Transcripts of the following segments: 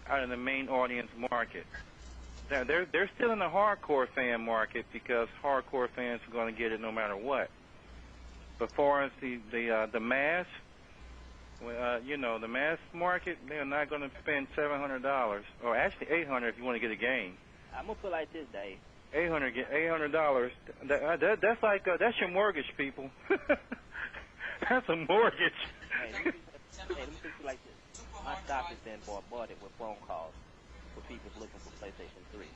out of the main audience market. Now, they're still in the hardcore fan market because hardcore fans are going to get it no matter what. But far as the mass, the mass market, they're not going to spend $700 or actually $800 if you want to get a game. I'm gonna put it like this, Dave. $800. That's like that's your mortgage, people. That's a mortgage. Hey, let me put it like this. My stock is then bought it with phone calls for people looking for PlayStation 3.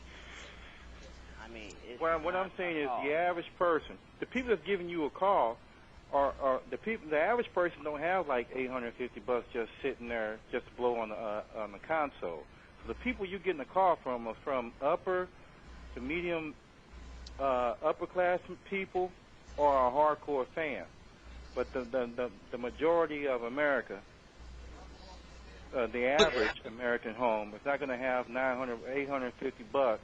I mean, it's well, what I'm saying is the average person, the people that's giving you a call, are the people. The average person don't have like $850 just sitting there just to blow on the console. So the people you're getting a call from are from upper to medium, upper class people, or a hardcore fan. But the majority of America, the average American home, is not going to have $850.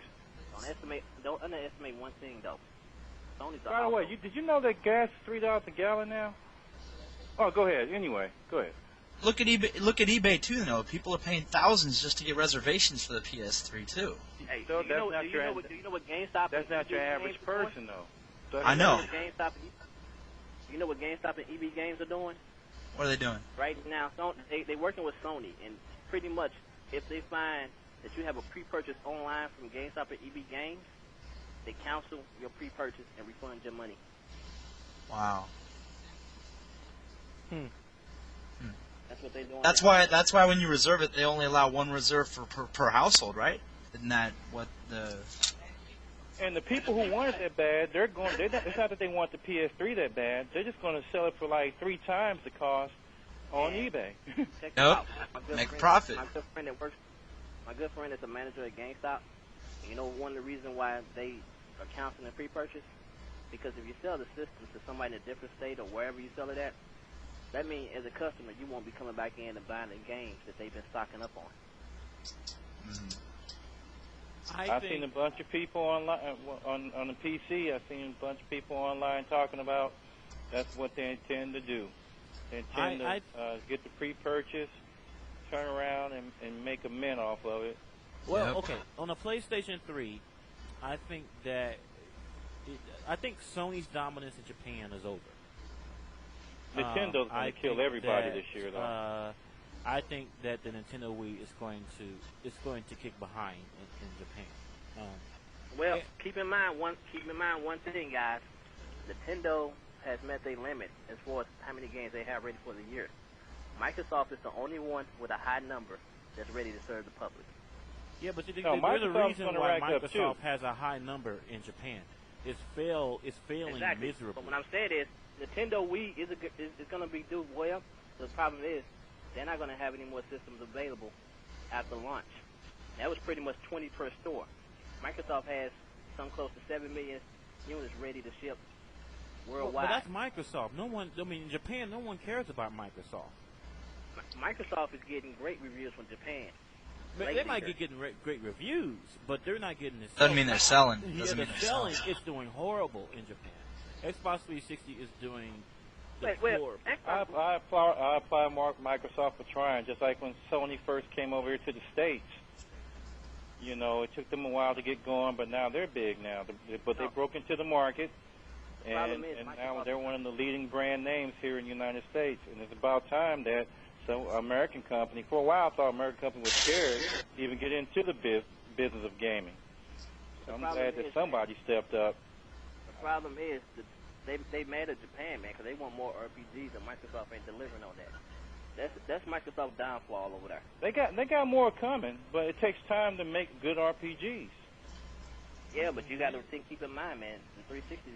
Don't underestimate one thing though. By the way, did you know that gas is $3 a gallon now? Oh, go ahead. Anyway, go ahead. Look at eBay. Look at eBay too. Though people are paying thousands just to get reservations for the PS3 too. Hey, do you know what GameStop? That's not your average person though. I know. You know what GameStop and EB Games are doing? What are they doing? Right now, they're working with Sony, and pretty much if they find that you have a pre-purchase online from GameStop and EB Games, they cancel your pre-purchase and refund your money. Wow. That's what they're doing. That's why when you reserve it, they only allow one reserve per household, right? Isn't that what the? And the people who want it that bad, it's not that they want the PS3 that bad. They're just going to sell it for like 3 times the cost on eBay. Nope. Make a profit. My good friend is a manager at GameStop. And you know one of the reasons why they are canceling the pre-purchase? Because if you sell the system to somebody in a different state or wherever you sell it at, that means as a customer you won't be coming back in and buying the games that they've been stocking up on. I've seen a bunch of people online on the PC. I've seen a bunch of people online talking about that's what they intend to do. They intend to get the pre-purchase, turn around, and make a mint off of it. Well, okay. On the PlayStation 3, I think Sony's dominance in Japan is over. Nintendo's going to kill everybody this year, though. I think that the Nintendo Wii is going to kick behind in Japan. Well, keep in mind one thing, guys. Nintendo has met their limit as far as how many games they have ready for the year. Microsoft is the only one with a high number that's ready to serve the public. Yeah, but there's a reason why Microsoft has a high number in Japan. It's failing exactly. miserably. But what I'm saying is, Nintendo Wii is going to be do well. The problem is, they're not going to have any more systems available after launch. That was pretty much 20 per store. Microsoft has some close to 7 million units ready to ship worldwide. But that's Microsoft. In Japan, no one cares about Microsoft. Microsoft is getting great reviews from Japan. They might be getting great reviews, but they're not getting the. Doesn't mean they're selling. The selling is doing horrible in Japan. Xbox 360 is doing. I apply Microsoft for trying, just like when Sony first came over here to the States. You know, it took them a while to get going, but now they're big now. But they broke into the market, and now they're one of the leading brand names here in the United States. And it's about time that some American company, for a while I thought American company was scared to even get into the business of gaming. So I'm glad that somebody stepped up. The problem is that they mad at Japan, man, because they want more RPGs, and Microsoft ain't delivering on that. That's Microsoft's downfall over there. They got more coming, but it takes time to make good RPGs. Yeah, but you got to keep in mind, man, the 360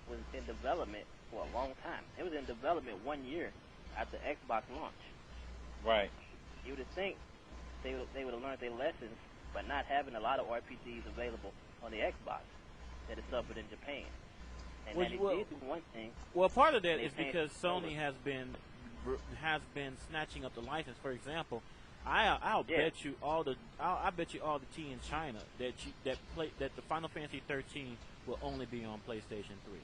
was in development for a long time. It was in development 1 year after Xbox launch. Right. You would think they would have learned their lessons by not having a lot of RPGs available on the Xbox that it suffered in Japan. And then they did do one thing. Well, part of that is because Sony has been snatching up the license. For example, I'll bet you all the tea in China that the Final Fantasy 13 will only be on PlayStation 3.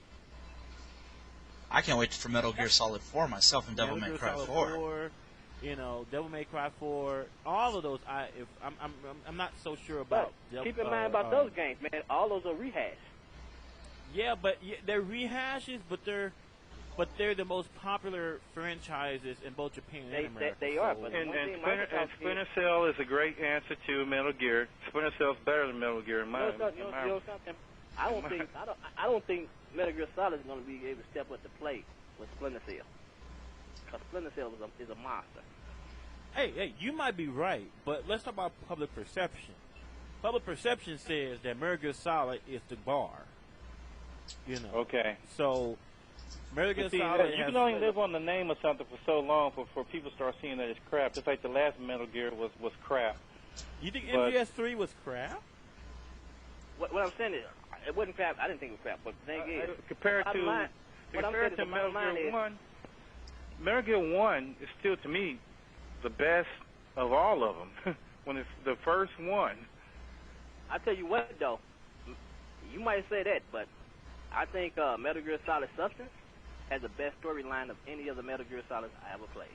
I can't wait for Metal Gear Solid 4 myself and Devil May Cry 4. You know, Devil May Cry 4, all of those. I'm not so sure about. But keep in mind about those games, man. All those are rehashed. Yeah, but they're rehashes, but they're the most popular franchises in both Japan and America. They are. But and Splinter Cell is a great answer to Metal Gear. Splinter Cell's better than Metal Gear in my opinion. You know something? I don't think Metal Gear Solid is going to be able to step up to play with Splinter Cell. Because Splinter Cell is a monster. Hey, you might be right, but let's talk about public perception. Public perception says that Metal Gear Solid is the bar. You know. Okay. So, Metal Gear Solid. You can only live on the name of something for so long before people start seeing that it's crap. Just like the last Metal Gear was crap. You think MGS3 was crap? What I'm saying is, it wasn't crap. I didn't think it was crap. But the thing is, compared to Metal Gear 1, Metal Gear 1 is still, to me, the best of all of them. When it's the first one. I tell you what, though, you might say that, but I think Metal Gear Solid Substance has the best storyline of any of the Metal Gear Solids I ever played.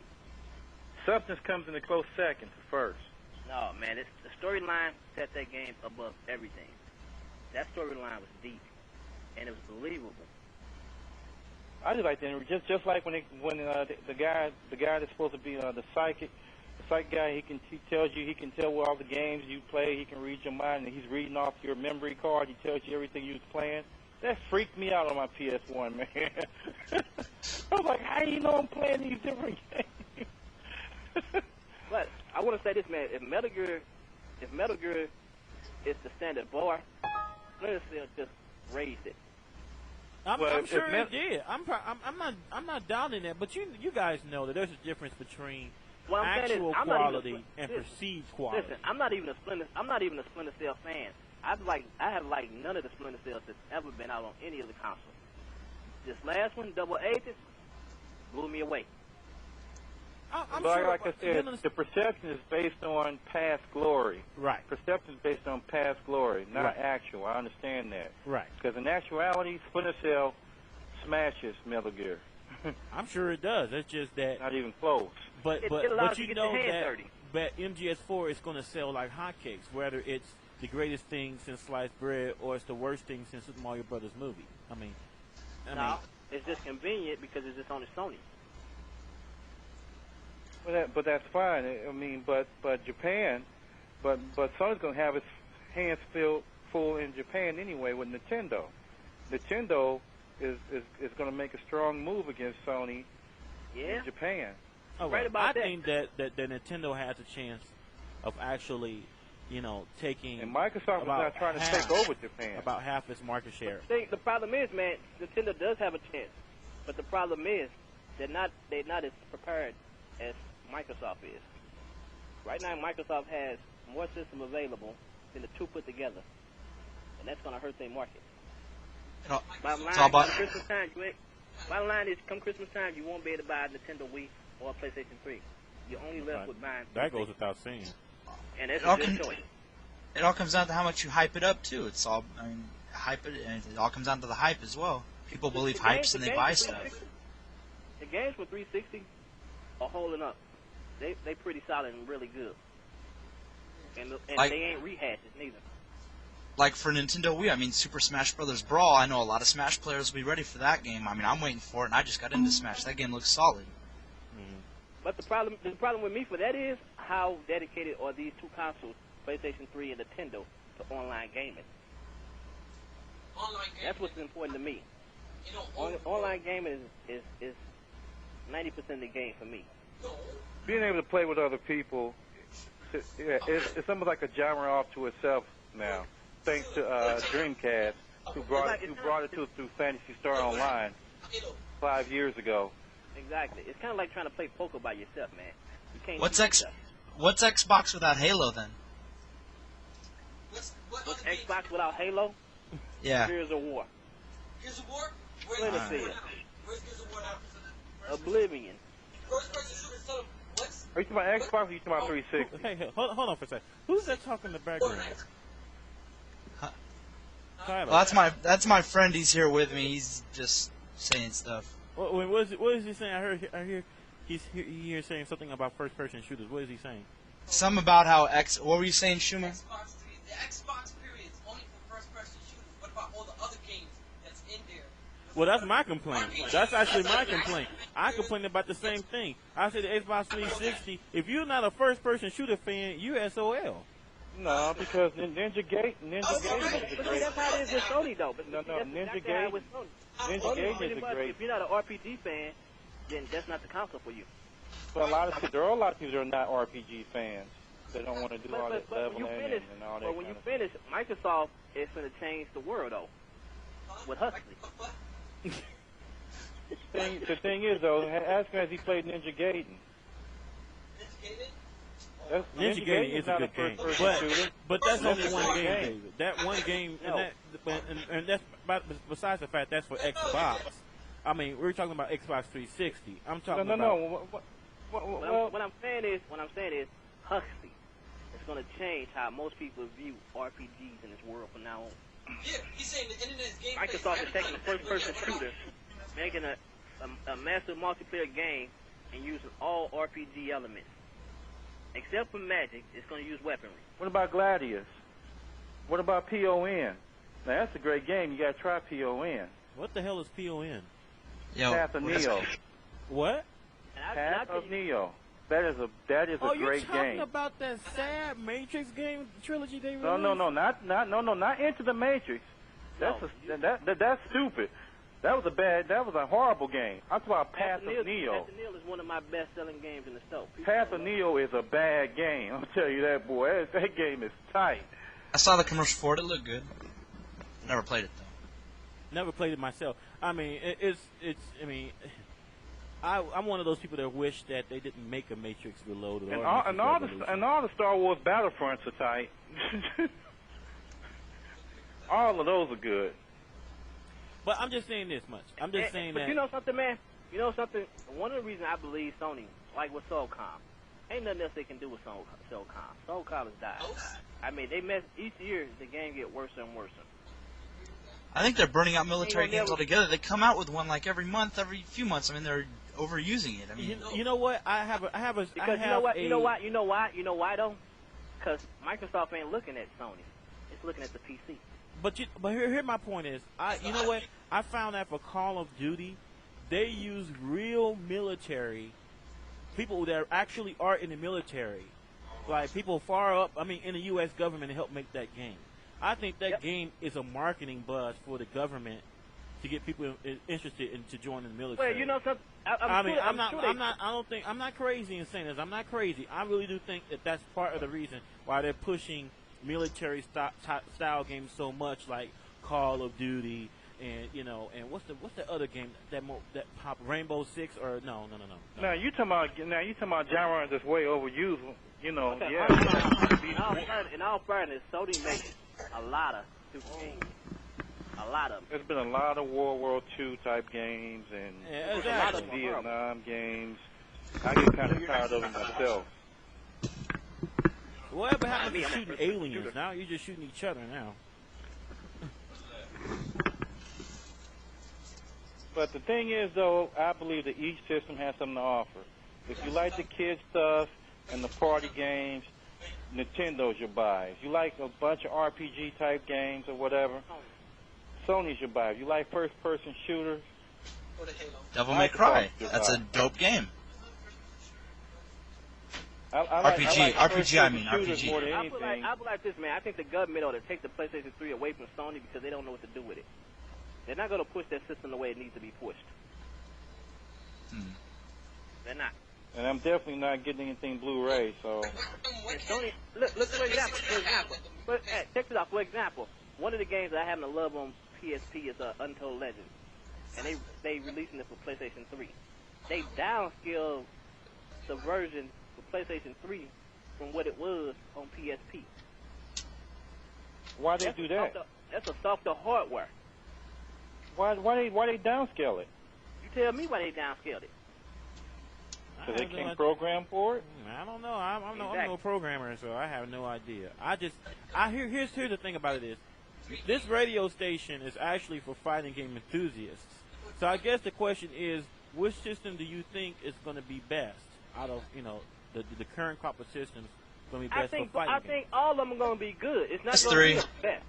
Substance comes in a close second to first. No, man, the storyline set that game above everything. That storyline was deep, and it was believable. I just like that. Just like when the guy that's supposed to be the psychic guy, he tells you, he can tell what all the games you play. He can read your mind, and he's reading off your memory card. He tells you everything you was playing. That freaked me out on my PS1, man. I was like, how do you know I'm playing these different games? But I want to say this, man. If Metal Gear is the standard bar, Splinter Cell just raised it. I'm sure it did. I'm not doubting that, but you guys know that there's a difference between actual quality and perceived quality. Listen, I'm not even a Splinter Cell fan. I have none of the Splinter Cells that's ever been out on any of the consoles. This last one, Double Agents, blew me away. I'm but sure, like I said, the perception is based on past glory. Right. Perception is based on past glory, not actual. I understand that. Right. Because in actuality, Splinter Cell smashes Metal Gear. I'm sure it does. It's just that not even close. But you know that MGS4 is going to sell like hotcakes, whether it's the greatest thing since sliced bread or it's the worst thing since Super Mario Brothers movie. I mean, it's just convenient because it's just on the Sony. But that's fine. I mean, but Japan, but Sony's going to have its hands full in Japan anyway with Nintendo. Nintendo is going to make a strong move against Sony in Japan. Oh, right about that. I think that Nintendo has a chance of actually, taking. And Microsoft is not trying to take over Japan. About half its market share. The problem is, man, Nintendo does have a chance, but the problem is they're not as prepared as Microsoft is. Right now, Microsoft has more systems available than the two put together, and that's going to hurt their market. Bottom line is, come Christmas time, you won't be able to buy a Nintendo Wii or a PlayStation 3. You're only left with buying. That goes without saying. And that's a good choice. It all comes down to how much you hype it up too. Hype it, and it all comes down to the hype as well. People believe hypes and they buy stuff. The games for 360 are holding up. They pretty solid and really good. And they ain't rehashes neither. Like for Nintendo Wii, Super Smash Bros. Brawl, I know a lot of Smash players will be ready for that game. I'm waiting for it, and I just got into Smash. That game looks solid. Mm-hmm. But the problem with me for that is how dedicated are these two consoles, PlayStation 3 and Nintendo, to online gaming. That's what's important to me. Online gaming is 90% of the game for me. Being able to play with other people, it's almost like a genre off to itself now. Thanks to Dreamcast, who brought it to us through Fantasy Star Online 5 years ago. Exactly. It's kind of like trying to play poker by yourself, man. You can't. What's Xbox without Halo then? What's Xbox without Halo? Yeah. Gears of War. Gears of War? Where's Gears of War now? Oblivion. First person shooter son of what? Are you talking about Xbox or are you talking about 360? Hey, hold on for a second. Who's that talking in the background? Tyler. Well, that's my friend. He's here with me. He's just saying stuff. What is he saying? I hear He's here saying something about first-person shooters. What is he saying? Some about how What were you saying, Schumer? The Xbox period is only for first-person shooters. What about all the other games that's in there? Well, that's my complaint. That's actually my complaint. I complain about the same thing. I said the Xbox 360. If you're not a first-person shooter fan, you SOL. No, because Ninja Gate is a But great. that's how it is with Sony, though. But No, that's Ninja exactly Gate. how it is with Sony. Ninja Sony Gate pretty is a much, great. if you're not an RPG fan, then that's not the console for you. But there are a lot of people that are not RPG fans. They don't want to do all that But when leveling you finish, and all that. but when you finish, Microsoft is going to change the world, though, with Huxley. The thing is, though, ask him has he played Ninja Gaiden. Ninja Gaiden is a good game, but that's only one game, David. That one game, and that's besides the fact that's for Xbox. I mean, we're talking about Xbox 360. I'm talking about. No. What I'm saying is, Huxley is going to change how most people view RPGs in this world from now on. Yeah, he's saying the internet is game. Microsoft is taking the first-person shooter, making a massive multiplayer game, and using all RPG elements. Except for magic, it's going to use weaponry. What about Gladius? What about PON? Now, that's a great game. You got to try PON. What the hell is PON? Yo, Path of Neo. What? Path of Neo. That is a great game. Oh, you're talking about that sad Matrix game trilogy they released? No, not Into the Matrix. That's stupid. That was a horrible game. I'm talking about Path of Neo. Path of Neo is one of my best-selling games in the store. Path of Neo is a bad game. I'll tell you that, boy. That game is tight. I saw the commercial for it. It looked good. Never played it though. Never played it myself. I mean, I'm one of those people that wish that they didn't make a Matrix Reloaded. And all the Star Wars Battlefronts are tight. All of those are good. But I'm just saying this much. I'm just saying but that. you know something, man? You know something? One of the reasons I believe Sony, like with Soulcom, ain't nothing else they can do with Soulcom. Soulcom has died. I mean, each year the game get worse and worse. I think they're burning out military games altogether. They come out with one like every month, every few months. I mean, they're overusing it. I mean, you know what? You know why though? Because Microsoft ain't looking at Sony; it's looking at the PC. But here my point is, you know what? I found that for Call of Duty, they use real military people that actually are in the military, like people far up. I mean, in the U.S. government to help make that game. I think that game is a marketing buzz for the government to get people interested in to join the military. Well, you know something. I'm not crazy in saying this. I'm not crazy. I really do think that that's part of the reason why they're pushing military style games so much, like Call of Duty and what's the other game that pop Rainbow Six or no. Now you talking about genre that's way overused. Okay, yeah. In all fairness, Sony makes a lot of super games. A lot of them. There's been a lot of World War II type games and a lot of Vietnam games. I get kind of tired of them myself. Whatever happened to shooting aliens? Now you're just shooting each other now. But the thing is, though, I believe that each system has something to offer. If you like the kid stuff and the party games, Nintendo's your buy. If you like a bunch of RPG type games or whatever, Sony's your buy. If you like first-person shooters, Devil May Cry. That's a dope game. RPG. More than I anything. put like this, man. I think the government ought to take the PlayStation 3 away from Sony because they don't know what to do with it. They're not going to push that system the way it needs to be pushed. They're not. And I'm definitely not getting anything Blu-ray, so. And Sony, look for example. Check this out. For example, one of the games that I happen to love on PSP is Untold Legends, and they releasing it for PlayStation 3. They downscaled the version for PlayStation 3 from what it was on PSP. Why they do that? That's a softer hardware. Why they downscale it? You tell me why they downscaled it. Because they can't program for it? I don't know. I'm no programmer, so I have no idea. Here's the thing about it is, this radio station is actually for fighting game enthusiasts. So I guess the question is, which system do you think is going to be best out of the current crop of systems? Going to be best for fighting I think all of them are going to be good. It's not going to be the best.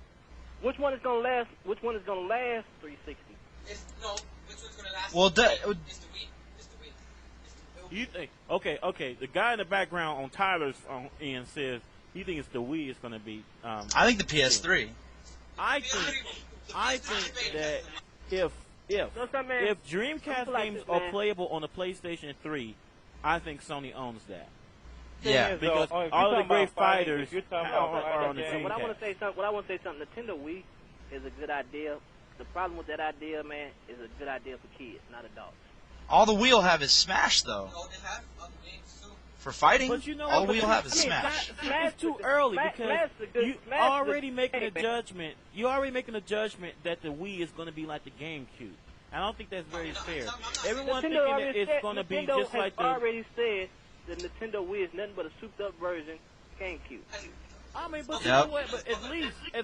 Which one is going to last? Which one is going to last 360? Which one's gonna last? Well, It's the Wii. It's the Wii. You think? Okay. The guy in the background on Tyler's end says he thinks it's the Wii is going to be. I think the PS3. I think that if Dreamcast games are playable on the PlayStation 3, I think Sony owns that. Yeah, because all of the great fighters are on the Dreamcast. What I want to say something. Nintendo Wii is a good idea. The problem with that idea, man, is a good idea for kids, not adults. All the Wii will have is Smash, though. No, they have other games too. For fighting, but all Wii will have is Smash. It's too early because you already making a judgment. You're already making a judgment that the Wii is going to be like the GameCube. I don't think that's very fair. Everyone thinking that it's going to be just like the. Already said the Nintendo Wii is nothing but a souped-up version GameCube. I mean, but you know what? But at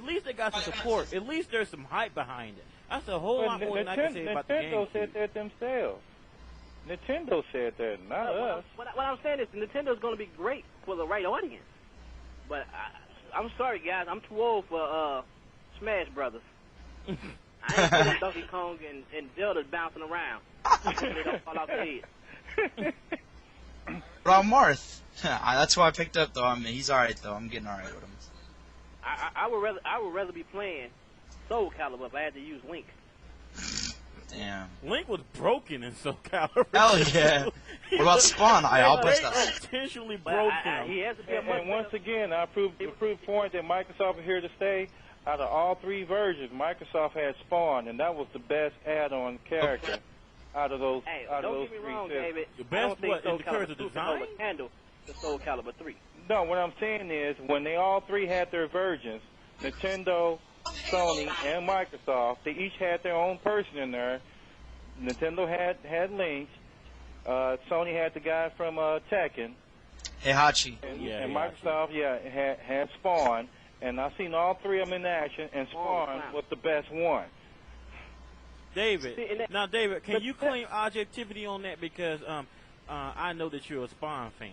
least they got some support. At least there's some hype behind it. That's a whole lot more than I can say about the GameCube. Nintendo said that themselves. Nintendo said that, not us. What I'm saying is Nintendo's going to be great for the right audience. But I'm sorry, guys. I'm too old for Smash Brothers. I ain't putting Donkey Kong and Zelda bouncing around. They don't fall off the head. Ron Marth. That's who I picked up, though. I mean, he's alright, though. I'm getting alright with him. I would rather be playing Soul Calibur if I had to use Link. Damn. Link was broken in Soul Calibur. Hell yeah. What about Spawn? I'll bust that. Intentionally broke him. He has to be and once again, I proved point that Microsoft is here to stay. Out of all three versions, Microsoft had Spawn, and that was the best add-on character out of those. Hey, out don't of those get me three wrong, systems. David. The best what in the character design? Handle the Soul Calibur 3. No, what I'm saying is when they all three had their versions, Nintendo, Sony, and Microsoft, they each had their own person in there. Nintendo had Link. Sony had the guy from Tekken. Heihachi. And Microsoft, had Spawn. And I've seen all three of them in action, and Spawn was the best one. David, can you claim objectivity on that? Because I know that you're a Spawn fan.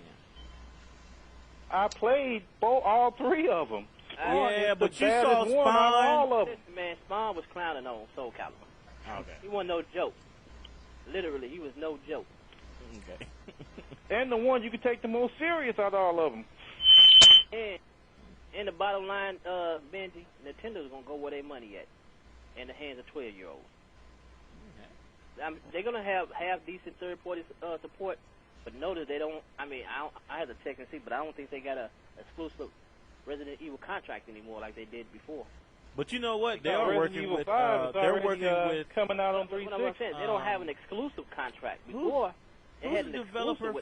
I played all three of them. Yeah, but you saw Spawn. All of them. Man, Spawn was clowning on Soul Calibur. Okay. He wasn't no joke. Literally, he was no joke. Okay. And the one you could take the most serious out of all of them. And the bottom line, Benji, Nintendo's going to go where their money at, in the hands of 12-year-olds. Okay. They're going to have decent third-party support, but notice they don't, I have to check and see, but I don't think they got a exclusive Resident Evil contract anymore like they did before. But you know what? They are Resident working Evil with, 5 they're working with... coming out on 360. What I'm saying, they don't have an exclusive contract. Before, they had an Who's the developer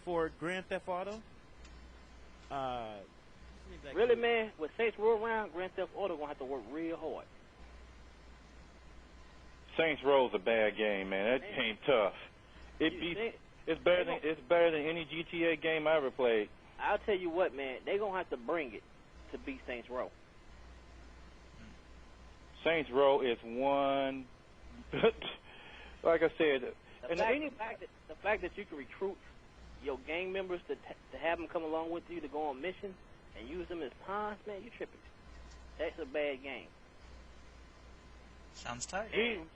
for Grand Theft Auto? Really, man, with Saints Row around, Grand Theft Auto going to have to work real hard. Saints Row's a bad game, man. That game tough. It's better than any GTA game I ever played. I'll tell you what, man, they're going to have to bring it to beat Saints Row. Saints Row is one, like I said, the fact that you can recruit your gang members to have them come along with you to go on missions and use them as pawns, man, you tripping. That's a bad game. Sounds tight.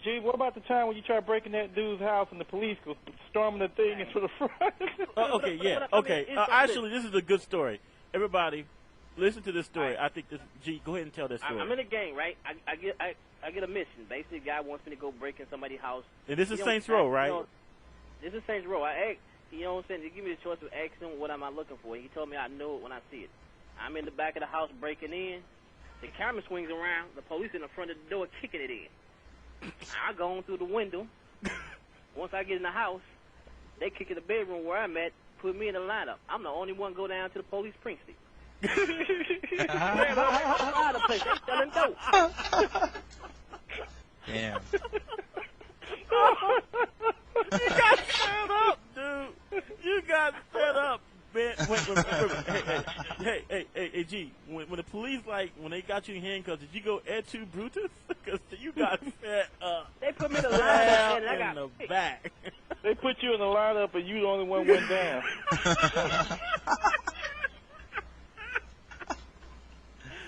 Gee, what about the time when you tried breaking that dude's house and the police go storming the thing into the front? Okay, yeah, okay. Actually, this is a good story. Everybody, listen to this story. I think this. G, go ahead and tell this story. I'm in a game, right? I get a mission. Basically, a guy wants me to go break in somebody's house. And this is Saints Row, right? This is Saints Row. You know what I'm saying? They give me the choice of asking what am I looking for. He told me I know it when I see it. I'm in the back of the house breaking in. The camera swings around. The police in the front of the door kicking it in. I go on through the window. Once I get in the house, they kick in the bedroom where I'm at, put me in the lineup. I'm the only one go down to the police precinct. Out of place. They selling dope. Damn. You got set up, dude. You got set up, man. Hey, G. When the police when they got you in handcuffs, did you go et tu Brutus? Because you got set up. They put me in the line and I got in the back. They put you in the lineup, and you the only one went down.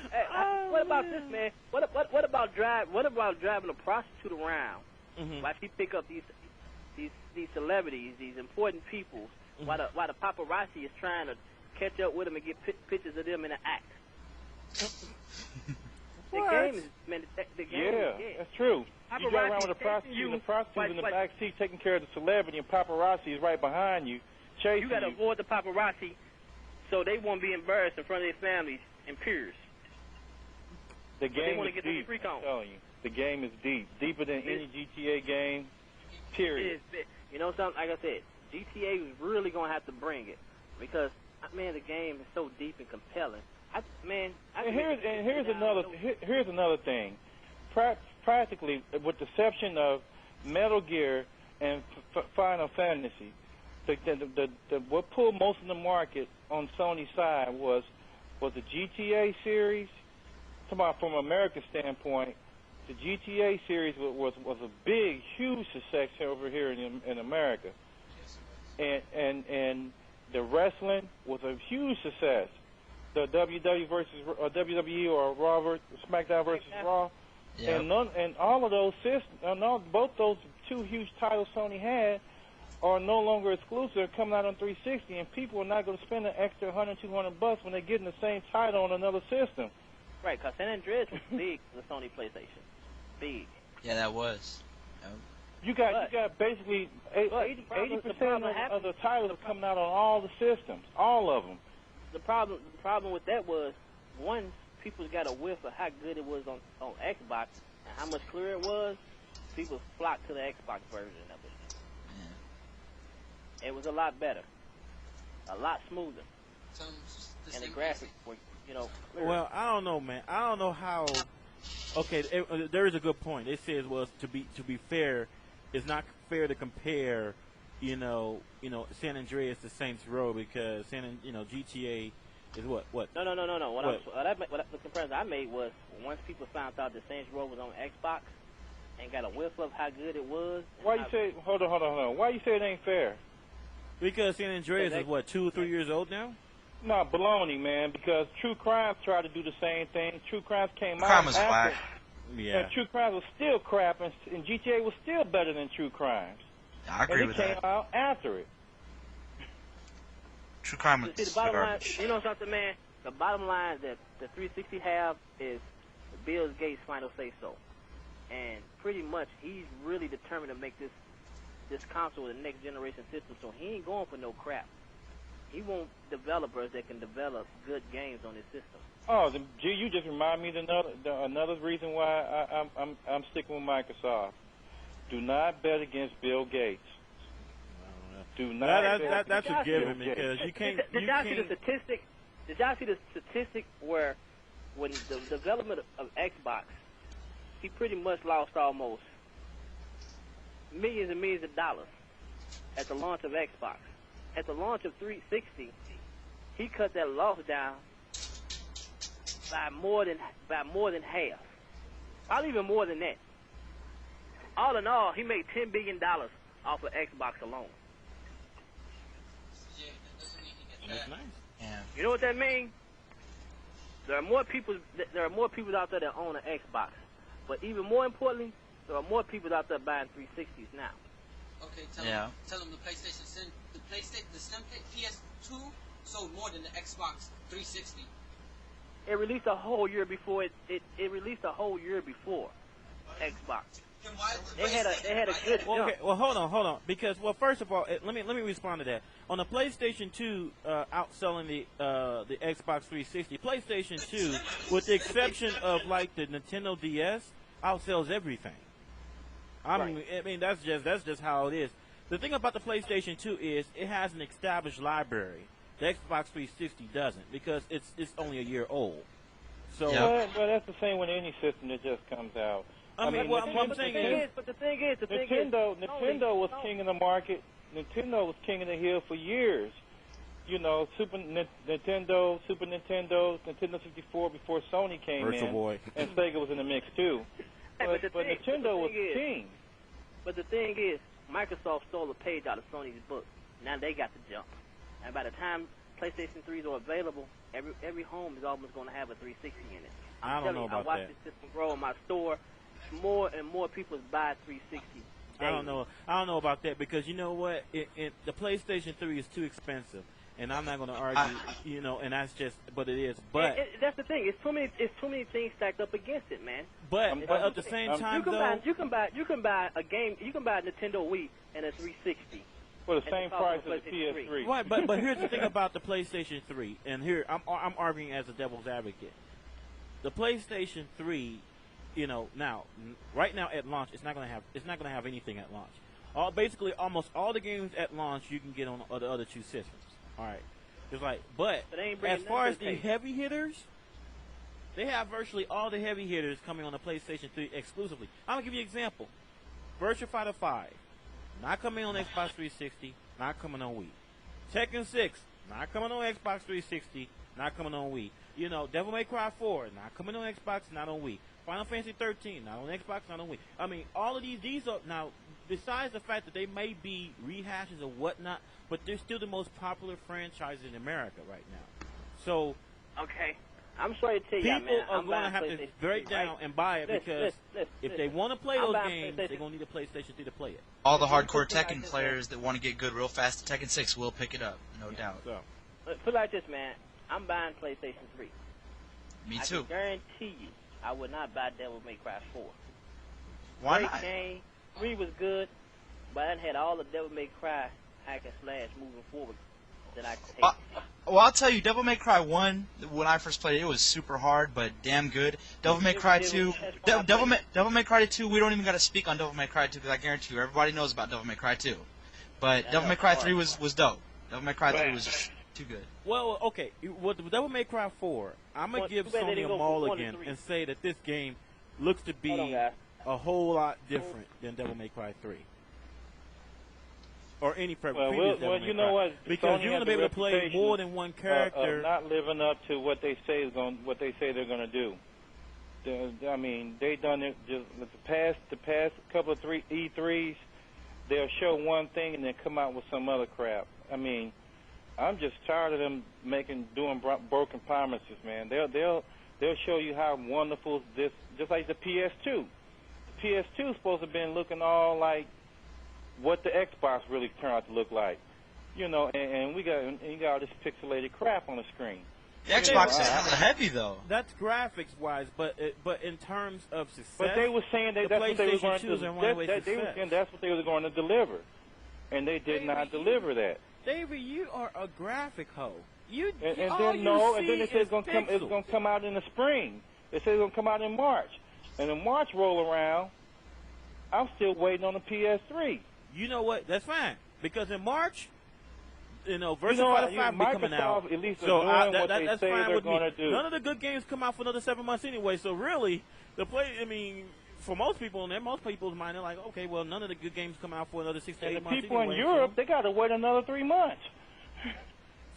Hey, what about this, man? What about driving a prostitute around? Why she pick up these celebrities, these important people? Why the paparazzi is trying to catch up with them and get pictures of them in an act? The game is, man. The game is, that's true. Paparazzi You drive around with a prostitute in the back seat taking care of the celebrity, and paparazzi is right behind you, chasing you. You got to avoid the paparazzi so they won't be embarrassed in front of their families and peers. The game is deep. I'm telling you, the game is deep, deeper than any GTA game. Period. You know something? Like I said, GTA was really gonna have to bring it because, man, the game is so deep and compelling. Here's another thing. Practically, with the exception of Metal Gear and Final Fantasy, what pulled most of the market on Sony's side was the GTA series. From America's standpoint, the GTA series was a big, huge success over here in America, and the wrestling was a huge success. The WWE or Raw versus SmackDown versus Raw, and all of those both those two huge titles Sony had are no longer exclusive. They're coming out on 360, and people are not going to spend an extra $100, $200 when they're getting the same title on another system. Right, because San Andreas was big for the Sony PlayStation. Big. Yeah, that was. You got basically 80% of the titles are coming out on all the systems, all of them. The problem with that was, one, people got a whiff of how good it was on Xbox and how much clearer it was. People flocked to the Xbox version of it. Yeah. It was a lot better, a lot smoother, and the graphics were, clearer. Well, I don't know, man. I don't know how. Okay, there is a good point. It says, well, to be fair, it's not fair to compare, San Andreas to Saints Row because GTA is what? No. The comparison I made was once people found out that Saints Row was on Xbox and got a whiff of how good it was. Why you say? Hold on. Why you say it ain't fair? Because San Andreas is what, 2 or 3 years old now? No, baloney, man. Because True Crimes tried to do the same thing. True Crimes came out Crime was after. whack. Yeah. And True Crimes was still crap, and GTA was still better than True Crimes. I agree with And it came out after it. True Crime was See, the bottom line, garbage. you know something, man? The bottom line that the 360 have is Bill Gates' final say-so. And pretty much he's really determined to make this console the next generation system, so he ain't going for no crap. He wants developers that can develop good games on his system. Oh, you just remind me of another reason why I'm sticking with Microsoft. Do not bet against Bill Gates. Do not. That's a given because you can't. Did y'all see the statistic? Did y'all see the statistic where when the development of Xbox, he pretty much lost almost millions and millions of dollars at the launch of Xbox. At the launch of 360, he cut that loss down by more than half. Probably even more than that. All in all, he made $10 billion off of Xbox alone. Yeah, that doesn't mean he That's gets nice. Yeah. You know what that means? There are more people out there that own an Xbox, but even more importantly, there are more people out there buying 360s now. Okay, tell him the PlayStation, the Slim PS2 sold more than the Xbox 360. It released a whole year before it released a whole year before Xbox. Then why They had a good jump. Okay, well, hold on. Because, well, first of all, let me respond to that. On the PlayStation 2 outselling the Xbox 360, PlayStation 2, with the exception of like the Nintendo DS, outsells everything. I mean, that's just how it is. The thing about the PlayStation 2 is it has an established library. The Xbox 360 doesn't because it's only a year old. So, well, that's the same with any system that just comes out. I mean, what I'm saying is, the thing is, Nintendo was king of the market. Nintendo was king of the hill for years. Super Nintendo, Nintendo 64 before Sony came Virtual in, Boy. and Sega was in the mix too. But Nintendo was king. But the thing is, Microsoft stole a page out of Sony's book. Now they got the jump. And by the time PlayStation 3s are available, every home is almost going to have a 360 in it. I don't know about that. I watched this system grow in my store. More and more people buy 360. I don't know about that, because you know what? The PlayStation 3 is too expensive, and I'm not going to argue. And that's just, but it is. But that's the thing. It's too many things stacked up against it, man. But at the same time, you can buy a game. You can buy a Nintendo Wii and a 360 for the same price as the PS3. Right, but here's the thing about the PlayStation 3, and here I'm arguing as a devil's advocate. The PlayStation 3. Now, right now at launch, it's not gonna have anything at launch. Basically, almost all the games at launch you can get on the other two systems. All right, it's like, but as far as the heavy hitters, they have virtually all the heavy hitters coming on the PlayStation 3 exclusively. I'm gonna give you an example: Virtua Fighter 5, not coming on Xbox 360, not coming on Wii. Tekken 6, not coming on Xbox 360, not coming on Wii. Devil May Cry 4, not coming on Xbox, not on Wii. Final Fantasy 13, not on Xbox, not on Wii. I mean, all of these are, now, besides the fact that they may be rehashes or whatnot, but they're still the most popular franchise in America right now. So, okay, I'm sorry to tell you, people man, are going to have to break down and buy it, because if they want to play those games, they're going to need a PlayStation 3 to play it. All the hardcore Tekken players that want to get good real fast at Tekken 6 will pick it up, no doubt. So. Put it like this, man. I'm buying PlayStation 3. Me too. I can guarantee you, I would not buy Devil May Cry 4. Why Great not? game. 3 was good, but I had all the Devil May Cry hack and slash moving forward that I could take. Well, I'll tell you, Devil May Cry 1, when I first played it, it was super hard, but damn good. Devil May Cry 2, Devil May Cry 2, we don't even got to speak on Devil May Cry 2, because I guarantee you, everybody knows about Devil May Cry 2. But Devil May Cry 3 was dope. Devil May Cry 3 was just too good. Well, okay, with Devil May Cry 4, I'm going to give Sony a mulligan and say that this game looks to be a whole lot different than Devil May Cry 3. Or any previous Devil May Cry. What? Because Sony you're going to be able to play more than one character. Not living up to what they say they're going to do. I mean, they done it just the past couple of E3s. They'll show one thing and then come out with some other crap. I mean, I'm just tired of them doing broken promises, man. They'll show you how wonderful this, just like the PS2. The PS2 is supposed to have been looking all like what the Xbox really turned out to look like, and you got all this pixelated crap on the screen. The Xbox is hella heavy though. That's graphics wise, but in terms of success. But they were saying that's what they were going to do. They were saying that's what they were going to deliver, and they did not deliver that. David, you are a graphic hoe. And then it says it's going to come out in the spring. It says it's going to come out in March, and in March roll around, I'm still waiting on the PS3. You know what? That's fine, because in March, Virtua Fighter 5 will be coming out. At least so that's fine with me. None of the good games come out for another 7 months anyway. So really, for most people, in most people's mind, they're like, okay, well, none of the good games come out for another 6 to 8 months. And the people in Europe, they got to wait another 3 months.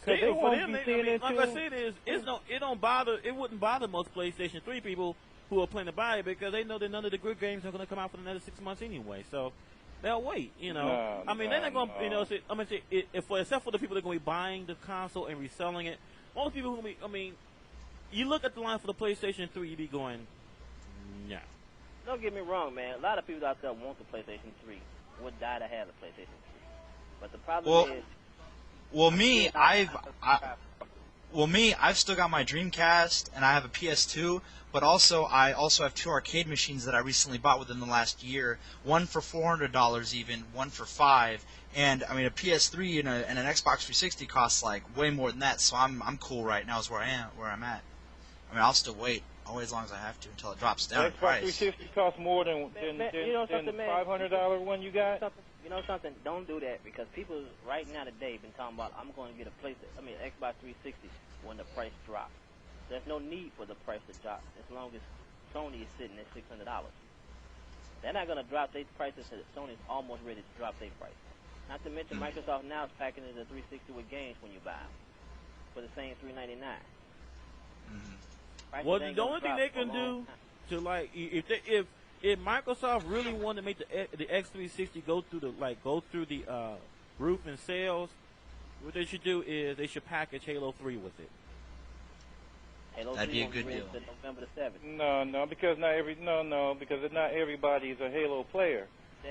Like I said, it wouldn't bother most PlayStation 3 people who are planning to buy it, because they know that none of the good games are going to come out for another 6 months anyway. So they'll wait. They're not going to. Except for the people that are going to be buying the console and reselling it. Most people who you look at the line for the PlayStation 3, you be going, yeah. Don't get me wrong, man. A lot of people out there want the PlayStation 3. Would die to have the PlayStation 3. But the problem is. I've still got my Dreamcast and I have a PS2, but I also have 2 arcade machines that I recently bought within the last year. One for $400 even, one for $5. And I mean, a PS3 and an Xbox 360 costs like way more than that. So I'm cool right now is where I'm at. I mean, I'll still wait. I'll wait as long as I have to until it drops down in price. Xbox 360 costs more than the $500 one you got. You know something? Don't do that, because people right now today been talking about, I'm going to get Xbox 360 when the price drops. There's no need for the price to drop as long as Sony is sitting at $600. They're not going to drop their prices until Sony's almost ready to drop their price. Not to mention Microsoft now is packing in the 360 with games when you buy them for the same $399. Mm-hmm. Well, the only thing they can do to if if Microsoft really wanted to make the X360 go through the roof in sales, what they should do is they should package Halo 3 with it. Halo That'd 3 be a won't good released deal. till November the 7th. No, because not everybody's a Halo player.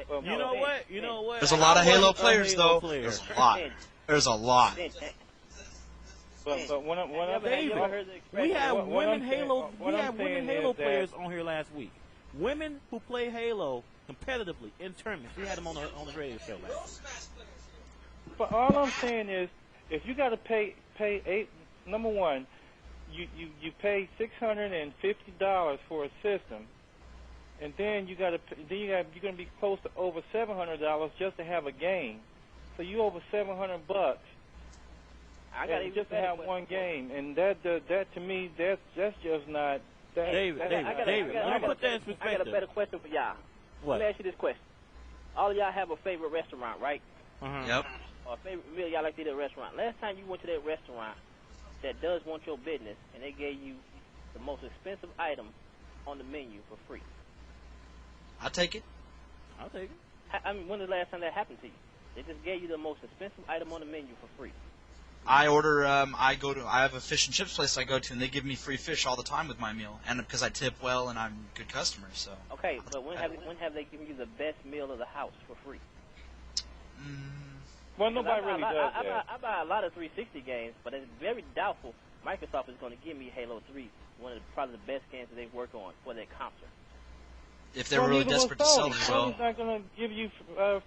You know what? There's a lot of Halo wasn't a players, Halo though. player. There's a lot. There's a lot. But when I'm David, we have women Halo players on here last week. Women who play Halo competitively in tournaments. We had them on the radio show last week. But all I'm saying is, if you got to pay number one, you pay $650 for a system, and then you're going to be close to over $700 just to have a game. So you over $700 just to have one game, and that to me that's just not. David, let me put that in perspective. I got a better question for y'all. What? Let me ask you this question. All of y'all have a favorite restaurant, right? Yep. Or a favorite meal y'all like to eat at a restaurant. Last time you went to that restaurant that does want your business, and they gave you the most expensive item on the menu for free. I'll take it. I'll take it. I mean, when was the last time that happened to you? They just gave you the most expensive item on the menu for free. I order. I have a fish and chips place I go to, and they give me free fish all the time with my meal, and because I tip well and I'm a good customer. So. Okay, but when have they given you the best meal of the house for free? Well, nobody really does that. I buy a lot of 360 games, but it's very doubtful Microsoft is going to give me Halo 3, one of probably the best games that they work on for their console. If they're really desperate to sell, they will. Sony's not going to give you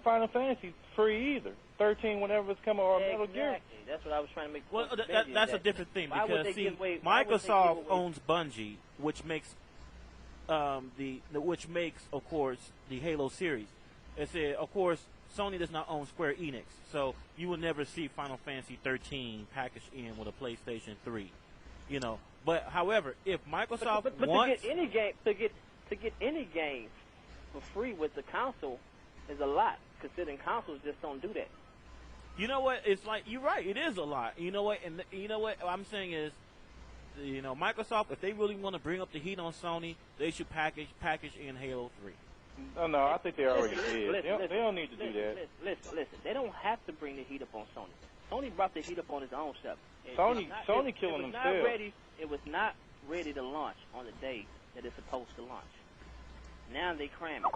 Final Fantasy free either. 13, whenever it's coming, or Metal Gear. Exactly. That's what I was trying to make. Well, that's a different thing because Microsoft owns Bungie, which makes of course the Halo series. Of course, Sony does not own Square Enix, so you will never see Final Fantasy 13 packaged in with a PlayStation 3. You know, but however, if Microsoft wants to get any game for free with the console is a lot, considering consoles just don't do that. You know what? It's like you're right. It is a lot. You know what? And you know what I'm saying is, Microsoft, if they really want to bring up the heat on Sony, they should package in Halo 3. No, I think they already did. They don't need to do that. Listen. They don't have to bring the heat up on Sony. Sony brought the heat up on his own stuff. Sony killing themselves. It was not ready to launch on the day that it's supposed to launch. Now they cram it.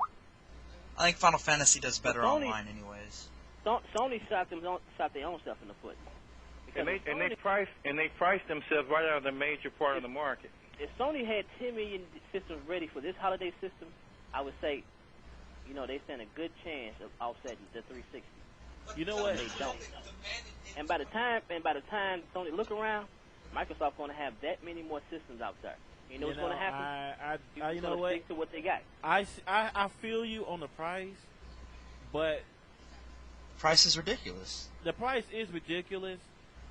I think Final Fantasy does better online, anyways. Sony shot their own stuff in the foot. And they priced themselves right out of the major part of the market. If Sony had 10 million systems ready for this holiday system, I would say, they stand a good chance of offsetting the 360. You know what? They don't. And by the time Sony look around, Microsoft's going to have that many more systems out there. You know what's going to happen? You know what? Stick to what they got. I feel you on the price, but price is ridiculous. The price is ridiculous,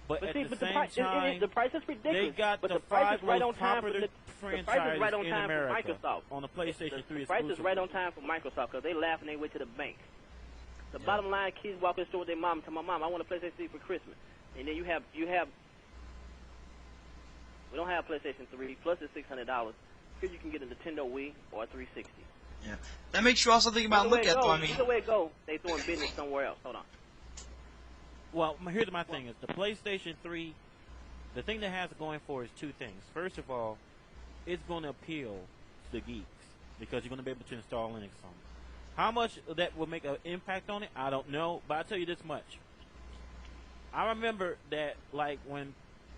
but at the same price, time, the price is ridiculous. They got but the price is five right most on time for popular franchises right on in time America for Microsoft. On the PlayStation 3 The price is right on time for Microsoft because they laughing their way to the bank. The bottom line, kids walk in the store with their mom and tell my mom, I want a PlayStation 3 for Christmas. And then you have we don't have PlayStation 3 plus it's $600. Here you can get a Nintendo Wii or a 360. Yeah, that makes you also think about Either way it go, they throwing business somewhere else. Hold on. Well, here's my thing: is the PlayStation 3. The thing that has going for is two things. First of all, it's going to appeal to the geeks because you're going to be able to install Linux on it. How much that will make an impact on it, I don't know, but I'll tell you this much. I remember that, like, when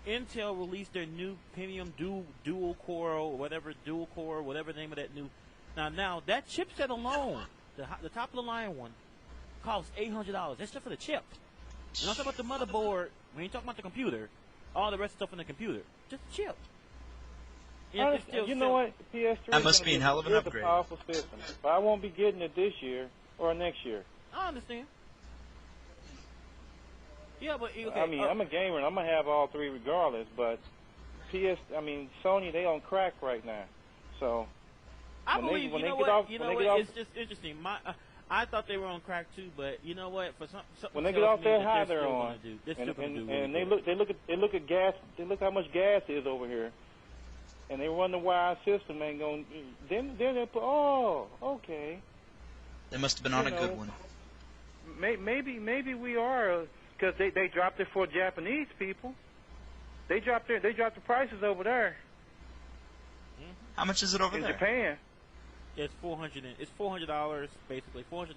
Intel released their new Pentium dual core, whatever the name of that new. Now that chipset alone, the top of the line one, costs $800. That's just for the chip. We're not talking about the motherboard. We ain't talking about the computer. All the rest of stuff in the computer, just the chip. You know what? PS3 that must be a hell of an upgrade. A powerful system, but I won't be getting it this year or next year. I understand. Yeah, but okay, I mean, I'm a gamer and I'm gonna have all three regardless. But Sony, they on crack right now. So I believe it's just interesting. I thought they were on crack too, but you know what? For some when they get off that high, they're on. They're still gonna do. And they look at gas. They look how much gas is over here. and they run the wired system, ain't going. Then they put, oh, okay. They must have been on a good one. Maybe we are, because they dropped it for Japanese people. They dropped the prices over there. How much is it over in there? Japan? It's $400 basically, $415.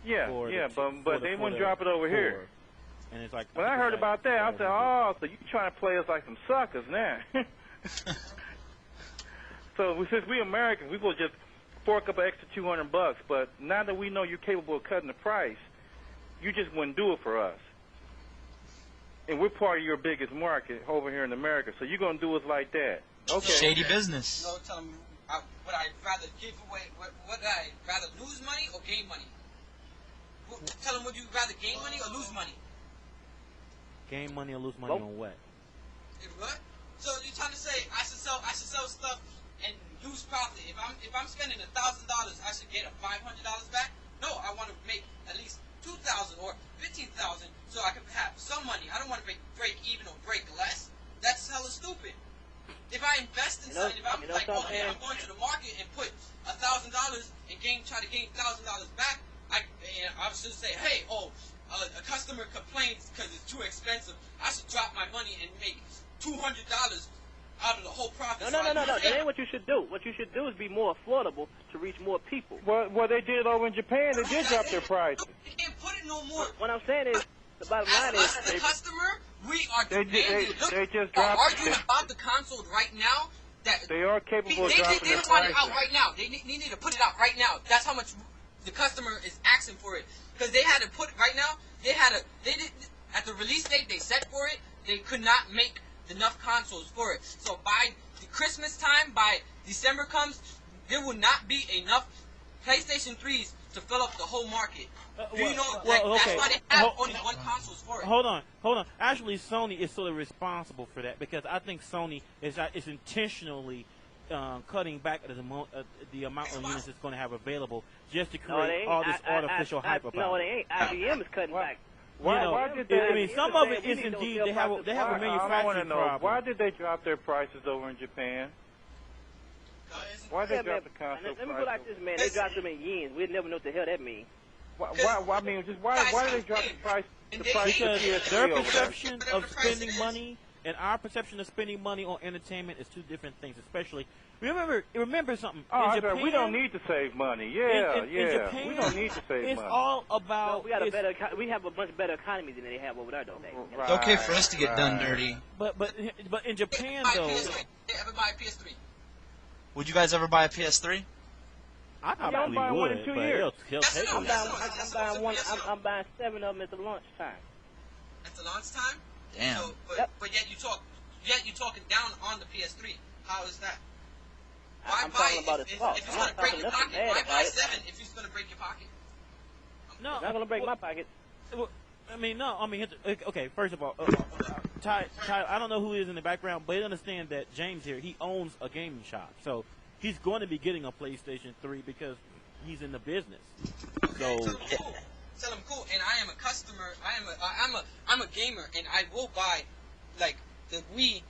Yeah, but they wouldn't drop it over here. And it's like when I heard about that, I said, oh, so you trying to play us like some suckers now? So since we Americans, we will just fork up an extra $200. But now that we know you're capable of cutting the price, you just wouldn't do it for us. And we're part of your biggest market over here in America, so you're gonna do us like that? Okay. Shady business. No, tell them, would I rather give away? Would I rather lose money or gain money? Tell them, would you rather gain money or lose money? Gain money or lose money on what? What? So you're trying to say I should sell stuff and lose profit? If I'm spending $1,000, I should get a $500 back? No, I want to make at least $2,000 or $15,000 so I can have some money. I don't want to break even or break less. That's hella stupid. If I invest in something, if I'm like, okay, I'm going to the market and put $1,000 and try to gain $1,000 back, I should say, hey, a customer complains because it's too expensive. I should drop my money and make $200 out of the whole profit. No. That ain't what you should do. What you should do is be more affordable to reach more people. Well, they did it over in Japan. They did drop their prices. You can't put it no more. What I'm saying is, the bottom line is, as a customer, we are demanding. They just dropped arguing about the console right now. That they are capable of dropping the prices. They want it out right now. They need to put it out right now. That's how much the customer is asking for it. Because they had to put it right now. They did at the release date they set for it. They could not make enough consoles for it. So by the Christmas time, by December comes, there will not be enough PlayStation 3s to fill up the whole market. Do you know that's why they have only one console for it? Hold on. Actually, Sony is sort of responsible for that because I think Sony is intentionally cutting back the amount of units it's going to have available just to create all this artificial hype about it. No, they ain't. IBM is cutting back. Why did they? I mean, some of it is indeed they have a manufacturing problem. Why did they drop their prices over in Japan? Why did they drop the console prices? Let me put it like this, man. They dropped them in yens. We'd never know what the hell that means. Why did they drop the price? Because their perception of spending money and our perception of spending money on entertainment is two different things. Especially, remember something. Oh, in Japan, we don't need to save money. In Japan, we don't need to save money. It's all about. We have a much better economy than they have over there, don't they? Right. It's okay for us to get done dirty. But in Japan though. Ever buy a PS3? Would you guys ever buy a PS3? I probably would, one in 2 years. He'll take it. I'm buying 7 of them at the launch time. At the launch time? Damn. So, but yet you're talking down on the PS3. How is that? Why I'm buy talking it about its fault. if it's going to break your pocket? Why buy 7 if it's going to break your pocket? No, it's not going to break my pocket. Okay, first of all, Ty, I don't know who is in the background, but understand that James here, he owns a gaming shop. So he's going to be getting a PlayStation 3 because he's in the business. So Tell him cool. And I am a customer. I'm a gamer, and I will buy like the Wii.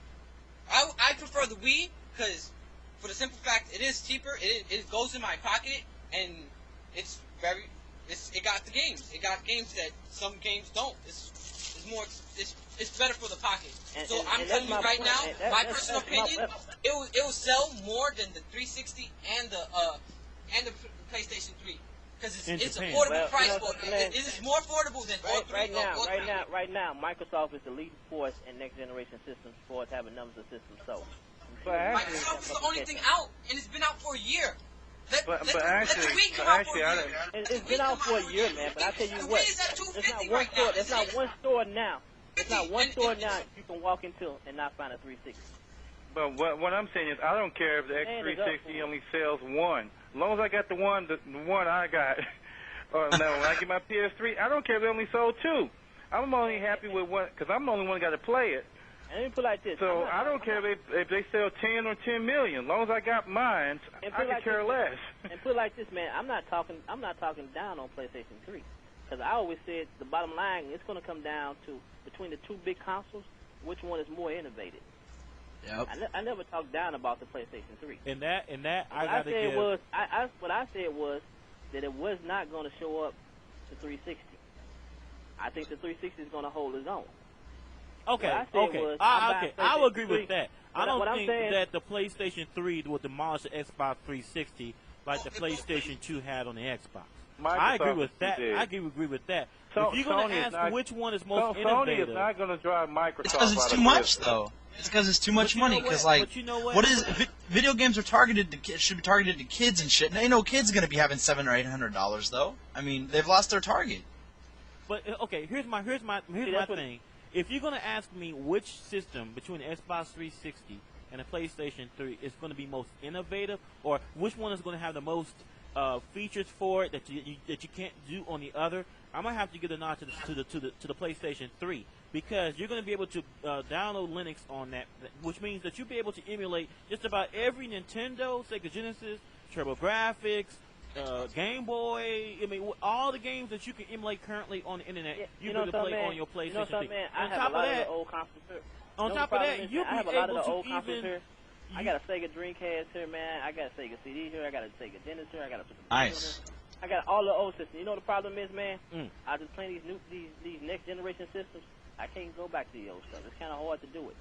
I prefer the Wii because for the simple fact it is cheaper. It goes in my pocket, and it got the games. It got games that some games don't. It's better for the pocket. I'm telling you right now, my personal opinion, it will sell more than the 360 and the PlayStation 3 because it's affordable price point. It is more affordable than all three. Right now, Microsoft is the leading force in next generation systems for us having numbers of systems. So Microsoft is the only thing out, and it's been out for a year. It's been out for a year, man. But I tell you what, it's not one store now. It's not one store now you can walk into and not find a 360. But what I'm saying is, I don't care if the X360 only sells one. As long as I got the one I got. When I get my PS3, I don't care if they only sold 2. I'm only happy with one because I'm the only one that got to play it. And let me put it like this. So I don't care if they sell 10 or 10 million. As long as I got mine, I can care less. And put it like this, man. I'm not talking down on PlayStation 3 because I always said the bottom line it's going to come down to between the two big consoles, which one is more innovative. Yep. I never talked down about the PlayStation 3. And that I What gotta give. what I said was that it was not going to show up to 360. I think the 360 is going to hold its own. Okay, What I said was, I will agree with 3. that. I don't What I'm think saying- that the PlayStation 3 will demolish the Xbox 360 like the PlayStation 2 had on the Xbox. I agree with that. I agree with that. If you're going to ask which one is most innovative, Sony is not going to drive Microsoft. It's because it's too much, though. It's because it's too much money. Because But you know what? what is video games are targeted to kids, should be targeted to kids and shit. And ain't no kid's going to be having $700 or $800 though. I mean, they've lost their target. But okay, here's my thing. If you're going to ask me which system between the Xbox 360 and the PlayStation 3 is going to be most innovative, or which one is going to have the most features for it that you can't do on the other, I'm gonna have to give the nod to the PlayStation 3, because you're gonna be able to download Linux on that, which means that you'll be able to emulate just about every Nintendo, Sega Genesis, TurboGrafx, Game Boy. I mean, all the games that you can emulate currently on the internet, you'll be able to play on your PlayStation 3. You know something, man? I On have top a lot of of that, the old consoles here. on top of that, you'll I have be a lot of able the old to consoles even. here. I got a Sega Dreamcast here, man. I got a Sega CD here. I got a Sega Genesis here. I got a Super Nice. Nintendo here. I got all the old systems. You know what the problem is, man? I just playing these next generation systems. I can't go back to the old stuff. It's kind of hard to do it.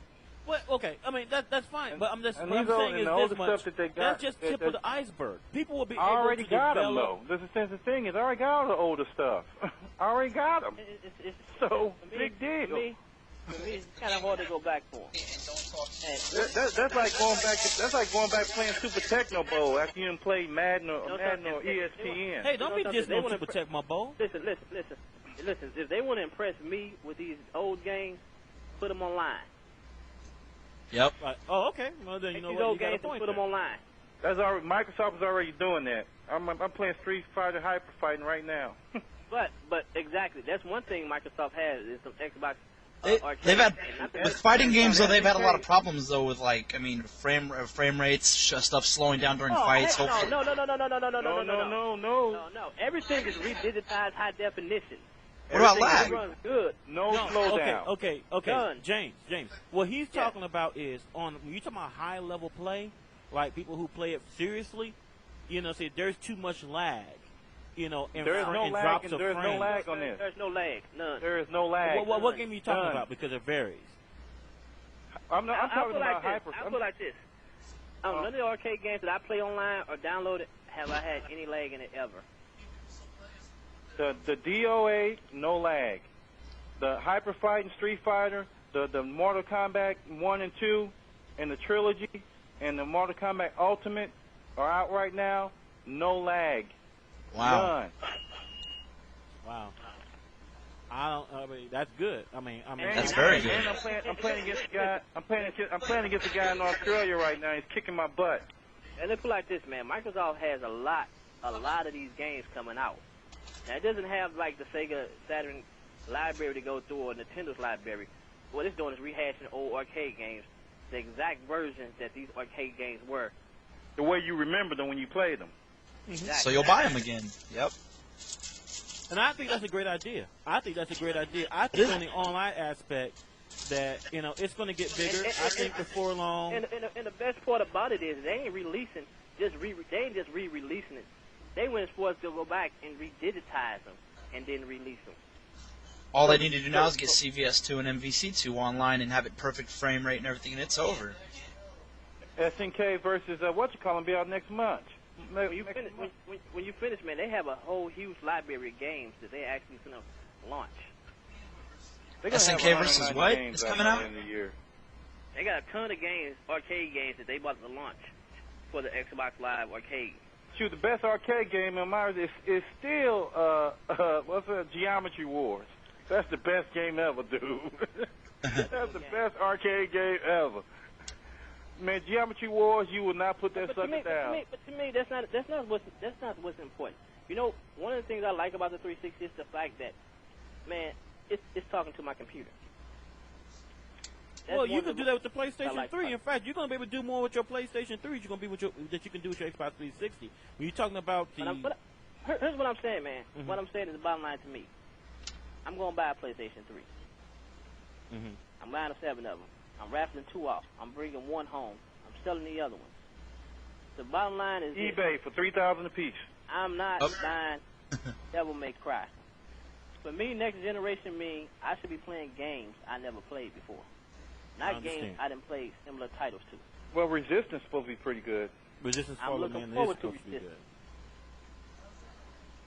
Well, okay, I mean that's fine, but I'm just and what I'm these saying and is the this older much. stuff that they got, That's just tip of the iceberg. People will be I already able to got develop. them, though. The thing is, I already got all the older stuff. I already got them. It's So, for me, big deal. For me, it's kind of hard to go back for. That's like going back playing Super Techno Bowl after you didn't play Madden or ESPN. Hey, don't be something? dissing They on wanna Super Tech, my boy. Listen. If they want to impress me with these old games, put them online. Yep. Right. Oh, okay. Well, then you Take know these what? old You got a games and point put them there. online. That's already Microsoft is already doing that. I'm playing Street Fighter Hyper Fighting right now. But exactly, that's one thing Microsoft has is some Xbox. They've had arcade. with fighting games though. They've had a lot of problems though with like frame rates, stuff slowing down during fights. No. Everything is redigitized high definition. What about Everything lag? runs good. No slowdown. Okay. Done. James. What he's talking about is when you talking about high level play, like people who play it seriously. See, there's too much lag. And There is no lag. drops of There's no frames. lag on this. There's no lag. None. There is no lag. What game are you talking Done. about? Because it varies. I'm talking about this. Hyper. I feel like this. None of the arcade games that I play online or downloaded have I had any lag in it ever. The DOA, no lag. The Hyper Fighting Street Fighter, the Mortal Kombat 1 and 2, and the Trilogy, and the Mortal Kombat Ultimate are out right now. No lag. Wow. None. Wow. I mean, that's good. I mean, That's very good. And I'm playing against the guy. I'm playing against the guy in Australia right now. He's kicking my butt. And let's put it like this, man. Microsoft has a lot of these games coming out. Now it doesn't have like the Sega Saturn library to go through or Nintendo's library. What it's doing is rehashing old arcade games, the exact version that these arcade games were. The way you remember them when you played them. Exactly. So you'll buy them again. Yep. And I think that's a great idea. I think on the online aspect that it's going to get bigger. I think before long. And the best part about it is they ain't releasing they ain't just re-releasing it. They went supposed to go back and redigitize them and then release them. All they need to do now is get CVS2 and MVC2 online and have it perfect frame rate and everything, and it's over. SNK versus be out next month. When you finish, man, they have a whole huge library of games that they actually gonna launch. SNK versus what? It's coming out? They got a ton of games, arcade games that they about to launch for the Xbox Live Arcade. Shoot, the best arcade game in my is still Geometry Wars. That's the best game ever, dude. That's the best arcade game ever. Man, Geometry Wars, you will not put that sucker down. But to me, that's not what's important. One of the things I like about the 360 is the fact that, man, it's talking to my computer. Well, you can do that with the PlayStation 3. In fact, you're going to be able to do more with your PlayStation 3 that you can do with your Xbox 360. When you're talking about the... Here's what I'm saying, man. Mm-hmm. What I'm saying is the bottom line to me. I'm going to buy a PlayStation 3. Mm-hmm. I'm buying 7 of them. I'm raffling 2 off. I'm bringing 1 home. I'm selling the other ones. The bottom line is eBay for $3,000 apiece. I'm not buying Devil May Cry. For me, next generation means I should be playing games I never played before. Not games I didn't play similar titles to. Well, Resistance is supposed to be pretty good. Resistance I'm looking forward to Resistance.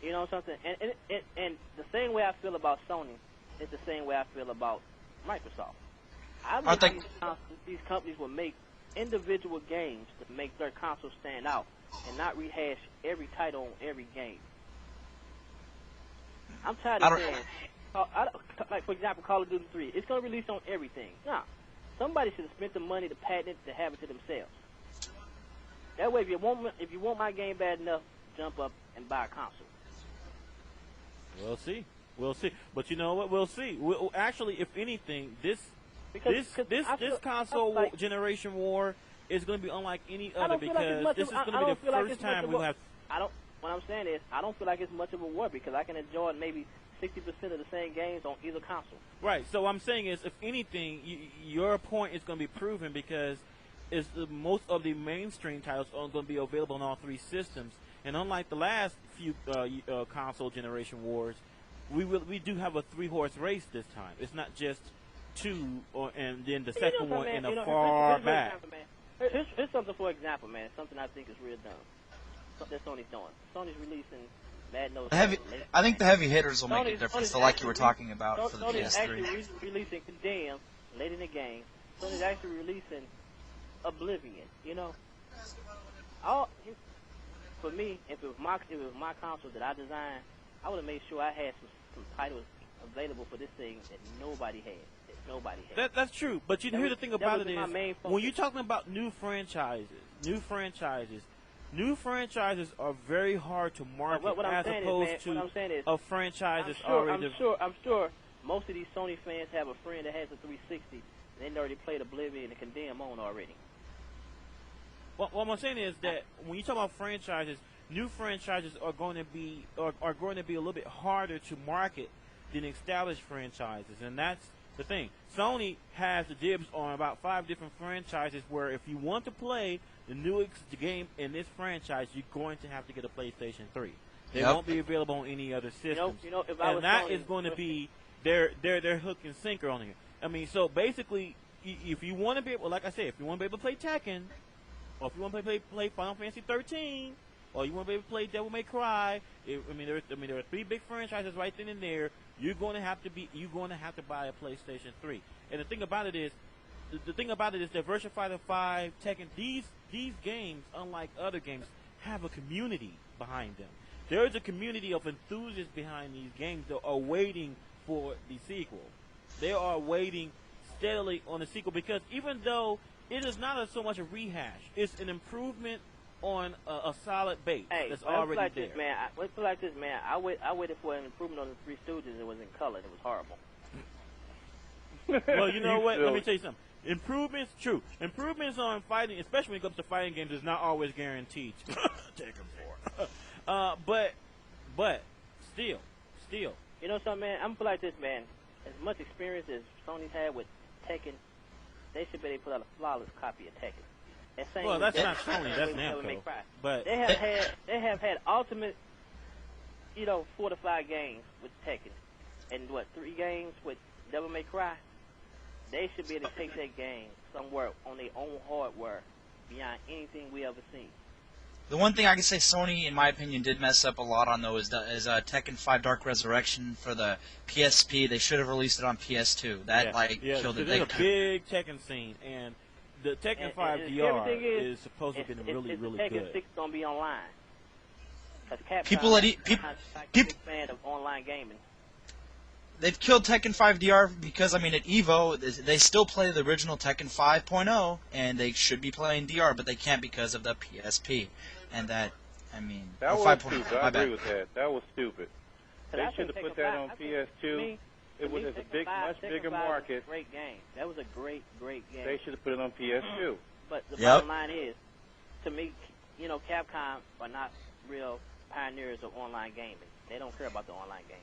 You know something? And the same way I feel about Sony is the same way I feel about Microsoft. I believe these companies will make individual games to make their console stand out and not rehash every title on every game. I'm tired of saying, like, for example, Call of Duty 3. It's going to release on everything. Nah. Somebody should have spent the money to patent it to have it to themselves. That way, if you want my game bad enough, jump up and buy a console. We'll see. But you know what? We'll see. Actually, if anything, this console generation war is going to be unlike any other because this is going to be the first time we'll have. What I'm saying is, I don't feel like it's much of a war because I can enjoy maybe 60% of the same games on either console. Right. So what I'm saying is, if anything, your point is going to be proven because most of the mainstream titles are going to be available on all 3 systems. And unlike the last few console generation wars, we do have a 3-horse race this time. It's not just 2 and then the second one in a far back. Here's something for example, man. Something I think is real dumb. Something that Sony's doing. Sony's releasing Mad Nose. I think the heavy hitters will make a difference, like you were talking about for the Sony's PS3. actually releasing Condemn late in the game. Sony's actually releasing Oblivion. You know, for me, if it was my console that I designed, I would have made sure I had some titles available for this thing that nobody had. That's true, but here's the thing about it is when you're talking about new franchises are very hard to market as opposed to a franchise that's already. I'm sure most of these Sony fans have a friend that has a 360 and they already played Oblivion and Condemn on already. Well, what I'm saying is that when you talk about franchises, new franchises are going to be a little bit harder to market than established franchises, and that's the thing. Sony has the dibs on about 5 different franchises where if you want to play the newest game in this franchise, you're going to have to get a PlayStation 3. They won't be available on any other systems. And that is going to be their hook and sinker on it. I mean, so basically, if you want to be able, like I said, if you want to be able to play Tekken, or if you want to play Final Fantasy 13, or you want to be able to play Devil May Cry, there are 3 big franchises right then and there. You're going to have to buy a PlayStation 3. And the thing about it is, that Virtua Fighter 5, Tekken, these games, unlike other games, have a community behind them. There is a community of enthusiasts behind these games that are waiting for the sequel. They are waiting steadily on the sequel because even though it is not so much a rehash, it's an improvement on a solid base that's already there. Let's put it like this, man. I waited for an improvement on the Three Stooges. It was in color. It was horrible. Well, you know what? Let me tell you something. Improvements on fighting, especially when it comes to fighting games, is not always guaranteed. Take them for. But still. You know something, man? I'm gonna put it like this, man. As much experience as Sony's had with Tekken, they should be able to put out a flawless copy of Tekken. Well, that's not Sony. That's Namco. But they have had ultimate, 4 to 5 games with Tekken, and 3 games with Devil May Cry. They should be able to take that game somewhere on their own hardware beyond anything we ever seen. The one thing I can say Sony, in my opinion, did mess up a lot on, though, is Tekken 5 Dark Resurrection for the PSP. They should have released it on PS2. Killed it. There's a big Tekken scene, and the Tekken 5 DR is supposed to be really, really good. Tekken 6 is going to be online. Capcom people is not a big fan of online gaming. They've killed Tekken 5 DR because, at EVO, they still play the original Tekken 5.0, and they should be playing DR, but they can't because of the PSP. And that was stupid. I agree with that. That was stupid. They should have put that on PS2. It was a much bigger market. Great game. That was a great game. They should have put it on PS2. But the bottom line is, to me, Capcom are not real pioneers of online gaming. They don't care about the online gaming.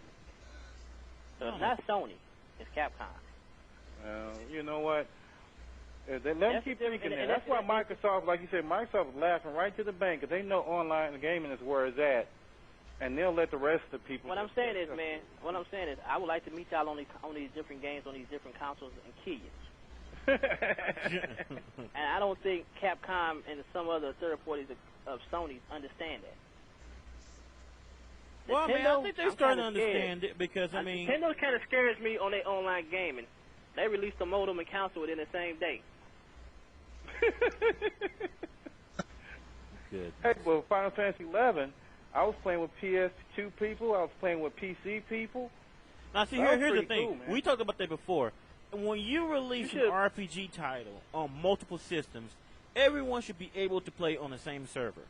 So it's not Sony, it's Capcom. You know what? Let them keep thinking that. That's why Microsoft, like you said, Microsoft is laughing right to the bank because they know online gaming is where it's at, and they'll let the rest of the people. What I'm saying is, man, I would like to meet y'all on these different games on these different consoles and kill you. And I don't think Capcom and some other third parties of Sony understand that. Well, Nintendo, man, I think they're starting to understand it because, I mean... Nintendo kind of scares me on their online gaming. They released the modem and console within the same day. Good. Hey, well, Final Fantasy 11, I was playing with PS2 people. I was playing with PC people. Now, see, here's the thing. Cool, we talked about that before. When you release an RPG title on multiple systems, everyone should be able to play on the same server.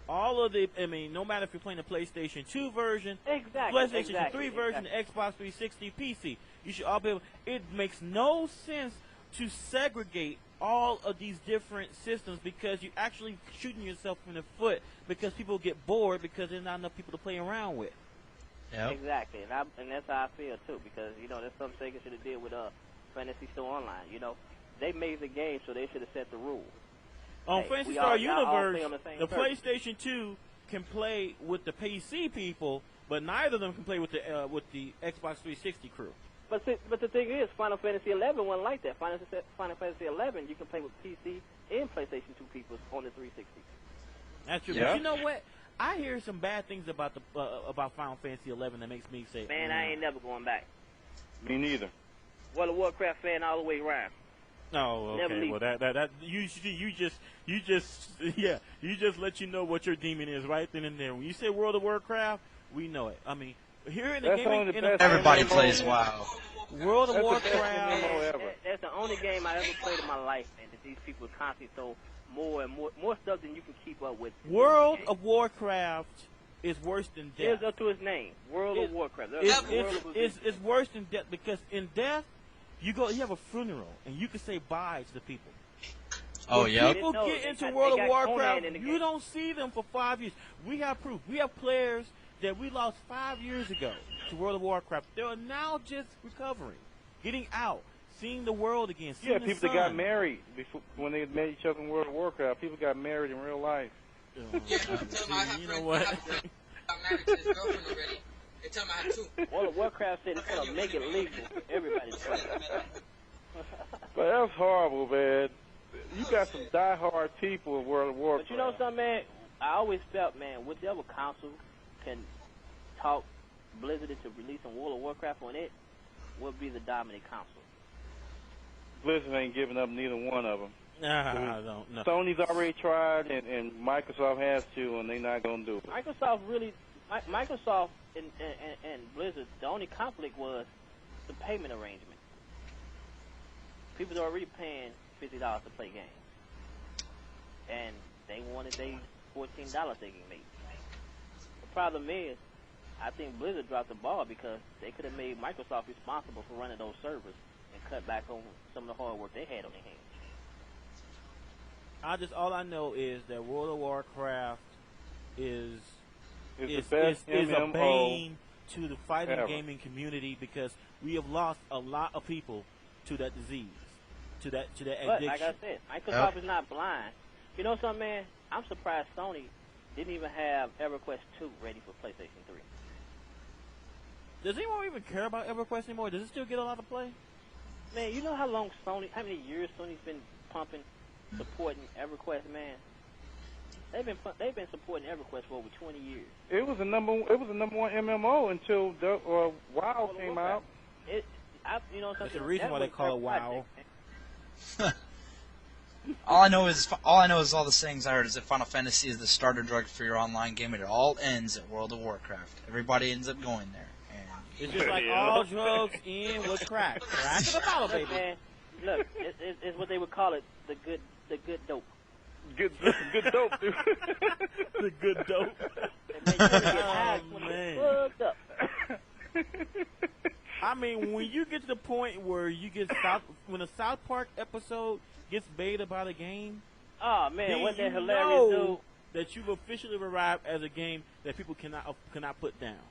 No matter if you're playing the PlayStation 2 version, PlayStation 3 version, the Xbox 360, PC, you should all be able. It makes no sense to segregate all of these different systems because you're actually shooting yourself in the foot because people get bored because there's not enough people to play around with. Yep. Exactly, and that's how I feel too because that's something Sega should have did with Fantasy Star Online. They made the game, so they should have set the rules. On Fantasy Star Universe, the PlayStation 2 can play with the PC people, but neither of them can play with the Xbox 360 crew. But the thing is, Final Fantasy 11 wasn't like that. Final Fantasy 11, you can play with PC and PlayStation 2 people on the 360. That's true. Yeah. But you know what? I hear some bad things about Final Fantasy 11 that makes me say, man, I ain't never going back. Me neither. World of Warcraft fan all the way around. Oh, okay. Well, that you just let you know what your demon is right then and there. When you say World of Warcraft, we know it. I mean, here in the gaming, everybody plays WoW. World of Warcraft. That's the only game I ever played in my life, and that these people constantly throw more and more stuff than you can keep up with. World of Warcraft is worse than death. Lives up to his name, World of Warcraft. It's worse than death because in death, you have a funeral and you can say bye to the people. Oh, yeah. People get into World of Warcraft, you don't see them for 5 years. We have proof. We have players that we lost 5 years ago to World of Warcraft. They are now just recovering, getting out, seeing the world again. Yeah, people that got married before when they met each other in World of Warcraft. People got married in real life. You know what? I'm married to his girlfriend already. They tell me I have two. World of Warcraft said it's going to make it legal for everybody to play. But that's horrible, man. You got some die-hard people in World of Warcraft. But you know something, man? I always felt, man, whichever console can talk Blizzard into releasing World of Warcraft on it will be the dominant console. Blizzard ain't giving up neither one of them. I don't know. Sony's already tried, and Microsoft has to, and they're not going to do it. Microsoft and Blizzard, the only conflict was the payment arrangement. People are already paying $50 to play games, and they wanted $14 they can make. The problem is, I think Blizzard dropped the ball because they could have made Microsoft responsible for running those servers and cut back on some of the hard work they had on their hands. All I know is that World of Warcraft is the best a bane to the fighting gaming community because we have lost a lot of people to that disease, to that addiction. But like I said, Microsoft is not blind. You know something, man? I'm surprised Sony didn't even have EverQuest 2 ready for PlayStation 3. Does anyone even care about EverQuest anymore? Does it still get a lot of play? Man, you know how many years Sony's been pumping, supporting EverQuest, man? They've been supporting EverQuest for over 20 years. It was the number one MMO until WoW came out. That's the reason why they call it WoW. All I know is all the sayings I heard is that Final Fantasy is the starter drug for your online game, and it all ends at World of Warcraft. Everybody ends up going there. It's just like all drugs end with crack. Crack in the bottle, baby. Man, look, it's what they would call it, the good dope. Good dope, dude. The good dope. Man. I mean, when you get to the point where you get when a South Park episode gets made about a game, oh man, what that hilarious dude! That you've officially arrived as a game that people cannot put down.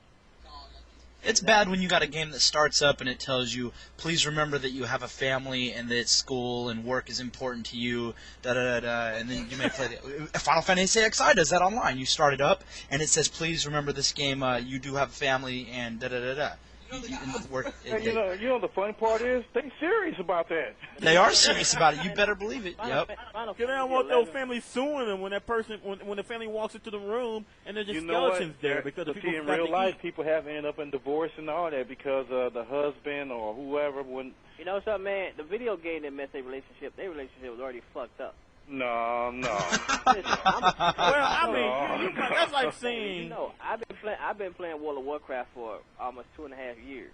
It's bad when you got a game that starts up and it tells you, please remember that you have a family and that school and work is important to you, and then you may play the Final Fantasy XI does that online. You start it up and it says, please remember this game, you do have a family and da-da-da-da. You know the funny part is they serious about that. They are serious about it. You better believe it. Yep. Because they don't want those families suing them when that person, when the family walks into the room and there's just skeletons there because the people in real life people have ended up in divorce and all that because the husband or whoever wouldn't. You know something, man? The video game that messed their relationship was already fucked up. No. Listen, I mean, that's like saying. You know, I've been playing World of Warcraft for almost 2.5 years.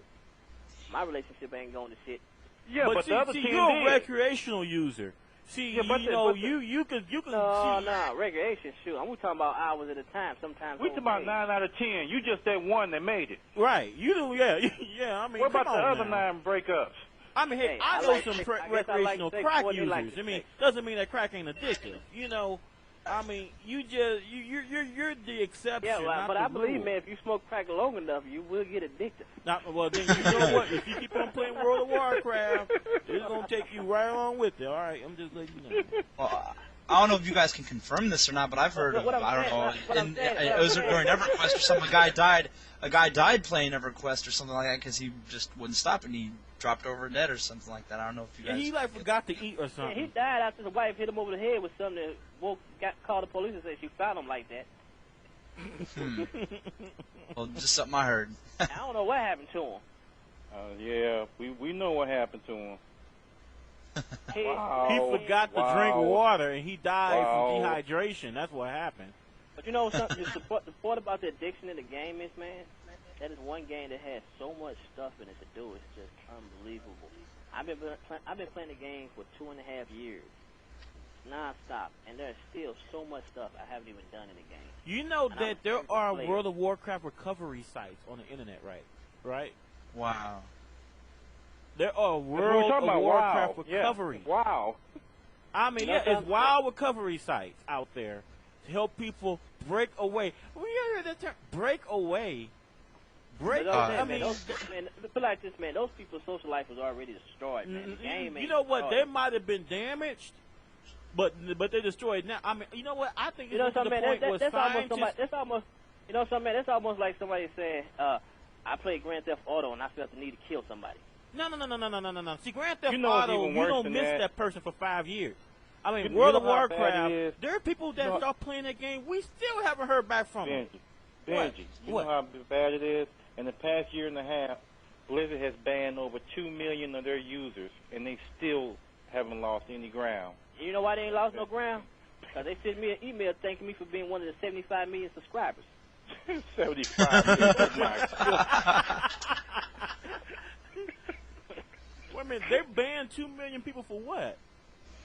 My relationship ain't going to shit. Yeah, but the other see, team you're did. a recreational user. See, you can. No, recreation. Shoot, I'm talking about hours at a time. Sometimes we talking about 9 out of 10. You just that one that made it. Right. You do. Yeah. I mean, what about the other now. 9 breakups? I mean, hey, I know some recreational crack users. I mean, doesn't mean that crack ain't addictive. You know, I mean, you're the exception. Yeah, not but the I believe, rule. man, if you smoke crack long enough, you will get addicted. Well, then you know what? If you keep on playing World of Warcraft, it's gonna take you right along with it. All right, I'm just letting you know. Well, I don't know if you guys can confirm this or not, but I've heard of, I don't know, it was during EverQuest or something, a guy died playing EverQuest or something like that because he just wouldn't stop and he dropped over dead or something like that. I don't know if you guys... He forgot to eat or something. Yeah, he died after the wife hit him over the head with something that called the police and said she found him like that. Well, just something I heard. I don't know what happened to him. Yeah, we know what happened to him. He forgot to drink water and he died from dehydration. That's what happened. But you know something? The part about the addiction in the game is, man, that is one game that has so much stuff in it to do. It's just unbelievable. I've been playing the game for 2.5 years, non-stop, and there's still so much stuff I haven't even done in the game. You know that there are World of Warcraft recovery sites on the internet, right? Wow. There are World of Warcraft recovery. Yeah. Wow. I mean, it's wild recovery sites out there to help people break away. Well, you hear that term? Break away. I mean, put like this, man. Those people's social life was already destroyed, man. The game you know what? They might have been damaged, but they destroyed now. I mean, you know what? I think you know something, man. That's almost. You know something, man. That's almost like somebody saying, "I played Grand Theft Auto and I felt the need to kill somebody." No. See, Grand Theft Auto, you don't miss that person for 5 years. I mean, World of Warcraft, there are people that start playing that game. We still haven't heard back from them. Benji, you know how bad it is? In the past year and a half, Blizzard has banned over 2 million of their users, and they still haven't lost any ground. You know why they ain't lost no ground? Because they sent me an email thanking me for being one of the 75 million subscribers. 75 million? My God. Wait a minute, they banned 2 million people for what?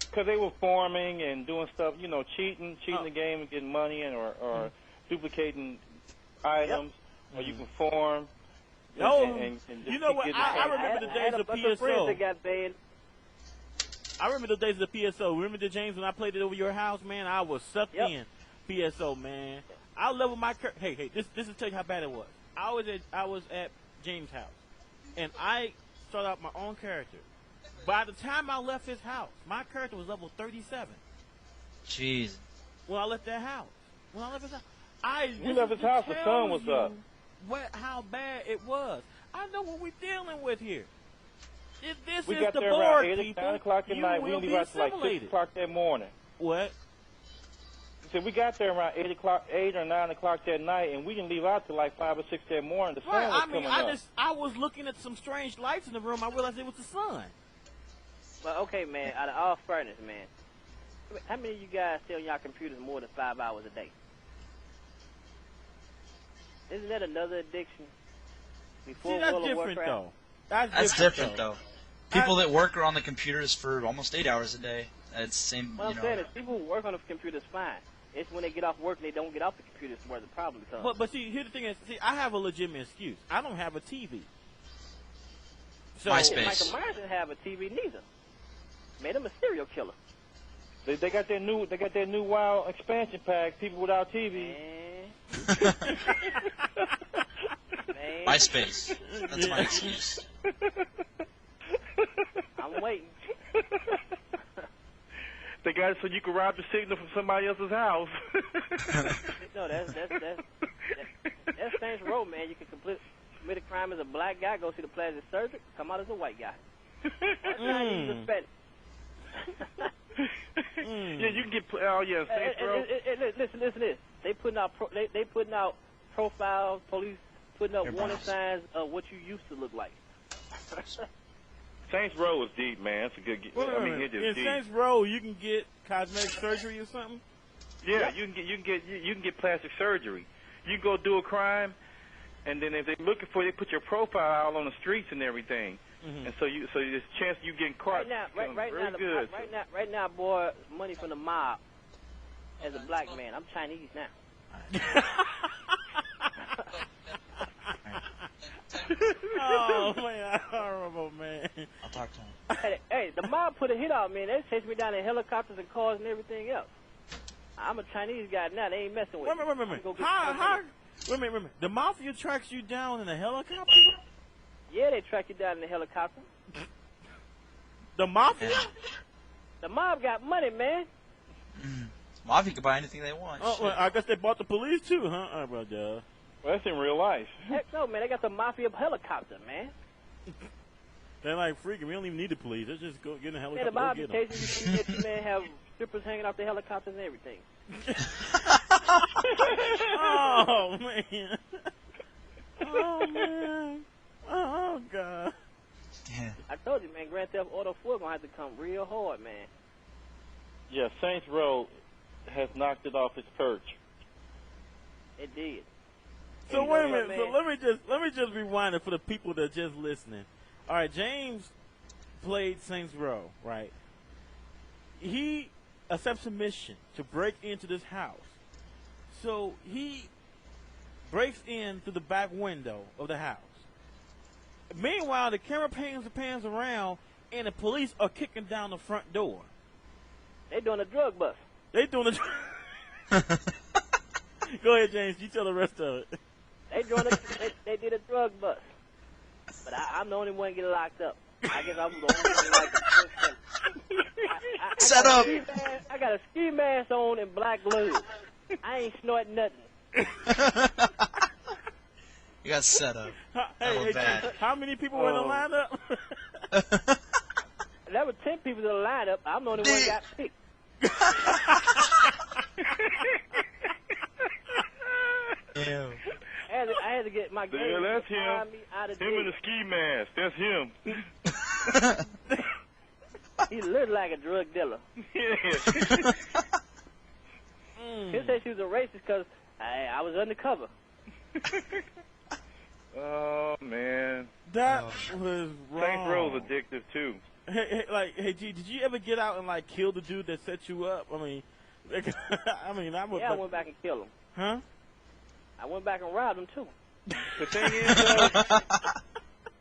Because they were farming and doing stuff, cheating the game and getting money or duplicating items, or you can farm. And you know what? I remember the days of PSO. That got banned. I remember the days of the PSO. Remember the James when I played it over your house, man? I was sucked in PSO, man. I leveled my hey, this is to tell you how bad it was. I was at James' house, and I started out my own character. By the time I left his house, my character was level 37. Jeez. When I left that house. When I left his house. You left his house, the sun was up. How bad it was. I know what we're dealing with here. If we this got is the there board, around 8 o'clock at night. We leave out like 6 o'clock that morning. What? So we got there around 8 or 9 o'clock that night, and we didn't leave out till like 5 or 6 that morning. The sun was coming up. I was looking at some strange lights in the room. I realized it was the sun. But okay, man. Out of all fairness, man, how many of you guys stay on your computers more than 5 hours a day? Isn't that another addiction? See, that's different, though. That's different, though. People that work are on the computers for almost 8 hours a day. It's the same. What I'm saying is, people who work on the computers fine. It's when they get off work and they don't get off the computers where the problem comes. But see, here's the thing is, I have a legitimate excuse. I don't have a TV. So MySpace. Michael Myers didn't have a TV neither. Made him a serial killer. They got their new WoW expansion pack. People without TV. Man, Man. MySpace. That's my excuse. I'm waiting. They got it so you can rob the signal from somebody else's house. No, that's Saints Row, man. You can commit a crime as a black guy, go see the plastic surgeon, come out as a white guy. That's not even respect. Yeah, you can get. Oh yeah, Saints Row. Listen. They putting out profiles. Police putting up warning signs of what you used to look like. Saints Row is deep, man. It's a good. I mean, it is in deep. Saints Row, you can get cosmetic surgery or something. Yeah, you can get plastic surgery. You go do a crime, and then if they're looking for you, they put your profile out on the streets and everything. Mm-hmm. And so there's a chance you getting caught. Right now, boy, money from the mob. As a black man, I'm Chinese now. Oh man, horrible, man. I'll talk to him. Hey, the mob put a hit on me, and they chased me down in helicopters and cars and everything else. I'm a Chinese guy now. They ain't messing with me. Wait a minute. Wait a minute. The mafia tracks you down in a helicopter? Yeah, they track you down in the helicopter. The mafia? The mob got money, man. Mafia can buy anything they want. Oh, well, I guess they bought the police too, huh? All right, brother. Well, that's in real life. Heck no, man. They got the mafia helicopter, man. They're like, freaking, we don't even need the police. Let's just go get in a Man, helicopter the mob and go get them. cases, you man, have strippers hanging off the helicopters and everything. Oh, man. Oh, man. Oh, God. Yeah. I told you, man, Grand Theft Auto 4 going to have to come real hard, man. Yeah, Saints Row has knocked it off its perch. It did. So And wait a you know minute. what, So let me just rewind it for the people that are just listening. All right, James played Saints Row, right? He accepts a mission to break into this house. So he breaks in through the back window of the house. Meanwhile, the camera pans around, and the police are kicking down the front door. They doing a drug bust. They doing a. Go ahead, James. You tell the rest of it. They did a drug bust. But I'm the only one getting locked up. I guess I'm the only one locked up. Set up. I got a ski mask on and black gloves. I ain't snorting nothing. You got set up. Hey, bad. how many people were in the lineup? There were 10 people in the lineup. I'm the only one that got picked. Ew. I had to get my game. Yeah, that's him. Out of Him in the ski mask. That's him. He looked like a drug dealer. Yeah. She said she was a racist because I was undercover. Oh man. That was wrong. Saints Row's addictive too. Hey, G, did you ever get out and like kill the dude that set you up? I mean, I would. Yeah, I went back and killed him. Huh? I went back and robbed him too. The thing is,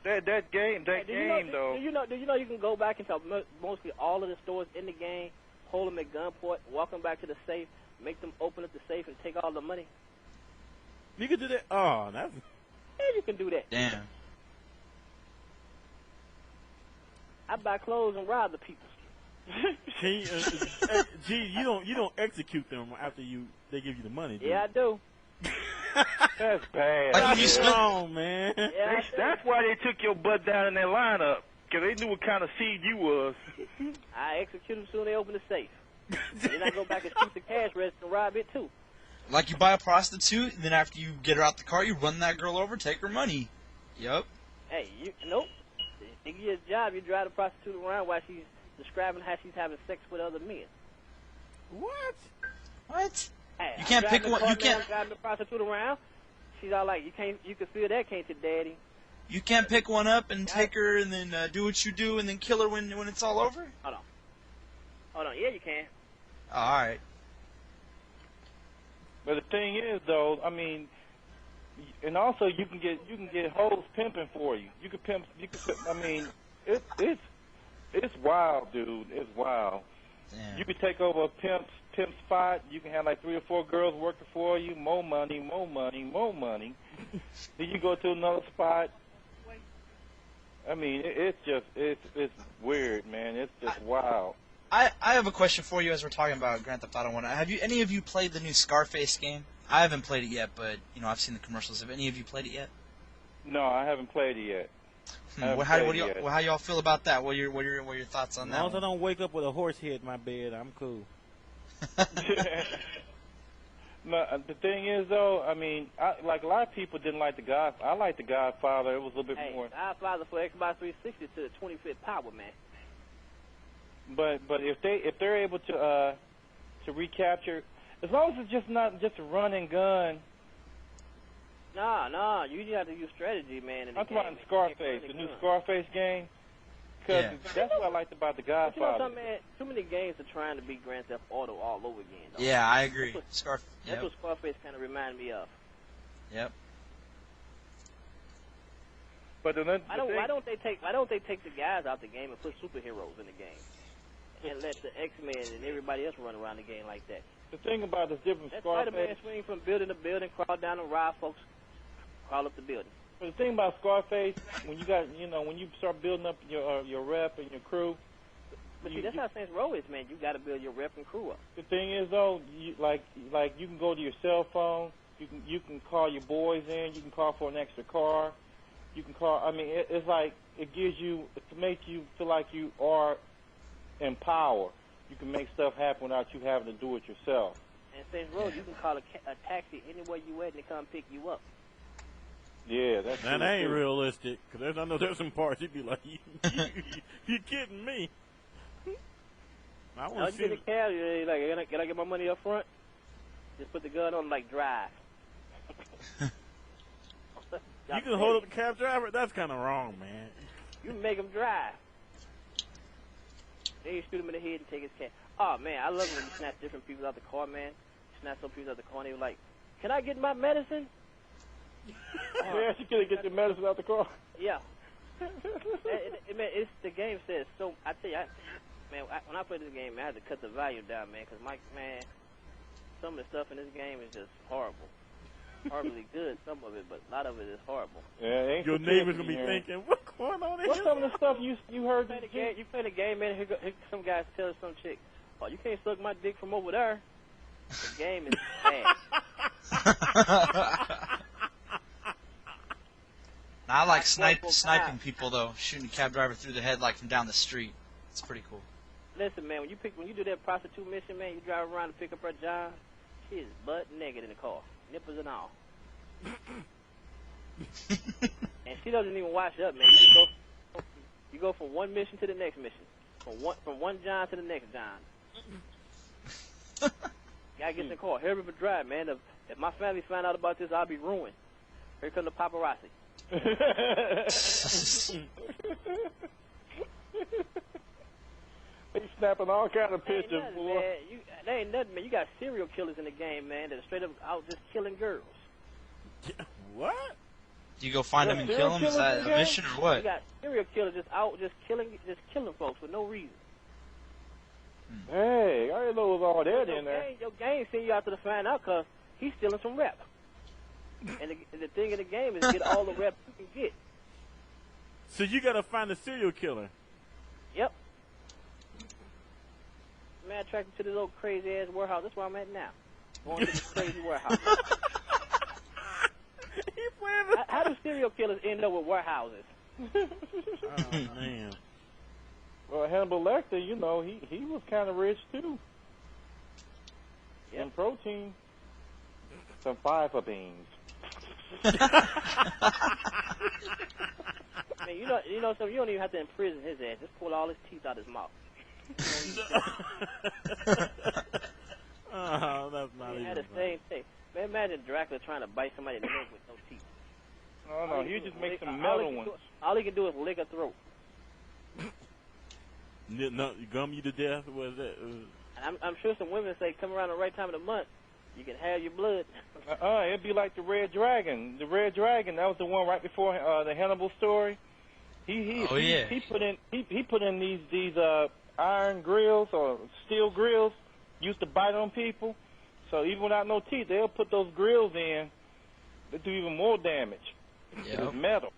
though, that game, though. Do you know you can go back into mostly all of the stores in the game, hold them at gunpoint, walk them back to the safe, make them open up the safe and take all the money. You could do that. Oh, that's. Yeah, you can do that. Damn. I buy clothes and rob the people. Gee, you don't execute them after they give you the money. Yeah, I do. That's bad. Like when you That's spend, wrong, man. Yeah, That's why they took your butt down in that lineup, because they knew what kind of seed you was. I execute them soon as they open the safe. Then I go back and shoot the cash register and rob it too. like you buy a prostitute, and then after you get her out the car, you run that girl over, take her money. Yup. Hey, nope. They give you a job, you drive the prostitute around while she's describing how she's having sex with other men. What? What? Hey, You can't pick one. You can't. I'm driving the prostitute around. She's all like, you can feel that, can't you, Daddy? You can't pick one up and take her, and then do what you do, and then kill her when it's all over. Hold on. Yeah, you can. All right. But the thing is, though, I mean, and also you can get hoes pimping for you. You can pimp. I mean, it's wild, dude. It's wild. Damn. You could take over a pimp's spot. You can have like 3 or 4 girls working for you. More money, more money, more money. Then you go to another spot. I mean, it's weird, man. It's just wild. I have a question for you as we're talking about Grand Theft Auto 1. Have any of you played the new Scarface game? I haven't played it yet, but I've seen the commercials. Have any of you played it yet? No, I haven't played it yet. How y'all feel about that? What are your thoughts on that? As long as I don't wake up with a horse head in my bed, I'm cool. No, the thing is, though, I mean, like a lot of people didn't like the Godfather. I like the Godfather. It was a little bit more. Godfather for Xbox 360 to the 25th power, man. But if they're able to recapture, as long as it's just not just a run and gun. Nah, you just have to use strategy, man. I'm talking about Scarface, the new Scarface game. Because that's what I liked about the Godfather. But you know something, man? Too many games are trying to be Grand Theft Auto all over again. Though. Yeah, I agree. That's what Scarface kind of reminded me of. Yep. But why don't they take the guys out the game and put superheroes in the game, and let the X-Men and everybody else run around the game like that? The thing about this different Scarface. Spider-Man swing from building to building, crawl down and ride folks, crawl up the building. But the thing about Scarface, when you start building up your rep and your crew. But see, that's how Saints Row is, man. You got to build your rep and crew up. The thing is, though, you can go to your cell phone. You can call your boys in. You can call for an extra car. You can call. I mean, it's like it makes you feel like you are in power. You can make stuff happen without you having to do it yourself. And Saints Row, you can call a taxi anywhere you at and they come pick you up. Yeah, that's that ain't realistic. Because I know there's some parts you'd be like, you kidding me? I want to see the cab. You're like, can I get my money up front? Just put the gun on, like, drive. You can hold up the cab driver? That's kind of wrong, man. You can make him drive. Then you shoot him in the head and take his cab. Oh, man, I love when you snatch different people out the car, man. Snatch some people out the car and they were like, can I get my medicine? Yeah, you couldn't get your medicine out the car. Yeah. It's the game says so. I tell you, when I played this game, man, I had to cut the volume down, man, because some of the stuff in this game is just horrible. Horribly good, some of it, but a lot of it is horrible. Yeah, your neighbor's gonna be thinking, what's going on here? What's some of the stuff you heard? You play the game, man. Here some guys tell some chick, "Oh, you can't suck my dick from over there." The game is bad. I like sniping people though, shooting a cab driver through the head like from down the street. It's pretty cool. Listen, man, when you do that prostitute mission, man, you drive around to pick up her job. She is butt naked in the car, nipples and all, and she doesn't even wash up, man. You go from one mission to the next mission, from one John to the next John. Gotta get in the car. Hurry up and drive, man. If my family find out about this, I'll be ruined. Here come the paparazzi. They snapping all kind of pictures, boy. That ain't nothing, man. You got serial killers in the game, man, that are straight up out just killing girls. What? Do you go find them and kill them? Is that a mission or what? You got serial killers just out just killing folks for no reason. Hey, I didn't know it was all that in there. Your game send you out to find out because he's stealing some rep. And the thing in the game is get all the rep you can get. So you got to find the serial killer. Yep. Man, attracted to this old crazy ass warehouse. That's where I'm at now. Going to this crazy warehouse. How do serial killers end up with warehouses? Oh man. Well, Hannibal Lecter, he was kind of rich too. Yep. In protein, some fiber beans. Man, you know something. You don't even have to imprison his ass. Just pull all his teeth out his mouth. Oh, that's not even. He had the same thing. Man, imagine Dracula trying to bite somebody in the neck with no teeth. Oh no, he just make some metal ones. All he can do is lick a throat. No, gum you to death? What is that? I'm sure some women say, come around the right time of the month, you can have your blood. It'd be like the Red Dragon. The Red Dragon, that was the one right before the Hannibal story. He put in these iron grills or steel grills used to bite on people. So even without no teeth, they'll put those grills in. They do even more damage. Yep. It's metal.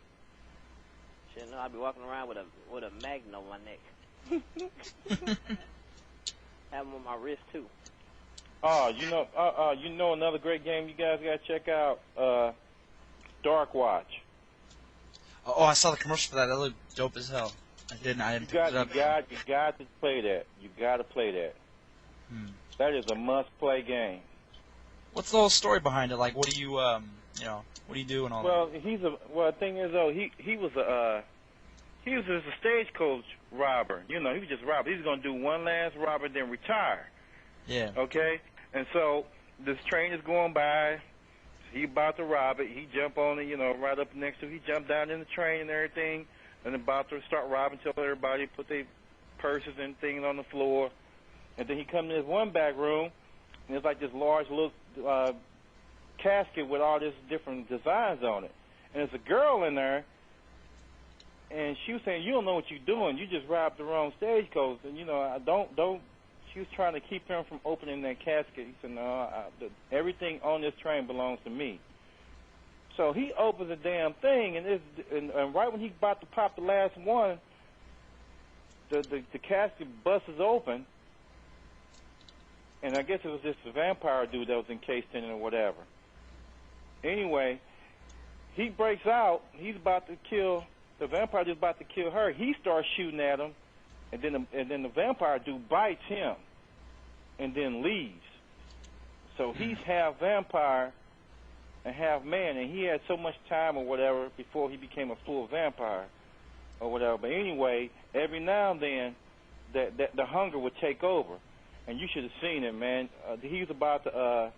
Shit, no, I'll be walking around with a magnet on my neck. Have them on my wrist too. Oh, you know another great game you guys gotta check out. Dark Watch. Oh, I saw the commercial for that. That looked dope as hell. I didn't pick it up. You got to play that. You got to play that. That is a must-play game. What's the whole story behind it? Like, what do you, what do you do and all that? The thing is though, he was a stagecoach robber. You know, he was just robber. He was gonna do one last robber, then retire. Yeah. Okay, and so this train is going by. He about to rob it. He jump on it, right up next to it. He jumped down in the train and everything, and about to start robbing. Tell everybody put their purses and things on the floor, and then he come to this one back room, and it's like this large little casket with all this different designs on it, and there's a girl in there, and she was saying, "You don't know what you're doing. You just robbed the wrong stagecoach." And I don't. She was trying to keep him from opening that casket. He said, "No, everything on this train belongs to me." So he opens the damn thing, and right when he's about to pop the last one, the casket busts open, and I guess it was just a vampire dude that was encased in it or whatever. Anyway, he breaks out. He's about to kill the vampire. Dude's about to kill her. He starts shooting at him. And then the vampire dude bites him and then leaves. So he's half vampire and half man, and he had so much time or whatever before he became a full vampire or whatever. But anyway, every now and then that the hunger would take over, and you should have seen it, man. He was about to.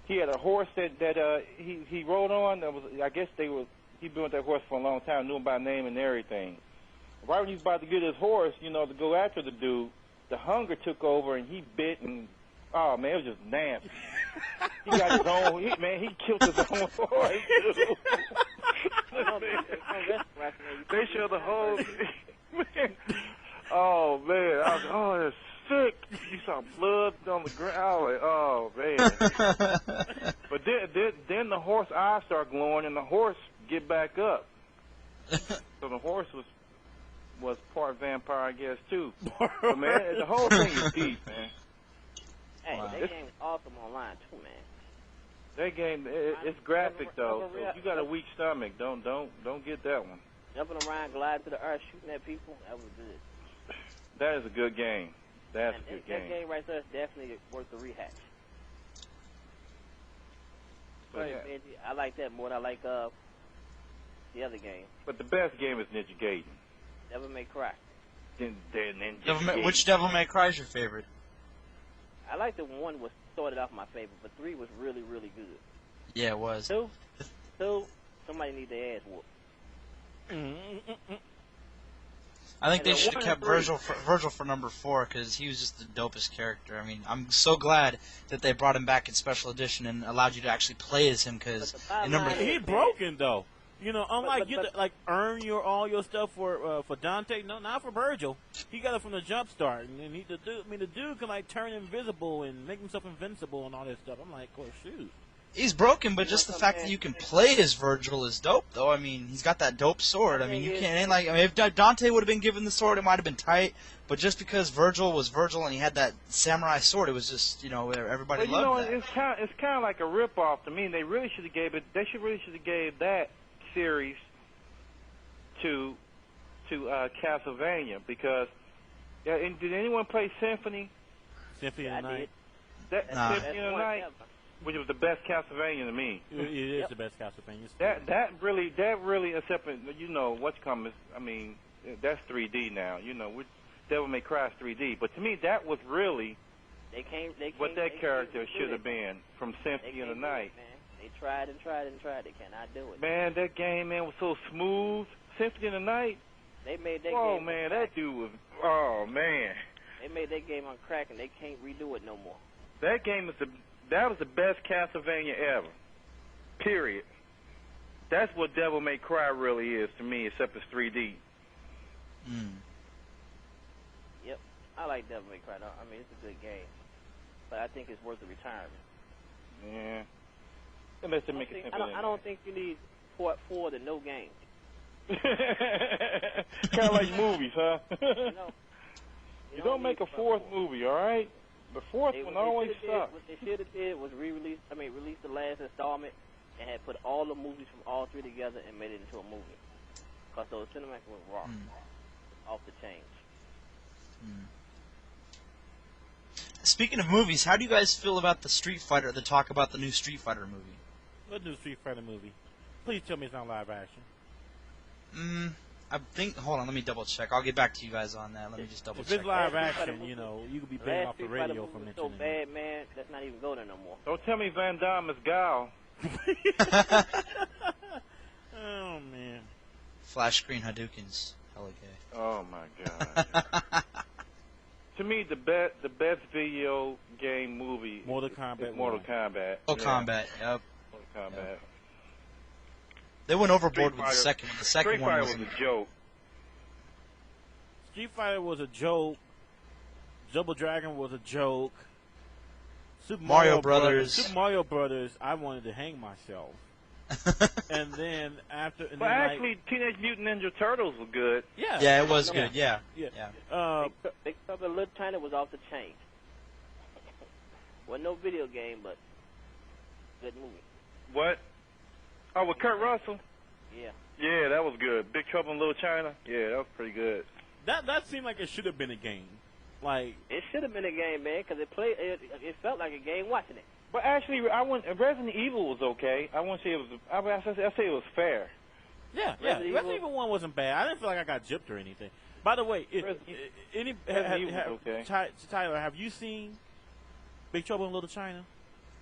He had a horse that he rode on. That was, I guess he'd been with that horse for a long time, knew him by name and everything. Right when he was about to get his horse, to go after the dude, the hunger took over and he bit and, oh man, it was just nasty. He got his own, he killed his own horse, too. They showed the whole man. Oh man, I was like, oh, that's sick. You saw blood on the ground. I was like, oh man. But then the horse eyes start glowing and the horse get back up. So the horse was part vampire, I guess, too. But, man, the whole thing is deep, man. Hey, wow. That game's awesome online, too, man. That game, it's graphic, though. So if you got a weak stomach, don't get that one. Jumping around, gliding to the earth, shooting at people, that was good. That is a good game. That's a good game. That game right there is definitely worth the rehash. I like that more than I like the other game. But the best game is Ninja Gaiden. Devil May Cry. Which Devil May Cry is your favorite? I like the one was started off my favorite, but 3 was really, really good. Yeah, it was. 2, somebody need their ass whooped. I think they should have kept Virgil for number 4 because he was just the dopest character. I mean, I'm so glad that they brought him back in Special Edition and allowed you to actually play as him because in number 3... He broken, though. Unlike you earn all your stuff for Dante, no, not for Virgil. He got it from the jump start, and the dude can turn invisible and make himself invincible and all that stuff. I'm like, oh shoot. He's broken, but just the fact that you can play as Virgil is dope, though. I mean, he's got that dope sword. I mean, you can't if Dante would have been given the sword, it might have been tight. But just because Virgil was Virgil and he had that samurai sword, it was just everybody loved that. It's kind of like a ripoff to me. They really should have gave it. They really should have gave that series to Castlevania because did anyone play Symphony? Symphony of the Night. Symphony of the Night, which was the best Castlevania to me. It is the best Castlevania. That really except what's coming. I mean, that's 3D now. Devil May Cry is 3D, but to me that was really what that character should have been from Symphony of the Night. They tried and tried and tried. They cannot do it. Man, that game, was so smooth. Symphony of the Night. They made that game. Oh, man, that dude was... Oh, man. They made that game on crack, and they can't redo it no more. That game was the best Castlevania ever. Period. That's what Devil May Cry really is to me, except it's 3D. Yep. I like Devil May Cry. I mean, it's a good game, but I think it's worth the retirement. Yeah. Unless they make it simple. I don't think you need Part 4 to no game. Kind of like movies, huh? You don't make a fourth movie, all right? The fourth one always sucks. What they should have did was release the last installment and had put all the movies from all three together and made it into a movie. Because those cinematics were raw, off the chain. Speaking of movies, how do you guys feel about the talk about the new Street Fighter movie? What new Street Fighter movie? Please tell me it's not live action. I think. Hold on, let me double check. I'll get back to you guys on that. Let me just double check. If it's live action, you know, you could be banned off the radio from mentioning so bad, man. Let's not even go there no more. Don't tell me Van Damme is Gal. Oh man. Flash screen Hadoukens. Hella gay. Oh my god. To me, the best video game movie Mortal Kombat. Mortal Kombat. Mortal Kombat. Yep. Mortal Kombat. Yep. They went overboard with the second one. The second one was a joke. Street Fighter was a joke. Double Dragon was a joke. Super Mario Brothers. I wanted to hang myself. And then after. But actually, Teenage Mutant Ninja Turtles was good. Yeah. Yeah, it was good. Yeah. Big Trouble in Little China was off the chain. Wasn't no video game, but good movie. What? Oh, with Kurt Russell? Yeah. Yeah, that was good. Big Trouble in Little China? Yeah, that was pretty good. That seemed like it should have been a game. Like it should have been a game, man, because it felt like a game watching it. But actually, Resident Evil was okay. I wouldn't say it was. I say it was fair. Yeah. Resident Evil 1 wasn't bad. I didn't feel like I got gypped or anything. By the way, Tyler, have you seen Big Trouble in Little China?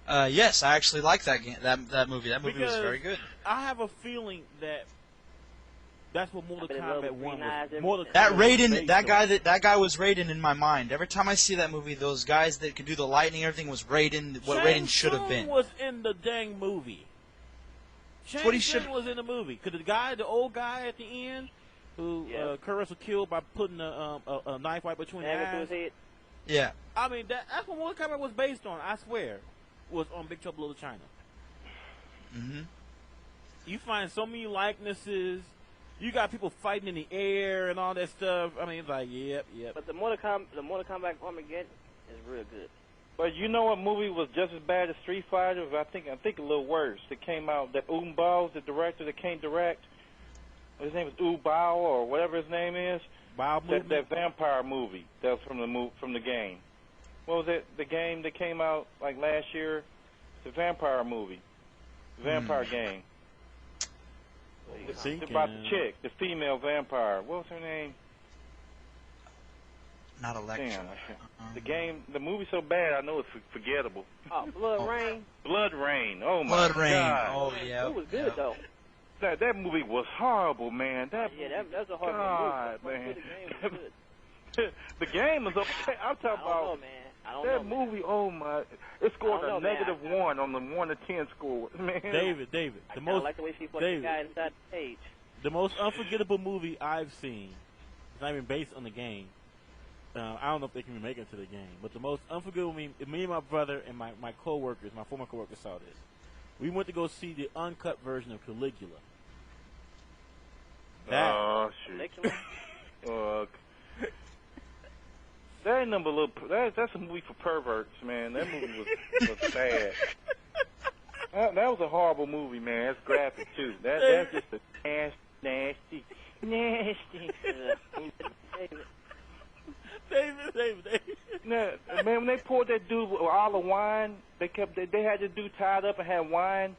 Yes, I actually like that game. That movie. That movie was very good. I have a feeling that's what Mortal Kombat 1 was. That guy was Raiden in my mind. Every time I see that movie, those guys that could do the lightning and everything was Raiden. What Raiden should have been. Was in the dang movie. Shang Tsung was in the movie. Because the old guy at the end, who Kurt Russell killed by putting a knife right between his eyes. Yeah. I mean, that's what Mortal Kombat was based on. I swear, was on Big Trouble in Little China. Mm-hmm. You find so many likenesses. You got people fighting in the air and all that stuff. I mean, it's like, yep. But the Mortal Kombat Armageddon is real good. But you know what movie was just as bad as Street Fighter? I think a little worse. It came out that Bao, the director that can't direct. His name is Bao or whatever his name is. That vampire movie that was from the game. What was it? The game that came out like last year. It's a vampire movie. Vampire game. It's about the chick, the female vampire. What was her name? Not Electra. Damn, the movie's so bad, I know it's forgettable. Oh, Blood Rain. Blood Rain. Oh my God. Blood Rain. God. Oh yeah. It was good though. That movie was horrible, man. That's a horrible movie. Man. The game is okay. I'm talking about. That movie, oh my! It scored a -1 on the 1 to 10 score, man. David, the most like the way she put the guy inside the cage. The most unforgettable movie I've seen. It's not even based on the game. I don't know if they can remake it to the game, but the most unforgettable me and my brother and my coworkers, my former coworkers, saw this. We went to go see the uncut version of Caligula. Oh shoot! That ain't number little. That's a movie for perverts, man. That movie was bad. That was a horrible movie, man. That's graphic too. That's just a nasty. David. Nah, man, when they poured that dude with all the wine, they had the dude tied up and had wine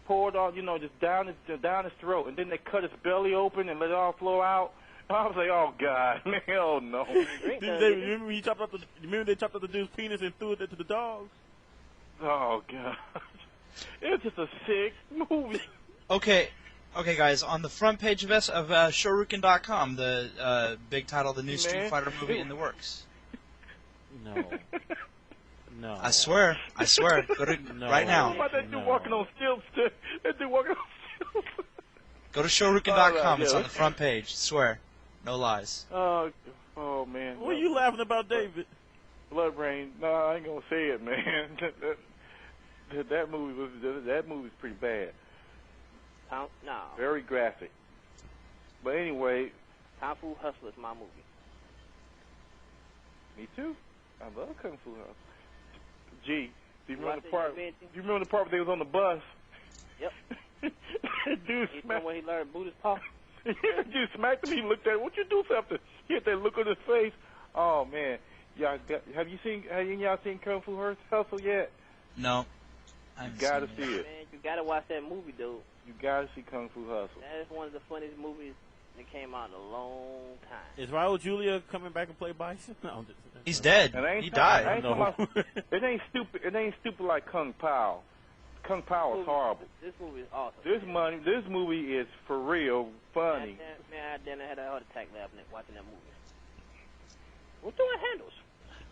poured on, just down his throat, and then they cut his belly open and let it all flow out. I was like, oh God, man, oh no. Remember they chopped out the dude's penis and threw it to the dogs? Oh God, it was just a sick movie. Okay, guys. On the front page of Shoryuken.com, the big title, the new Street Fighter movie in the works. No. I swear. Go to right now. What about that dude walking on stilts? That dude walking on stilts. Go to Shoryuken.com. It's on the front page. I swear. No lies. Oh, Oh man. What are you laughing about, David? Blood Rain. No, I ain't gonna say it, man. that movie's pretty bad. No. Very graphic. But anyway. Kung Fu Hustler is my movie. Me too. I love Kung Fu Hustler. Gee, do you remember the part? Do you remember the part where they was on the bus? Yep. Dude smacked. When he learned Buddhist paw. Dude smacked him. He looked at him. What you do something? He had that look on his face. Oh man. Have y'all seen Kung Fu Hustle yet? No. You gotta see it. Man, you gotta watch that movie, dude. You gotta see Kung Fu Hustle. That is one of the funniest movies that came out in a long time. Is Raul Julia coming back and play Bison? No, he's dead. He died. It ain't stupid. It ain't stupid like Kung Pao. Kung Pao is horrible. This movie is awesome. This movie is for real funny. Man, I had a heart attack watching that movie. We're doing handles.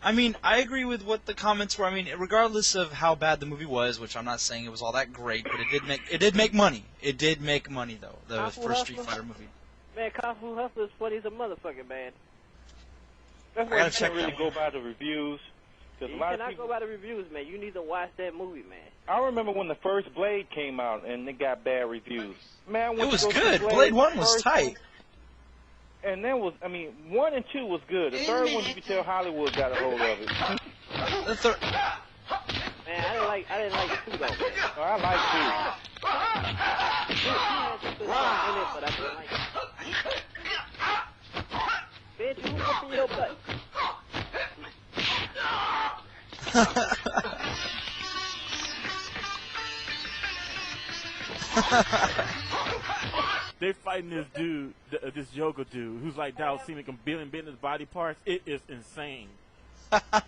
I mean, I agree with what the comments were. I mean, regardless of how bad the movie was, which I'm not saying it was all that great, but it did make money. It did make money though. The first Street Fighter movie. Man, Kung Fu Hustler is funny as a motherfucker, man. That's why you can't really go by the reviews. You cannot go by the reviews, man. You need to watch that movie, man. I remember when the first Blade came out and it got bad reviews. Man, it was good. Blade 1 was tight. And then 1 and 2 was good. The third one, you could tell Hollywood got a hold of it. The third. Man, I didn't like 2 though. Man. Oh, I like 2. But I didn't like it. Bitch, you up in your butt. They fighting this dude, this Joker dude, who's like Dalcinic and bending his body parts. It is insane.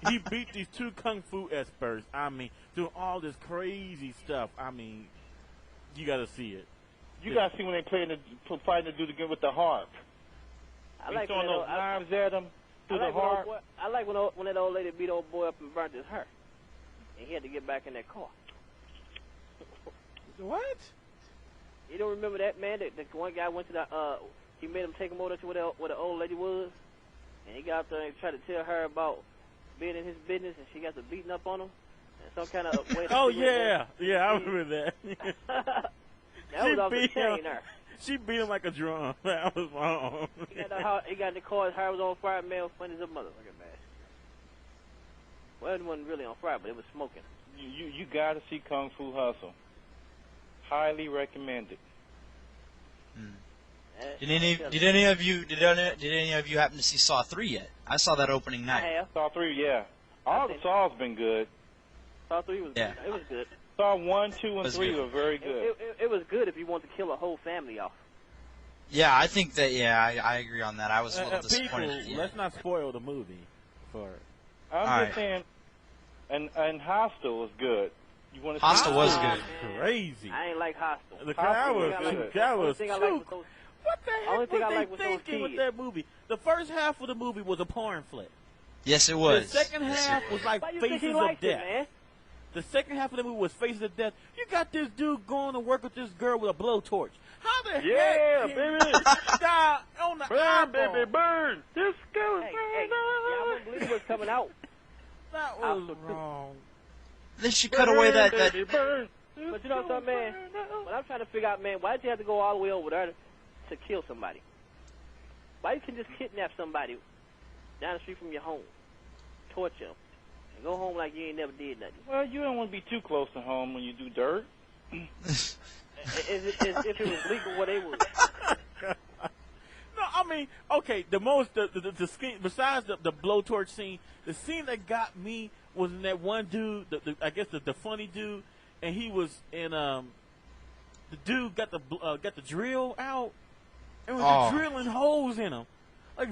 He beat these 2 kung fu experts. I mean, doing all this crazy stuff. I mean, you got to see it. You got to see when they fighting the dude again with the harp. I like throwing those knives at him through the harp. I like when that old lady beat old boy up and burnt his hair, and he had to get back in that car. What? You don't remember that, man? The one guy went to he made him take him over to where the old lady was, and he got up there and tried to tell her about being in his business, and she got to beating up on him, and some kind of way. Oh yeah, I remember that. That was off the chain there. She beat him like a drum. That was wrong. He got in the car, his hair was on fire, man. It was funny as a motherfucker, man. Well, it wasn't really on fire, but it was smoking. You got to see Kung Fu Hustle. Highly recommended. Did any of you happen to see Saw 3 yet? I saw that opening night. I have. Saw 3, yeah. All the Saws been good. Saw 3 was good. It was good. Saw 1, 2, and 3 were very good. It was good if you want to kill a whole family off. Yeah, I think that. Yeah, I agree on that. I was a little disappointed. People, let's not spoil the movie for it. I'm just saying, and Hostel was good. You want to Hostel was good. Crazy. I ain't like Hostel. The crowd was too. What the heck was they thinking with that movie? The first half of the movie was a porn flick. Yes, it was. The second half was like Faces of Death. Man? The second half of the movie was Faces of Death. You got this dude going to work with this girl with a blowtorch. How the heck? Baby. Die on the burn, eyeball. baby, burn. This goes I wouldn't believe what's coming out. That was wrong. Then she cut away that. But you know something, man? What I'm trying to figure out, man, why did you have to go all the way over there to kill somebody? Why you can just kidnap somebody down the street from your home, torture them, and go home like you ain't never did nothing? Well, you don't want to be too close to home when you do dirt. As if it was legal where they was. No, I mean, okay, the scene, besides the blowtorch scene, the scene that got me was in that one dude, I guess the funny dude, and he was in the dude got the drill out and was drilling holes in him, like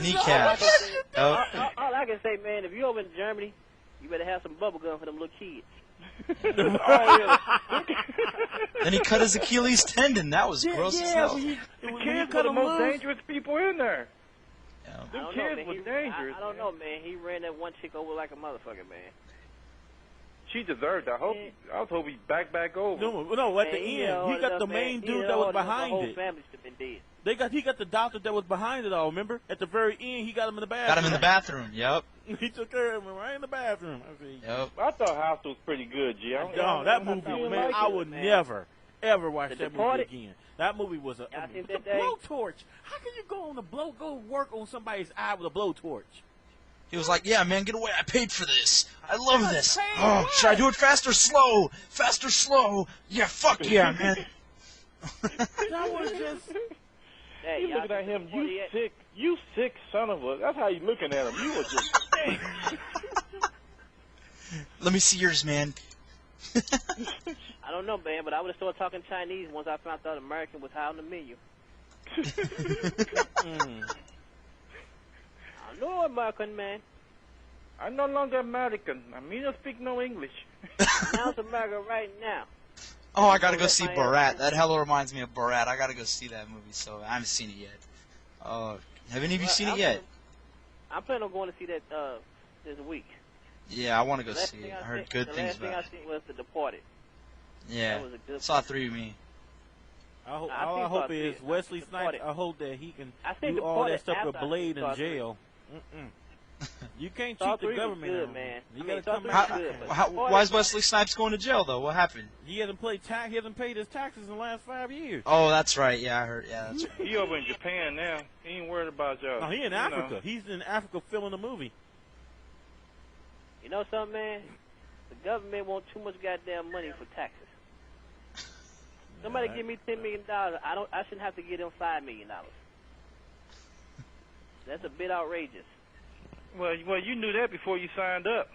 kneecaps. All I can say, man, if you over in Germany, you better have some bubble gum for them little kids. Then he cut his Achilles tendon. That was gross as hell. The kids were the most dangerous people in there. Them kids were dangerous. I don't know, man. He ran that one chick over like a motherfucker, man. she deserved it. I was hoping he'd back over. No, at the end, he got the main dude that was behind it. He got the doctor that was behind it all. Remember, at the very end, he got him in the bathroom. Got him in the bathroom. Yep. He took care of him right in the bathroom. Yep. I thought House was pretty good, G. No, that movie, man, I would never, ever watch that movie again. That movie was a blowtorch. How can you go work on somebody's eye with a blowtorch? He was like, yeah, man, get away. I paid for this. I love this. Oh, should I do it fast or slow? Fast or slow? Yeah, fuck yeah, man. That was just... Hey, you looking at him, you sick son of a... That's how you looking at him. You was just... Let me see yours, man. I don't know, man, but I would have started talking Chinese once I found out American was high on the menu. I know American, man. I'm no longer American. I mean, I speak no English. Now it's America right now. Oh, I gotta go see Borat. That hella reminds me of Borat. I gotta go see that movie, so I haven't seen it yet. Have any of you seen it yet? I'm planning on going to see that this week. Yeah, I want to go see it. I heard good things about it. The last thing I seen was The Departed. Yeah, that was a good saw it through me. All I hope is Wesley Snipes. I hope that he can do all that stuff with Blade in jail. You can't cheat the government, good, man. You gotta come why is Wesley Snipes going to jail though? What happened? He hasn't paid his taxes in the last 5 years. Oh, that's right. Yeah, I heard. Yeah, that's right. He over in Japan now. He ain't worried about y'all. No, he in Africa. He's in Africa filming a movie. You know something, man? The government wants too much goddamn money for taxes. Somebody give me $10 million. I shouldn't have to give them $5 million. That's a bit outrageous. Well, you knew that before you signed up.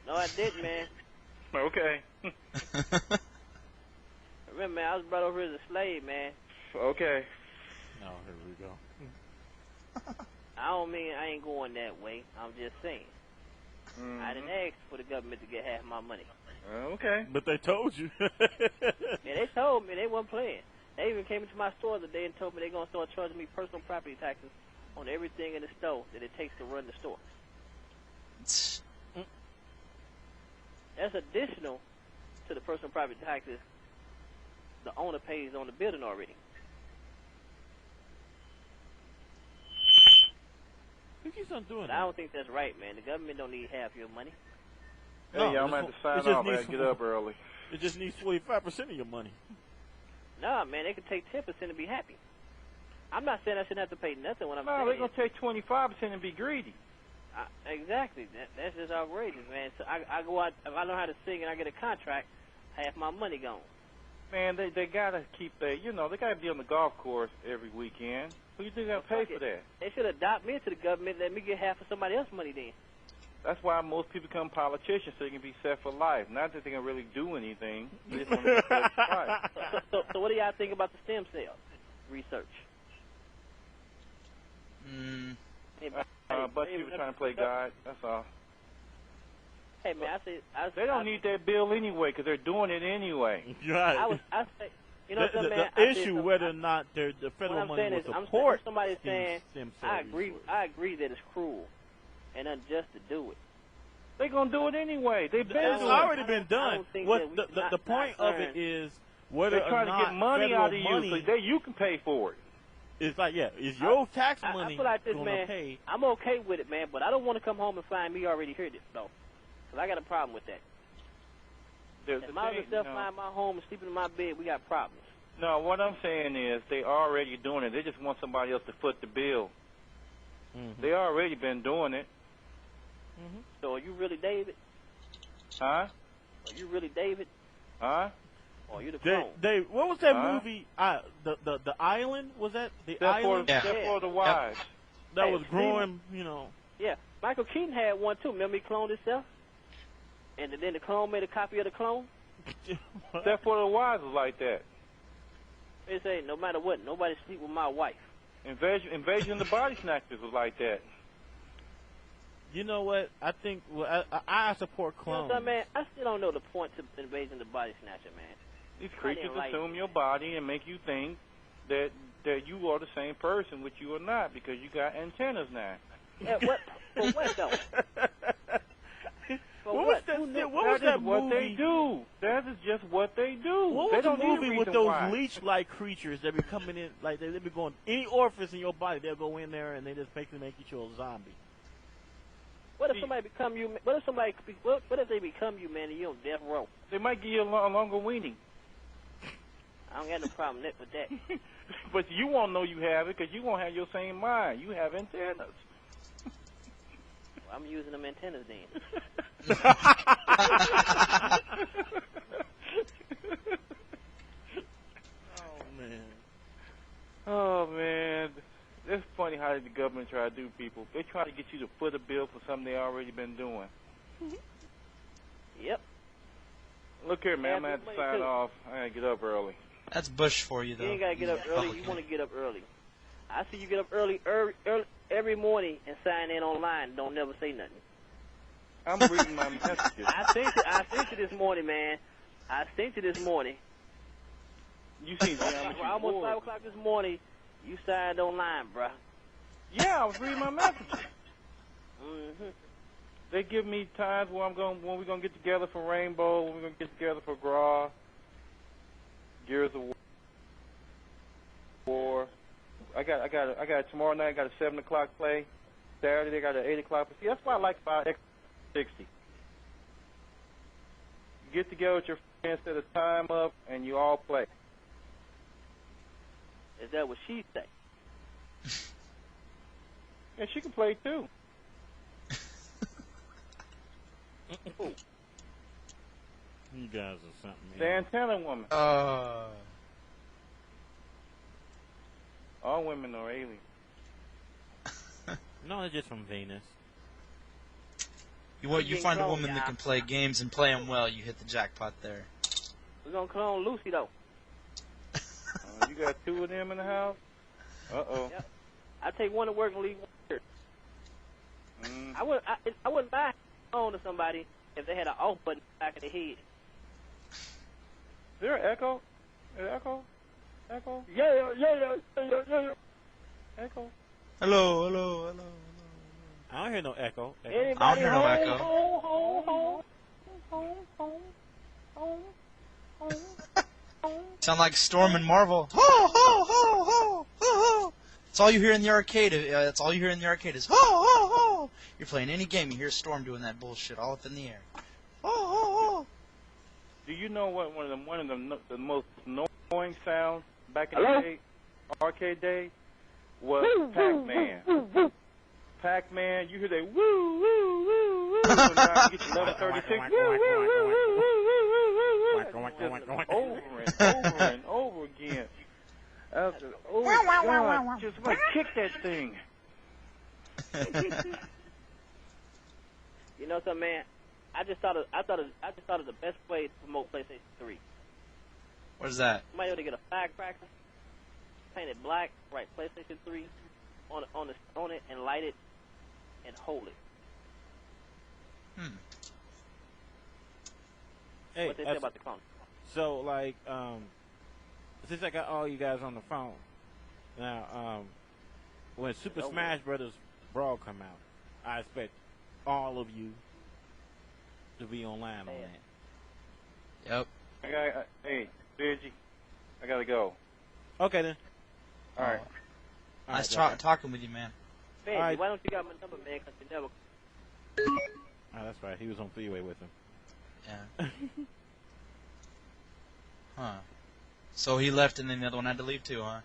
No, I didn't, man. Okay. Remember, man, I was brought over as a slave, man. Okay. Oh, here we go. I don't mean I ain't going that way. I'm just saying. Mm-hmm. I didn't ask for the government to get half my money. Okay. But they told you. Yeah, they told me. They wasn't playing. They even came into my store today and told me they're going to start charging me personal property taxes on everything in the store that it takes to run the store. That's additional to the personal property taxes the owner pays on the building already. Who keeps on doing But that? I don't think that's right, man. The government don't need half your money. Hey, I'm going to have to sign off. I get up early. It just needs 25% of your money. Nah, man, they could take 10% and be happy. I'm not saying I shouldn't have to pay nothing when I'm saying they're going to take 25% and be greedy. Exactly. That's just outrageous, man. So I go out, if I know how to sing and I get a contract, half my money gone. Man, they got to keep they got to be on the golf course every weekend. Who you think got to pay for that? They should adopt me into the government and let me get half of somebody else's money then. That's why most people become politicians, so they can be set for life. Not that they can really do anything. They just want to be set for life. So what do y'all think about the stem cell research? A bunch of people trying to play God. That's all. Hey man, they don't need that bill anyway because they're doing it anyway. Right. You know something, man? The issue whether or not the federal money will support somebody saying stem cell research. I agree that it's cruel and unjust to do it. They're gonna do it anyway. They've been doing it. It's already been done. What the point of it is whether they're trying or not to get money out of you money, so you can pay for it. It's like, is your tax money I feel like this, gonna man, pay? I'm okay with it, man, but I don't want to come home and find me already here, though. Because I got a problem with that. If I myself find my home and sleeping in my bed, we got problems. No, what I'm saying is they already doing it. They just want somebody else to foot the bill. Mm-hmm. They already been doing it. Mm-hmm. So are you really David? Huh? Are you really David? Huh? Or are you the clone? Dave, what was that movie? The Island? Was that the Island? Step for the Wise. That was growing, Yeah, Michael Keaton had one too. Remember he cloned himself? And then the clone made a copy of the clone? Step for the Wise was like that. They say, no matter what, nobody sleep with my wife. Invasion of the Body Snatchers was like that. You know what? I think I support clones. You know what, man? I still don't know the point to Invasion of the Body Snatcher, man. These creatures assume your body and make you think that you are the same person, which you are not, because you got antennas now. Yeah, what? For what, though? What was that what they movie? do. That is just what they do. What They was the don't need a movie with reason those why. leech-like creatures that be coming in, like they be going any orifice in your body, they'll go in there and they just basically make you a zombie. What if somebody become you? What if somebody? What if they become you, man, and you on death row? They might give you a longer weenie. I don't got no problem with that. But you won't know you have it because you won't have your same mind. You have antennas. Well, I'm using them antennas then. Oh, man. It's funny how the government try to do people. They try to get you to foot a bill for something they already been doing. Yep. Look here, man. I'm going to have to sign off. I got to get up early. That's Bush for you, though. You ain't got to get up early. You want to get up early. I see you get up early every morning and sign in online. Don't never say nothing. I'm reading my messages. I sent you this morning, man. I sent you this morning. You seen Geometry almost Wars. 5 o'clock this morning. You signed online, bruh. Yeah, I was reading my messages. Mm-hmm. They give me times when we're gonna get together for Rainbow, when we're gonna get together for Graw, Gears of War. I got tomorrow night. I got a 7 o'clock play. Saturday I got an 8 o'clock. See, that's why I like 5x60. You get together with your friends, set a time up, and you all play. Is that what she say? Yeah, she can play too. You guys are something. The antenna woman. All women are aliens. No, they're just from Venus. You find a woman that can play games and play them well, you hit the jackpot there. We're going to clone Lucy, though. You got 2 of them in the house? Uh-oh. Yep. I take one to work and leave one here. Mm. I wouldn't buy a phone to somebody if they had an off button back of the head. Is there an echo? An echo? Echo? Yeah. Echo? Hello. I don't hear no echo. Anybody I don't hear no home? Sound like Storm and Marvel. Ho, ho, ho, ho, ho, ho. That's all you hear in the arcade. That's all you hear in the arcade is ho, ho, ho. You're playing any game, you hear Storm doing that bullshit all up in the air. Ho, ho, ho. Do you know what one of the most annoying sounds back in the day, arcade day, was Pac-Man? Pac-Man, you hear that woo, woo, woo, woo. So now you get your level 36, woo, woo, woo, woo, woo, woo, woo. Over and over again. Oh, God, just want to kick that thing. You know something, man? I just thought of the best way to promote PlayStation 3. What is that? Somebody ought to get a firecracker, paint it black, write PlayStation 3 on it, and light it, and hold it. Hey, what they say about the clone? So, like, since I got all you guys on the phone, now, when Super Smash Brothers Brawl come out, I expect all of you to be online on that. Yep. Hey, Benji, I gotta go. Okay, then. All right. Nice talking with you, man. Benji, All right. why don't you got my number, man? Because you never... Oh, that's right. He was on freeway with him. Yeah. Huh. So he left and then the other one had to leave too, huh?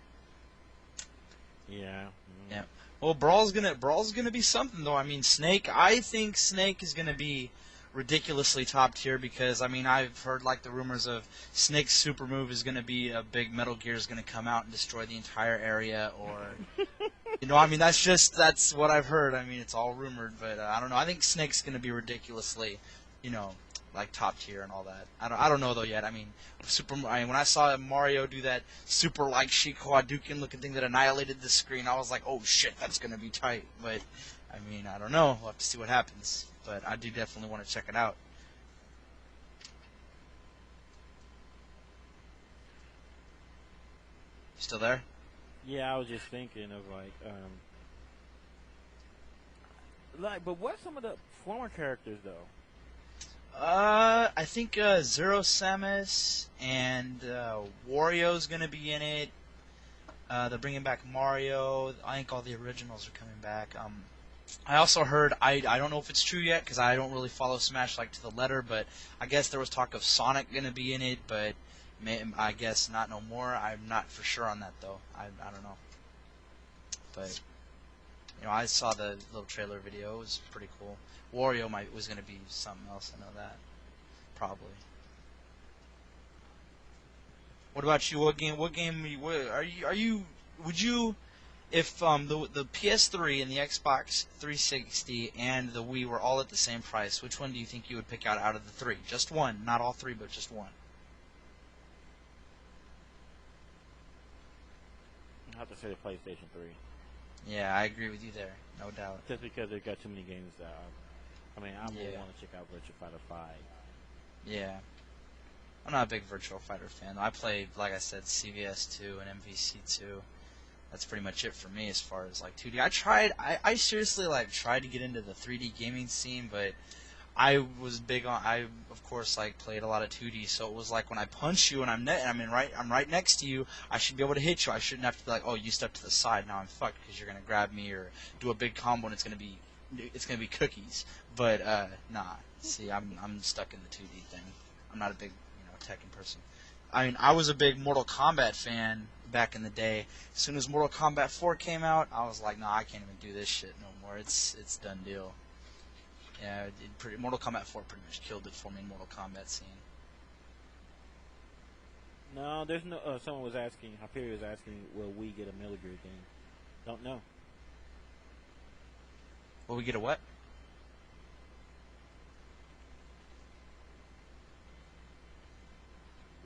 Yeah. Yeah. Well, Brawl's gonna be something though. I mean, I think Snake is gonna be ridiculously top tier because I mean I've heard like the rumors of Snake's super move is gonna be a big Metal Gear is gonna come out and destroy the entire area, or you know, I mean that's what I've heard. I mean it's all rumored, but I don't know. I think Snake's gonna be ridiculously, you know, like top tier and all that. I don't know though yet. I mean, when I saw Mario do that super like Sheik Hadouken looking thing that annihilated the screen, I was like, oh shit, that's gonna be tight. But I mean, I don't know. We'll have to see what happens. But I do definitely want to check it out. You still there? Yeah, I was just thinking of like, but what's some of the former characters though? I think Zero Samus and Wario's gonna be in it. They're bringing back Mario. I think all the originals are coming back. I also heard, I don't know if it's true yet because I don't really follow Smash like to the letter, but I guess there was talk of Sonic gonna be in it, but I guess not no more. I'm not for sure on that though. I don't know. But I saw the little trailer video. It was pretty cool. Wario was gonna be something else. I know that. Probably. What about you? What game? Are you? Would you, if the PS3 and the Xbox 360 and the Wii were all at the same price, which one do you think you would pick out of the three? Just one, not all three, but just one. I have to say the PlayStation 3. Yeah, I agree with you there, no doubt. Just because they've got too many games that I would want to check out Virtua Fighter 5. Yeah. I'm not a big Virtua Fighter fan. I play, like I said, CVS 2 and MVC 2. That's pretty much it for me as far as like 2D. I seriously like tried to get into the 3D gaming scene, but I was big on. I of course like played a lot of 2D, so it was like when I punch you and I'm right next to you, I should be able to hit you. I shouldn't have to be like, oh, you step to the side, now I'm fucked because you're gonna grab me or do a big combo and it's gonna be cookies. But nah. See, I'm stuck in the 2D thing. I'm not a big Tekken person. I mean, I was a big Mortal Kombat fan back in the day. As soon as Mortal Kombat 4 came out, I was like, nah, I can't even do this shit no more. It's done deal. Yeah, Mortal Kombat 4 pretty much killed it for me in Mortal Kombat scene. No, there's no. Someone was asking. Hyperion was asking, will we get a Metal Gear game? Don't know. Will we get a what?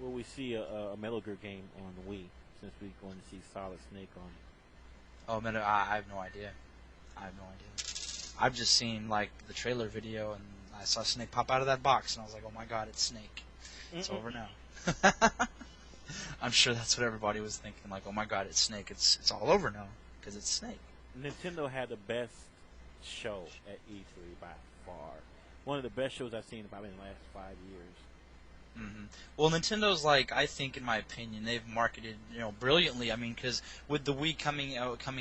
Will we see a Metal Gear game on the Wii, since we're going to see Solid Snake on? Oh, man, I have no idea. I've just seen like the trailer video, and I saw Snake pop out of that box, and I was like, oh my god, it's Snake. It's over now. I'm sure that's what everybody was thinking, like, oh my god, it's Snake. It's all over now, because it's Snake. Nintendo had the best show at E3 by far. One of the best shows I've seen probably in the last 5 years. Mm-hmm. Well, Nintendo's like, I think, in my opinion, they've marketed, brilliantly. I mean, because with the Wii coming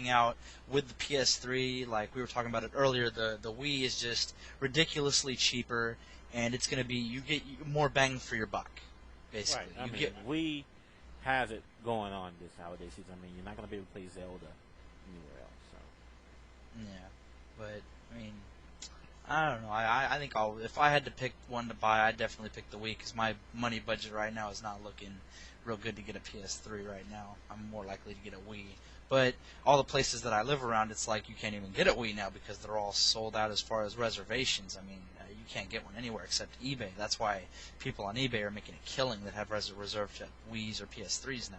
out with the PS3, like we were talking about it earlier, the Wii is just ridiculously cheaper, and it's going to be, you get more bang for your buck, basically. Right. Wii has it going on this holiday season. I mean, you're not going to be able to play Zelda anywhere else. So. Yeah, but I mean, I don't know. I think if I had to pick one to buy, I'd definitely pick the Wii because my money budget right now is not looking real good to get a PS3 right now. I'm more likely to get a Wii. But all the places that I live around, it's like you can't even get a Wii now because they're all sold out as far as reservations. I mean, you can't get one anywhere except eBay. That's why people on eBay are making a killing that have reserved Wiis or PS3s now.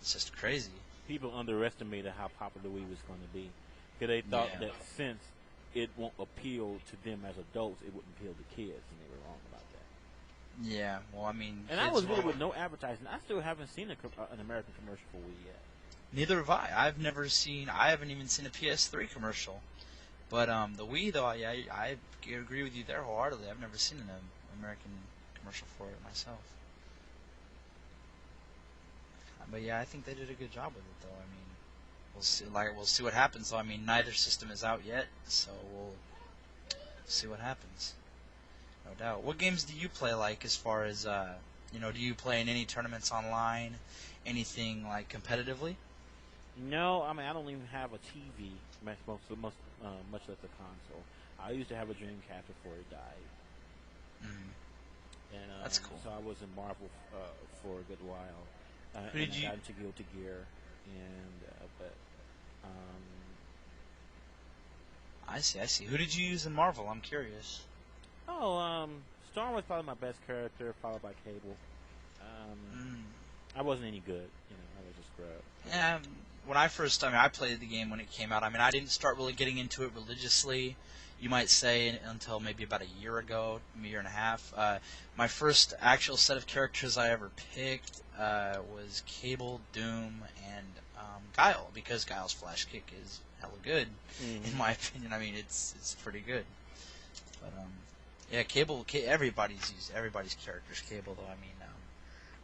It's just crazy. People underestimated how popular the Wii was going to be because they thought that since it won't appeal to them as adults, it wouldn't appeal to kids, and they were wrong about that. Yeah, well, I mean... And I was really with no advertising. I still haven't seen an American commercial for Wii yet. Neither have I. I haven't even seen a PS3 commercial. But the Wii, though, I agree with you there wholeheartedly. I've never seen an American commercial for it myself. But yeah, I think they did a good job with it, though. I mean, we'll see what happens. So I mean, neither system is out yet, so we'll see what happens. No doubt. What games do you play like as far as do you play in any tournaments online, anything like competitively? No, I mean I don't even have a TV, much less a console. I used to have a Dreamcast before it died. Mm-hmm. And that's cool. So I was in Marvel for a good while. Who did you? I got into Guilty Gear, I see. Who did you use in Marvel? I'm curious. Storm was probably my best character, followed by Cable. I wasn't any good, I was a scrub. Yeah, when I played the game when it came out. I mean, I didn't start really getting into it religiously, you might say, until maybe about a year ago, a year and a half. My first actual set of characters I ever picked was Cable, Doom, and Guile, because Guile's flash kick is hella good, in my opinion. I mean, it's pretty good. But Yeah, Cable. Everybody's character's Cable though. I mean,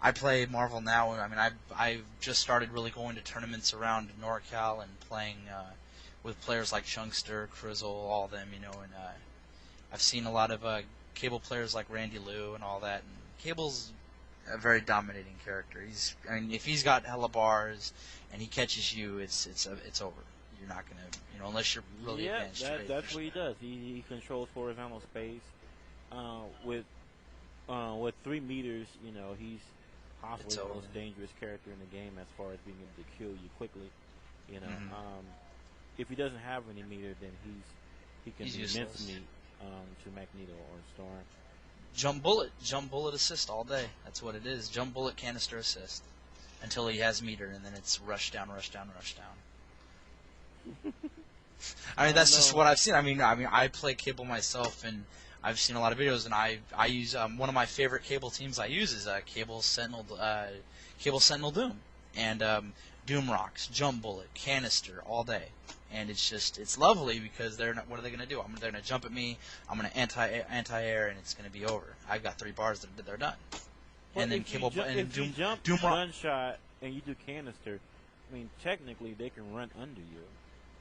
I play Marvel now. I mean, I've just started really going to tournaments around NorCal and playing with players like Chunkster, Crizzle, all of them. And I've seen a lot of Cable players like Randy Lou and all that. And Cable's a very dominating character. If he's got hella bars and he catches you, it's over. You're not gonna, unless you're really advanced. Yeah, that's what he does. He controls horizontal space with 3 meters. He's possibly the most dangerous character in the game as far as being able to kill you quickly. If he doesn't have any meter, then he can be mincemeat to Magneto or Storm. Jump bullet assist all day. That's what it is. Jump bullet canister assist until he has meter, and then it's rush down. I mean, that's just what I've seen. I mean, I play Cable myself, and I've seen a lot of videos, and I use one of my favorite Cable teams. I use is Cable Sentinel Doom, and Doom Rocks, Jump Bullet, Canister all day, and it's lovely because what are they gonna do? They're gonna jump at me. I'm gonna anti-air, and it's gonna be over. I've got 3 bars that they're done. Well, and then if Cable if you jump Doom Rock. gunshot and you do Canister, I mean, technically they can run under you.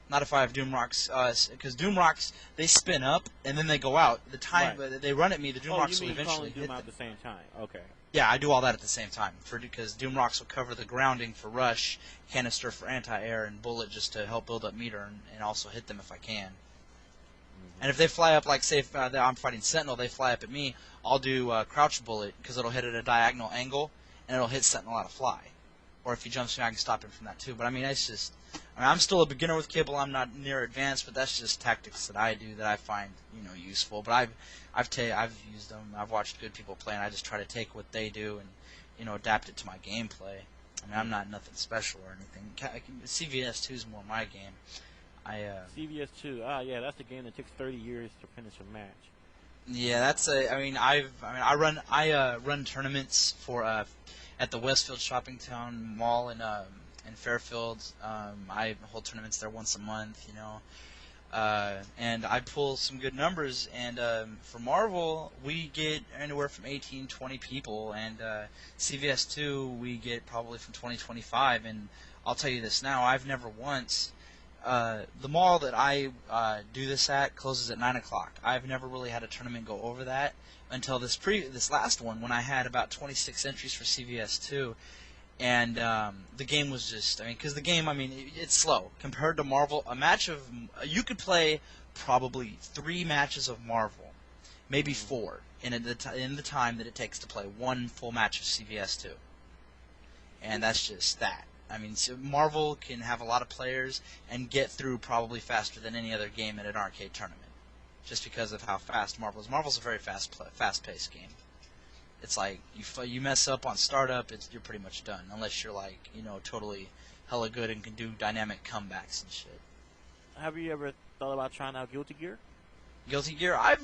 Not if I have Doom Rocks, because Doom Rocks, they spin up and then they go out. The time they run at me, the Doom Rocks will eventually hit Doom them. out at the same time? Okay. Yeah, I do all that at the same time because Doom Rocks will cover the grounding for rush, Canister for anti-air, and Bullet just to help build up meter and also hit them if I can. And if they fly up, like say if I'm fighting Sentinel, they fly up at me, I'll do Crouch Bullet because it'll hit at a diagonal angle and it'll hit Sentinel out of fly. Or if he jumps me, I can stop him from that too. But I mean, I'm still a beginner with Cable. I'm not near advanced, but that's just tactics that I do that I find useful. But I've used them. I've watched good people play, and I just try to take what they do and adapt it to my gameplay. I mean, I'm not nothing special or anything. CVS 2 is more my game. CVS 2. Yeah, that's the game that takes 30 years to finish a match. Yeah, that's I run tournaments for at the Westfield Shopping Town Mall in Fairfield. I hold tournaments there once a month, and I pull some good numbers. And for Marvel, we get anywhere from 18, 20 people, and CVS 2 we get probably from 20, 25. And I'll tell you this now, I've never once. The mall that I do this at closes at 9 o'clock. I've never really had a tournament go over that until this last one when I had about 26 entries for CVS 2. And the game was just, because the game, it's slow. Compared to Marvel, you could play probably 3 matches of Marvel, maybe 4, in the time that it takes to play 1 full match of CVS 2. And that's just that. So Marvel can have a lot of players and get through probably faster than any other game in an arcade tournament, just because of how fast Marvel is. Marvel's a very fast-paced game. It's like you mess up on startup, you're pretty much done, unless you're totally hella good and can do dynamic comebacks and shit. Have you ever thought about trying out Guilty Gear? Guilty Gear, I've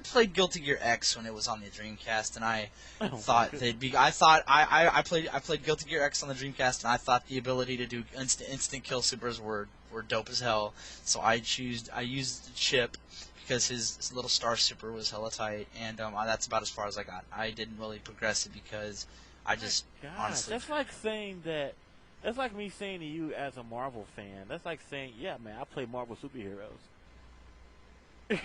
played Guilty Gear X when it was on the Dreamcast, and I thought they'd be. I played Guilty Gear X on the Dreamcast, and I thought the ability to do instant kill supers were dope as hell. So I used the chip because his little star super was hella tight, and that's about as far as I got. I didn't really progress it because I just honestly. That's like saying that. That's like me saying to you as a Marvel fan. That's like saying, yeah, man, I play Marvel superheroes.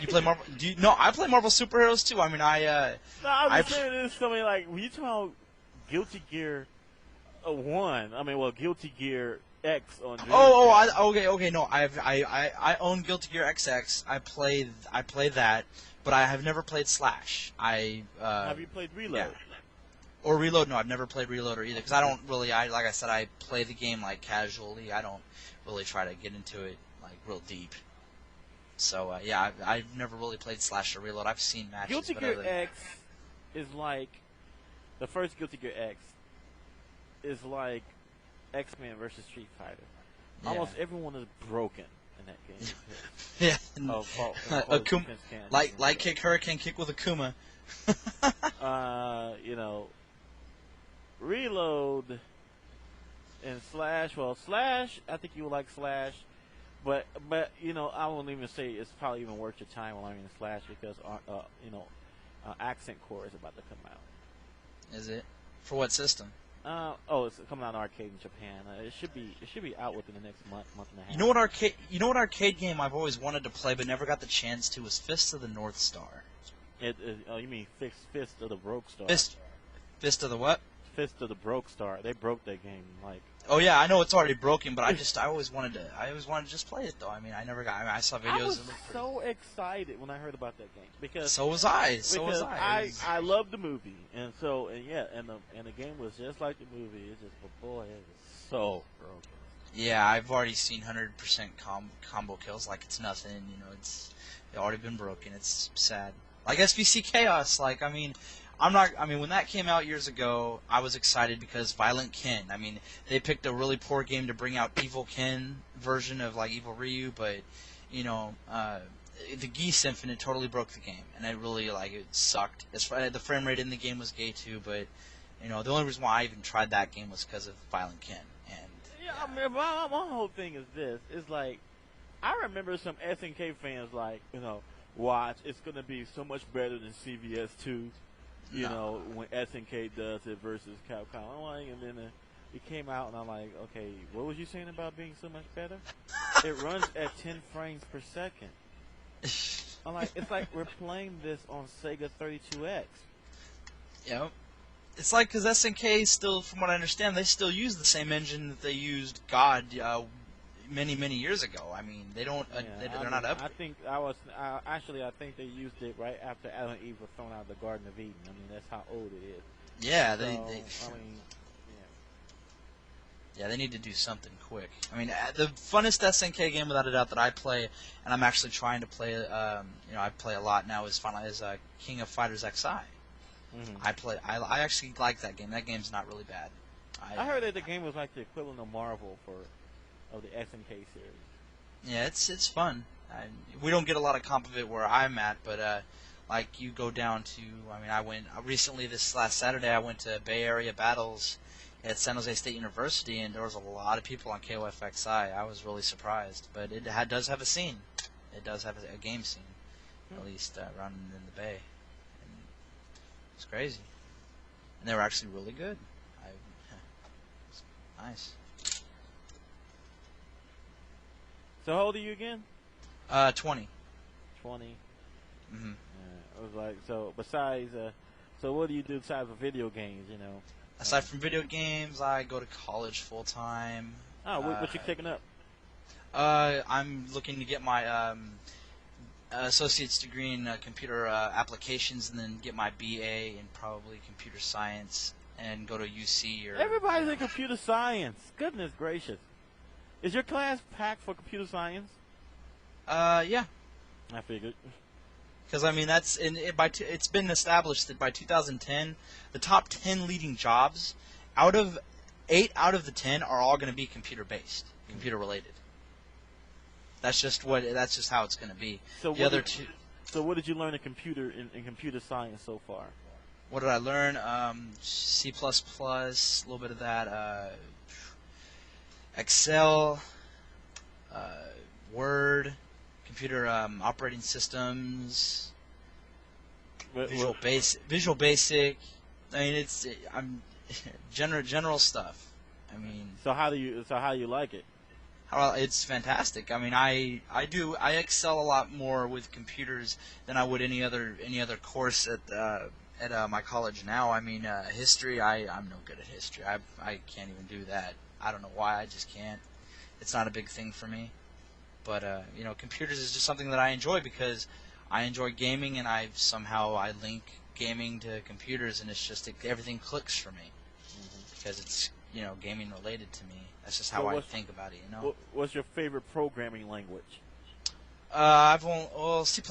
You play Marvel? No, I play Marvel superheroes too. I'm just saying this is something like when you talk about Guilty Gear 1. Guilty Gear X on. Okay. No, I own Guilty Gear XX. I play that, but I have never played Slash. Have you played Reload? Yeah. Or Reload? No, I've never played Reload either because I don't really. Like I said, I play the game casually. I don't really try to get into it real deep. So, yeah, I've never really played Slash or Reload. I've seen matches. Guilty Gear X is like, the first Guilty Gear X is like X-Men versus Street Fighter. Yeah. Almost everyone is broken in that game. Yeah. Like kick Hurricane kick with Akuma. Reload and Slash. Well, Slash, I think you would like Slash. But I won't even say it's probably even worth your time learning Slash because Accent Core is about to come out. Is it? For what system? It's coming out in arcade in Japan. It should be out within the next month and a half. You know what arcade game I've always wanted to play but never got the chance to was Fist of the North Star. Oh, you mean Fist of the Broke Star? Fist of the what? Fist of the Broke Star. They broke that game. Like. Oh yeah, I know it's already broken, but I always wanted to just play it though. I mean, I saw videos. I was so excited when I heard about that game because. So was I. I loved the movie, and the game was just like the movie. It's just, but boy, it was so broken. Yeah, I've already seen 100% combo kills like it's nothing. You know, it's already been broken. It's sad. Like SVC Chaos. Like when that came out years ago, I was excited because Violent Ken. I mean, they picked a really poor game to bring out Evil Ken version of like Evil Ryu, but the Geese Infinite totally broke the game, and it really it sucked. The frame rate in the game was gay too, but the only reason why I even tried that game was because of Violent Ken. And I mean, my whole thing is this: is like I remember some SNK fans watch, it's gonna be so much better than CVS 2. When SNK does it versus Capcom. I'm like, and then it came out, and I'm like, okay, what was you saying about being so much better? It runs at 10 frames per second. I'm like, it's like we're playing this on Sega 32X. Yep. It's like, because SNK still, from what I understand, they still use the same engine that they used many years ago. I mean, they don't. They're not up. I think they used it right after Adam and Eve were thrown out of the Garden of Eden. I mean, that's how old it is. Yeah, they need to do something quick. I mean, the funnest SNK game without a doubt that I play, and I'm actually trying to play. I play a lot now. Is King of Fighters XI. Mm-hmm. I actually like that game. That game's not really bad. I heard that the game was like the equivalent of Marvel of the SNK series. Yeah, it's fun. We don't get a lot of comp of it where I'm at, but you go down to. I mean, I went recently this last Saturday. I went to Bay Area Battles at San Jose State University, and there was a lot of people on KOFXI. I was really surprised, but it does have a scene. It does have a game scene, at least running in the Bay. And it's crazy, and they were actually really good. It's nice. So how old are you again? 20. 20. Mm-hmm. I was like, so besides, so what do you do besides for video games? Aside from video games, I go to college full time. Oh, what you picking up? I'm looking to get my associate's degree in computer applications, and then get my BA in probably computer science, and go to UC or. Everybody's in computer science. Goodness gracious. Is your class packed for computer science? Yeah. I figured. Because I mean, it's been established that by 2010, the top 10 leading jobs, 8 out of the 10 are all going to be computer based, computer related. That's just how it's going to be. So what did you learn in computer science so far? What did I learn? C++, a little bit of that. Excel, Word, computer operating systems, Visual Basic. I mean, I'm general stuff. I mean, so how do you like it? It's fantastic. I mean, I excel a lot more with computers than I would any other course at my college now. I mean, history. I'm no good at history. I can't even do that. I don't know why. I just can't. It's not a big thing for me. But computers is just something that I enjoy because I enjoy gaming, and I link gaming to computers, and it's just everything clicks for me because it's gaming related to me. That's just how I think about it. What's your favorite programming language? C++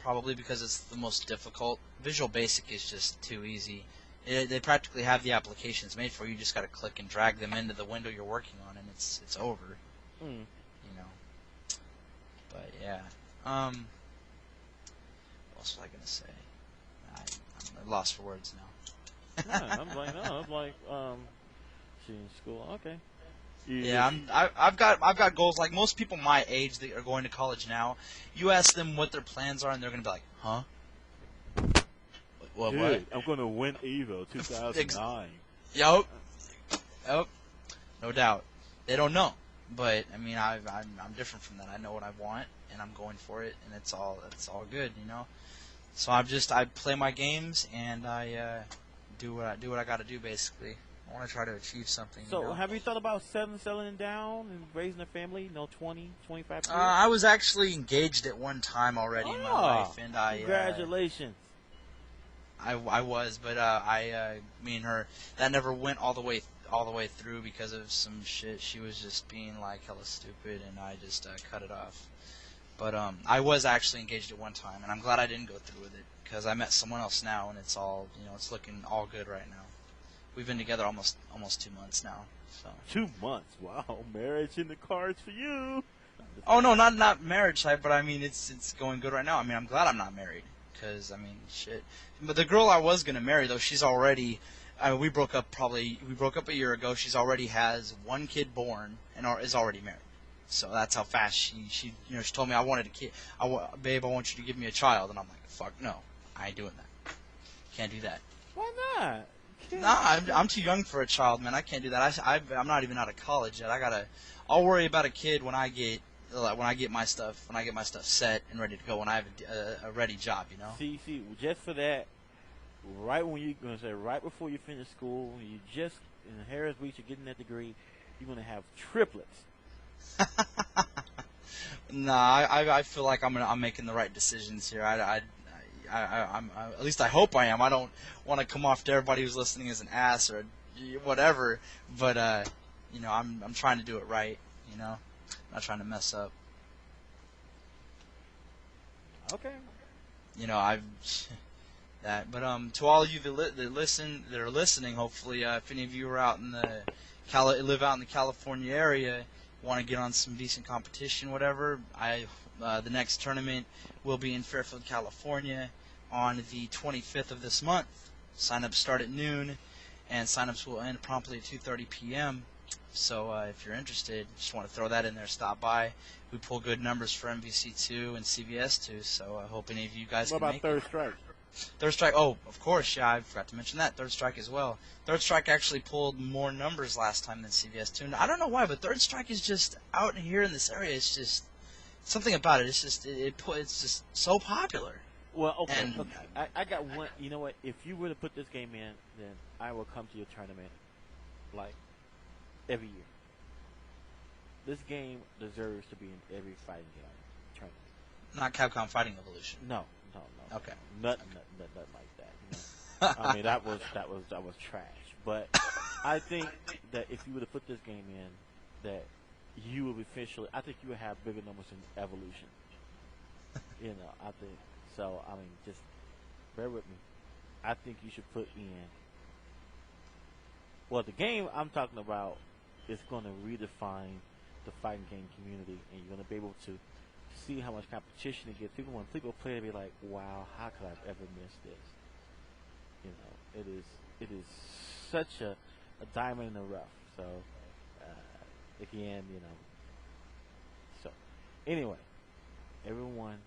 probably because it's the most difficult. Visual Basic is just too easy. They practically have the applications made for you. You just got to click and drag them into the window you're working on, and it's over. But yeah. What else was I gonna say? I'm lost for words now. She's in school. Okay. Yeah, I've got goals like most people my age that are going to college now. You ask them what their plans are, and they're gonna be like, "Huh?" Well, Good. what? I'm gonna win Evo 2009. Yup. No doubt. They don't know, but I mean, I'm different from that. I know what I want, and I'm going for it, and it's all good, you know. So I play my games, and I do what I got to do. Basically, I want to try to achieve something. So, you know? have you thought about settling down and raising a family? 20, 25 years? I was actually engaged at one time already in my life, and Congratulations. I was, but me and her, that never went all the way through because of some shit. She was just being like hella stupid, and I just cut it off. But I was actually engaged at one time, and I'm glad I didn't go through with it because I met someone else now, and it's all, you know, it's looking all good right now. We've been together almost 2 months now. So 2 months. Wow, marriage in the cards for you. Oh no, not marriage type, but I mean it's going good right now. I mean, I'm glad I'm not married because I mean shit. But the girl I was gonna marry though, she's already. We broke up a year ago. She's already has one kid born and is already married. So that's how fast she told me I wanted a kid. Babe, I want you to give me a child, and I'm like, fuck no, I ain't doing that. Can't do that. Why not? Nah, I'm too young for a child, man. I can't do that. I'm not even out of college yet. I'll worry about a kid when I get my stuff set and ready to go, when I have a ready job, you know. See, just for that, right before you finish school, you just in Harris Beach, you're getting that degree, you're gonna have triplets. Nah, I feel like I'm making the right decisions here. I'm at least I hope I am. I don't want to come off to everybody who's listening as an ass or whatever, but I'm trying to do it right, you know. I'm not trying to mess up. Okay. You know, but to all of you that are listening, hopefully, if any of you are out in live out in the California area, want to get on some decent competition, whatever, the next tournament will be in Fairfield, California on the 25th of this month. Sign-ups start at noon, and sign-ups will end promptly at 2:30 p.m. So if you're interested, just want to throw that in there, stop by. We pull good numbers for MVC2 and CVS2, so I hope any of you guys can make it. What about Third Strike? Third Strike, oh, of course, yeah, I forgot to mention that. Third Strike as well. Third Strike actually pulled more numbers last time than CVS2. And I don't know why, but Third Strike is just out here in this area. It's just something about it. It's just it's just so popular. Well, okay. I got one. You know what? If you were to put this game in, then I will come to your tournament, like every year. This game deserves to be in every fighting game tournament. Not Capcom Fighting Evolution. No. Okay. Nothing like that. You know? I mean, that was trash. But I think that if you were to put this game in, that you would officially. I think you would have bigger numbers in Evolution. You know, I think so. I mean, just bear with me. I think you should put in. Well, the game I'm talking about is going to redefine the fighting game community, and you're going to be able to see how much competition it gets. When people play, they be like, "Wow, how could I ever miss this?" You know, it is such a diamond in the rough. So again, you know. So anyway, everyone,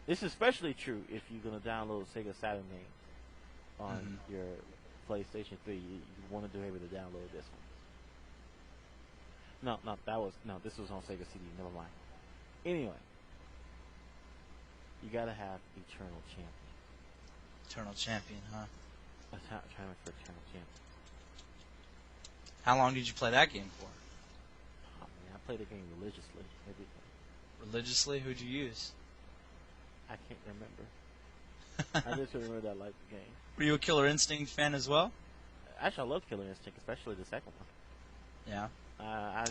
this is especially true if you're gonna download Sega Saturn games on your PlayStation 3. You want to be able to download this one. No, this was on Sega CD. Never mind. Anyway, you gotta have Eternal Champion. Eternal Champion, huh? A tournament for Eternal Champion. How long did you play that game for? Oh, man, I played the game religiously. Everything. Religiously? Who'd you use? I can't remember. I just remember that I liked the game. Were you a Killer Instinct fan as well? Actually, I love Killer Instinct, especially the second one. Yeah. I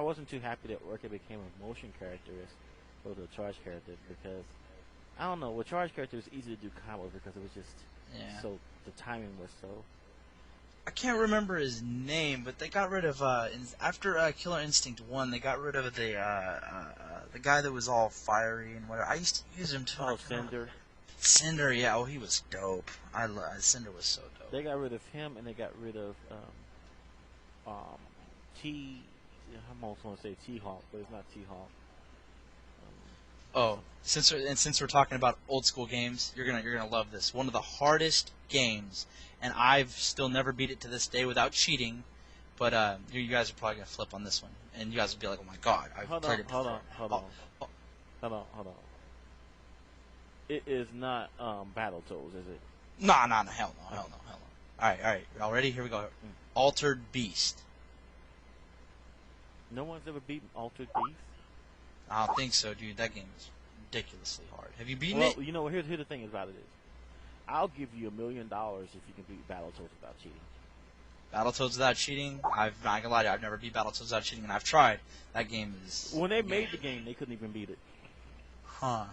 wasn't too happy that Orca became a motion character or the charge character because I don't know. With charge character, it was easy to do combos because it was just so the timing was so. I can't remember his name, but they got rid of after Killer Instinct 1, they got rid of the guy that was all fiery and whatever. I used to use him too. Oh, Cinder. Cinder, yeah. Oh, he was dope. Cinder was so dope. They got rid of him, and they got rid of I almost want to say T-Hawk, but it's not T-Hawk. Oh, since we're talking about old school games, you're gonna love this. One of the hardest games, and I've still never beat it to this day without cheating. But you guys are probably gonna flip on this one, and you guys will be like, "Oh my god, I've played it before." Hold on. It is not Battletoads, is it? No, hell no. All right, y'all ready? Here we go. Altered Beast. No one's ever beaten Altered Beast? I don't think so, dude. That game is ridiculously hard. Have you beaten well, it? You know, here's the thing about it is, I'll give you $1 million if you can beat Battletoads without cheating. Battletoads without cheating? I'm not gonna lie to you, I've never beat Battletoads without cheating, and I've tried. That game is... When they made the game, they couldn't even beat it. Huh.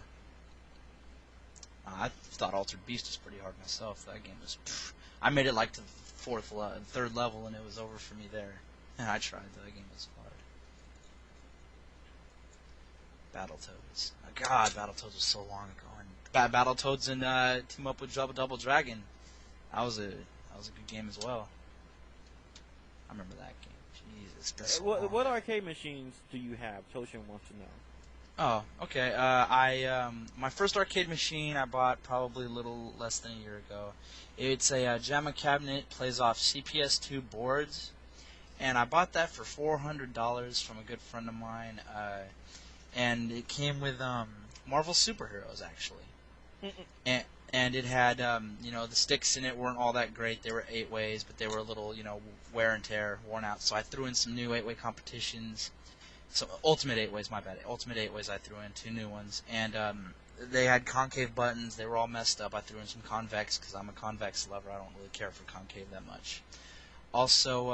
I thought Altered Beast was pretty hard myself. That game was... I made it like to the third level, and it was over for me there. And I tried, though. That game was hard. Battletoads. Oh, God, Battletoads was so long ago. And Battletoads and Team Up with Double Dragon. That was a good game as well. I remember that game. Jesus. That's so what arcade machines do you have? Toshin wants to know. Oh, okay. My first arcade machine I bought probably a little less than a year ago. It's a JAMA cabinet, plays off CPS2 boards, and I bought that for $400 from a good friend of mine. And it came with Marvel superheroes actually, and it had the sticks in it weren't all that great. They were 8-ways, but they were a little wear and tear, worn out. So I threw in some new 8-way competitions. So Ultimate 8-ways, my bad. Ultimate 8-ways I threw in 2 new ones, and they had concave buttons. They were all messed up. I threw in some convex because I'm a convex lover. I don't really care for concave that much. Also,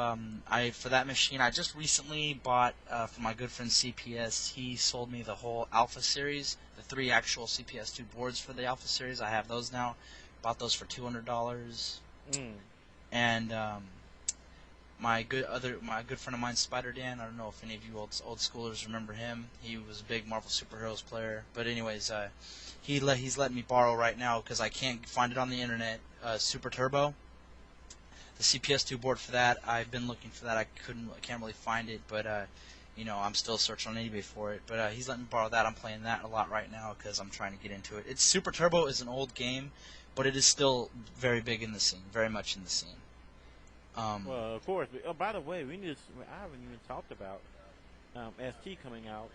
for that machine, I just recently bought from my good friend CPS. He sold me the whole Alpha series, the 3 actual CPS2 boards for the Alpha series. I have those now. Bought those for $200. And my good friend of mine, Spider Dan. I don't know if any of you old schoolers remember him. He was a big Marvel superheroes player. But anyways, he's letting me borrow right now because I can't find it on the internet. Super Turbo. The CPS2 board for that, I've been looking for that. I can't really find it, but I'm still searching on eBay for it. But he's letting me borrow that. I'm playing that a lot right now because I'm trying to get into it. Super Turbo is an old game, but it is still very big in the scene, very much in the scene. Well, of course. Oh, by the way, I haven't even talked about ST coming out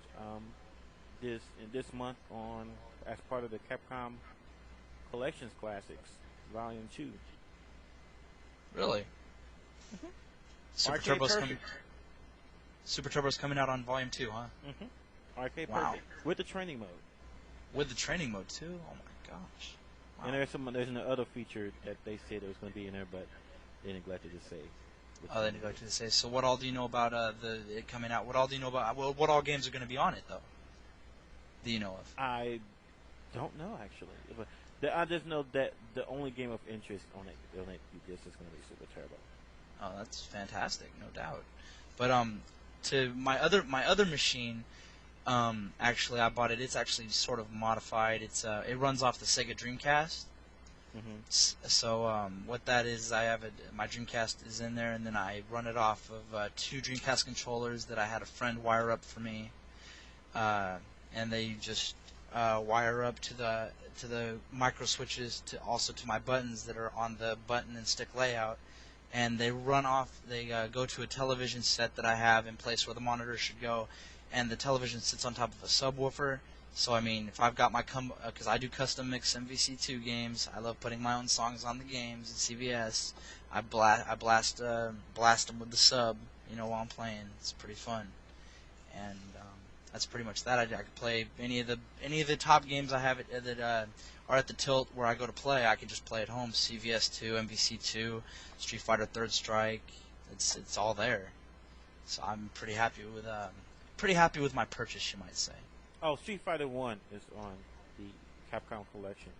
this month as part of the Capcom Collections Classics Volume 2. Really? Mm-hmm. Super Turbo's coming out on Volume 2, huh? Mm-hmm. Arcade wow. Perfect. With the training mode. With the training mode, too? Oh, my gosh. Wow. And there's another feature that they said it was going to be in there, but they neglected to say. Oh, they neglected to say. So what all do you know about it coming out? What all do you know about... what all games are going to be on it, though? Do you know of? I don't know, actually. But I just know that the only game of interest on it is going to be Super Turbo. Oh, that's fantastic, no doubt. But to my other machine, actually I bought it. It's actually sort of modified. It runs off the Sega Dreamcast. Mm-hmm. So what that is, my Dreamcast is in there, and then I run it off of 2 Dreamcast controllers that I had a friend wire up for me, and they just wire up to the micro switches to my buttons that are on the button and stick layout, and they run off. They go to a television set that I have in place where the monitor should go, and the television sits on top of a subwoofer. So I mean, if I've got my because I do custom mix MVC2 games, I love putting my own songs on the games in CVS. I blast them with the sub, while I'm playing. It's pretty fun, and that's pretty much that. I can play any of the top games I have that are at the tilt where I go to play. I can just play at home. CVS2, MVC2, Street Fighter Third Strike. It's all there. So I'm pretty happy with my purchase, you might say. Oh, Street Fighter 1 is on the Capcom Collection.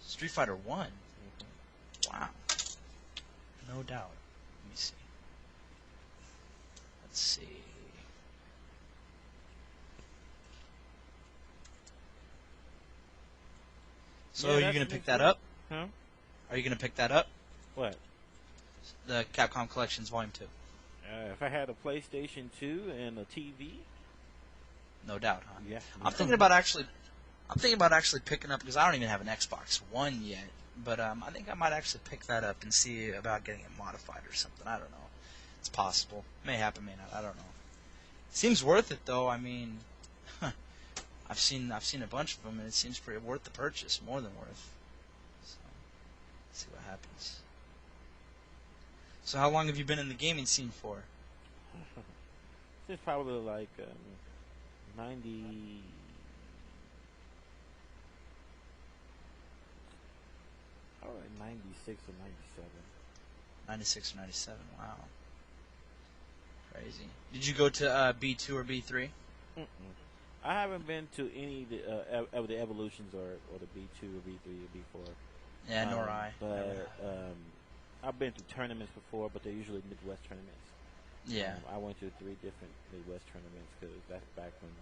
Street Fighter 1? Mm-hmm. Wow. No doubt. Let me see. Let's see. So are you going to pick that up? Huh? Are you going to pick that up? What? The Capcom Collections Volume 2. If I had a PlayStation 2 and a TV... No doubt, huh? Yeah. I'm thinking about actually I'm thinking about actually picking up, because I don't even have an Xbox One yet, but I think I might actually pick that up and see about getting it modified or something. I don't know. It's possible. May happen, may not. I don't know. Seems worth it though. I mean, I've seen a bunch of them, and it seems pretty worth the purchase, more than worth. So, let's see what happens. So, how long have you been in the gaming scene for? It's probably like 90. Probably like 96 or 97. 96 or 97. Wow. Crazy. Did you go to B2 or B3? Mm-mm. I haven't been to any of the evolutions or the B2 or B3 or B4. Yeah, nor I. But I've been to tournaments before, but they're usually Midwest tournaments. Yeah. I went to 3 different Midwest tournaments because that's back when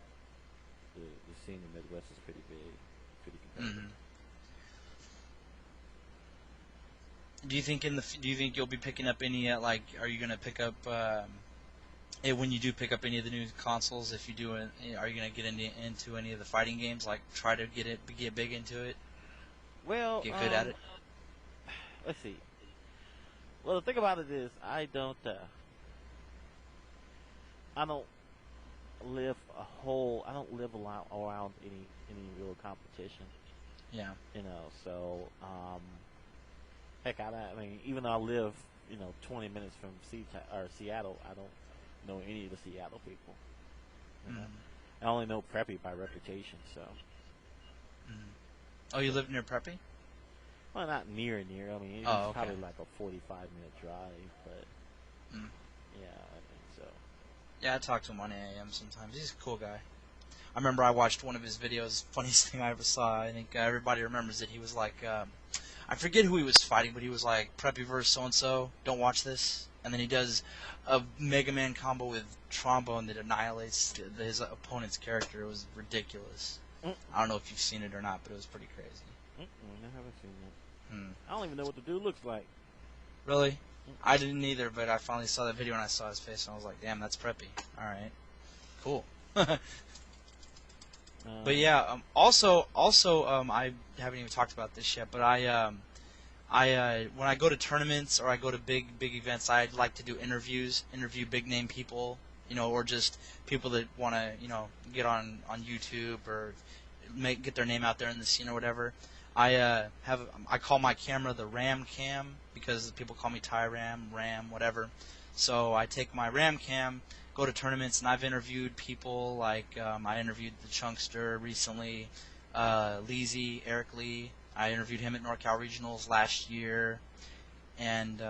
the scene in the Midwest was pretty big, pretty competitive. Do you think you'll be picking up any are you gonna pick up when you do pick up any of the new consoles? If you do, are you gonna get into any of the fighting games? Like try to get big into it? Well, get good at it. Let's see. Well, the thing about it is, I don't live a lot around any real competition. Yeah. So heck, I mean, even though I live 20 minutes from Seattle, I don't know any of the Seattle people. I only know Preppy by reputation. So. Oh, you live near Preppy? Well, not near. I mean, it's probably like a 45-minute drive, but yeah, I think so. Yeah, I talk to him on AM sometimes. He's a cool guy. I remember I watched one of his videos. Funniest thing I ever saw. I think everybody remembers it. He was like, I forget who he was fighting, but he was like, Preppy versus so-and-so, don't watch this. And then he does a Mega Man combo with trombone that annihilates his opponent's character. It was ridiculous. I don't know if you've seen it or not, but it was pretty crazy. I haven't seen that. I don't even know what the dude looks like. Really? I didn't either, but I finally saw that video and I saw his face and I was like, damn, that's Preppy. Alright. Cool. But yeah, also, I haven't even talked about this yet, but I when I go to tournaments or I go to big events, I like to do interview big name people, or just people that want to, get on YouTube or get their name out there in the scene or whatever. I call my camera the Ram Cam because people call me Tyram, Ram, whatever. So I take my Ram Cam, go to tournaments, and I've interviewed people like I interviewed the Chunkster recently, Eric Lee. I interviewed him at NorCal Regionals last year, and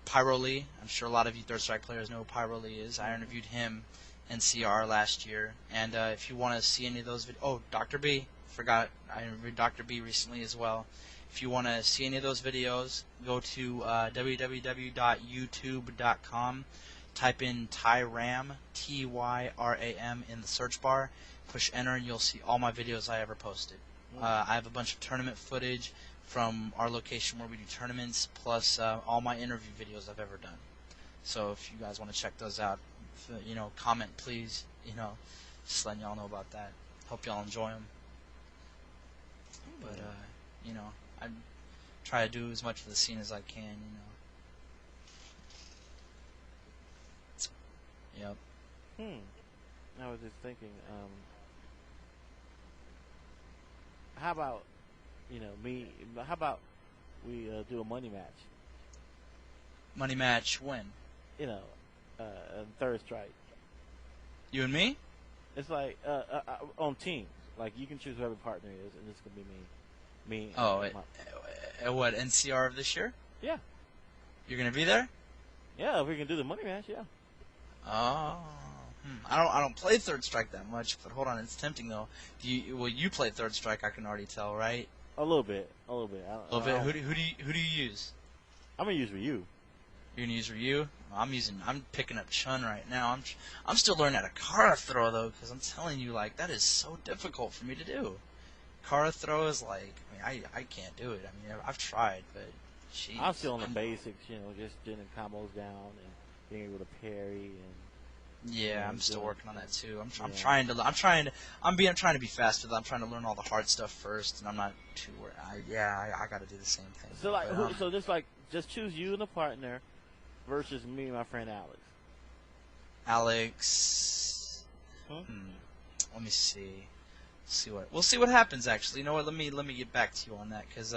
Pyro Lee. I'm sure a lot of you Third Strike players know who Pyro Lee is. I interviewed him in CR last year, and if you want to see any of those videos, Dr. B. Forgot, I interviewed Dr. B recently as well. If you want to see any of those videos, go to www.youtube.com, type in Tyram, Tyram, in the search bar, push enter, and you'll see all my videos I ever posted. I have a bunch of tournament footage from our location where we do tournaments, plus all my interview videos I've ever done. So if you guys want to check those out, comment please, just letting y'all know about that. Hope y'all enjoy them. But, I try to do as much of the scene as I can, Yep. I was just thinking, how about, how about we do a money match? Money match when? Third Strike. You and me? It's like on teams. Like you can choose whoever partner is, and it's gonna be me. Oh, at what, NCR of this year? Yeah. You're gonna be there? Yeah, if we can do the money match, yeah. Oh. I don't play Third Strike that much, but hold on, it's tempting though. You play Third Strike? I can already tell, right? A little bit. Who do you use? I'm gonna use Ryu. You're gonna use Ryu? I'm picking up Chun right now. I'm still learning how to Kara throw though, because I'm telling you, like, that is so difficult for me to do. Kara throw is like, I can't do it. I've tried, but jeez. I'm still on the basics, just doing the combos down and being able to parry and Yeah, I'm still working on that too. I'm trying to be fast with it. I'm trying to learn all the hard stuff first, and I'm not too. I got to do the same thing. So just choose you and a partner versus me and my friend Alex. Alex. Let me see. We'll see what happens. Actually, you know what? Let me get back to you on that because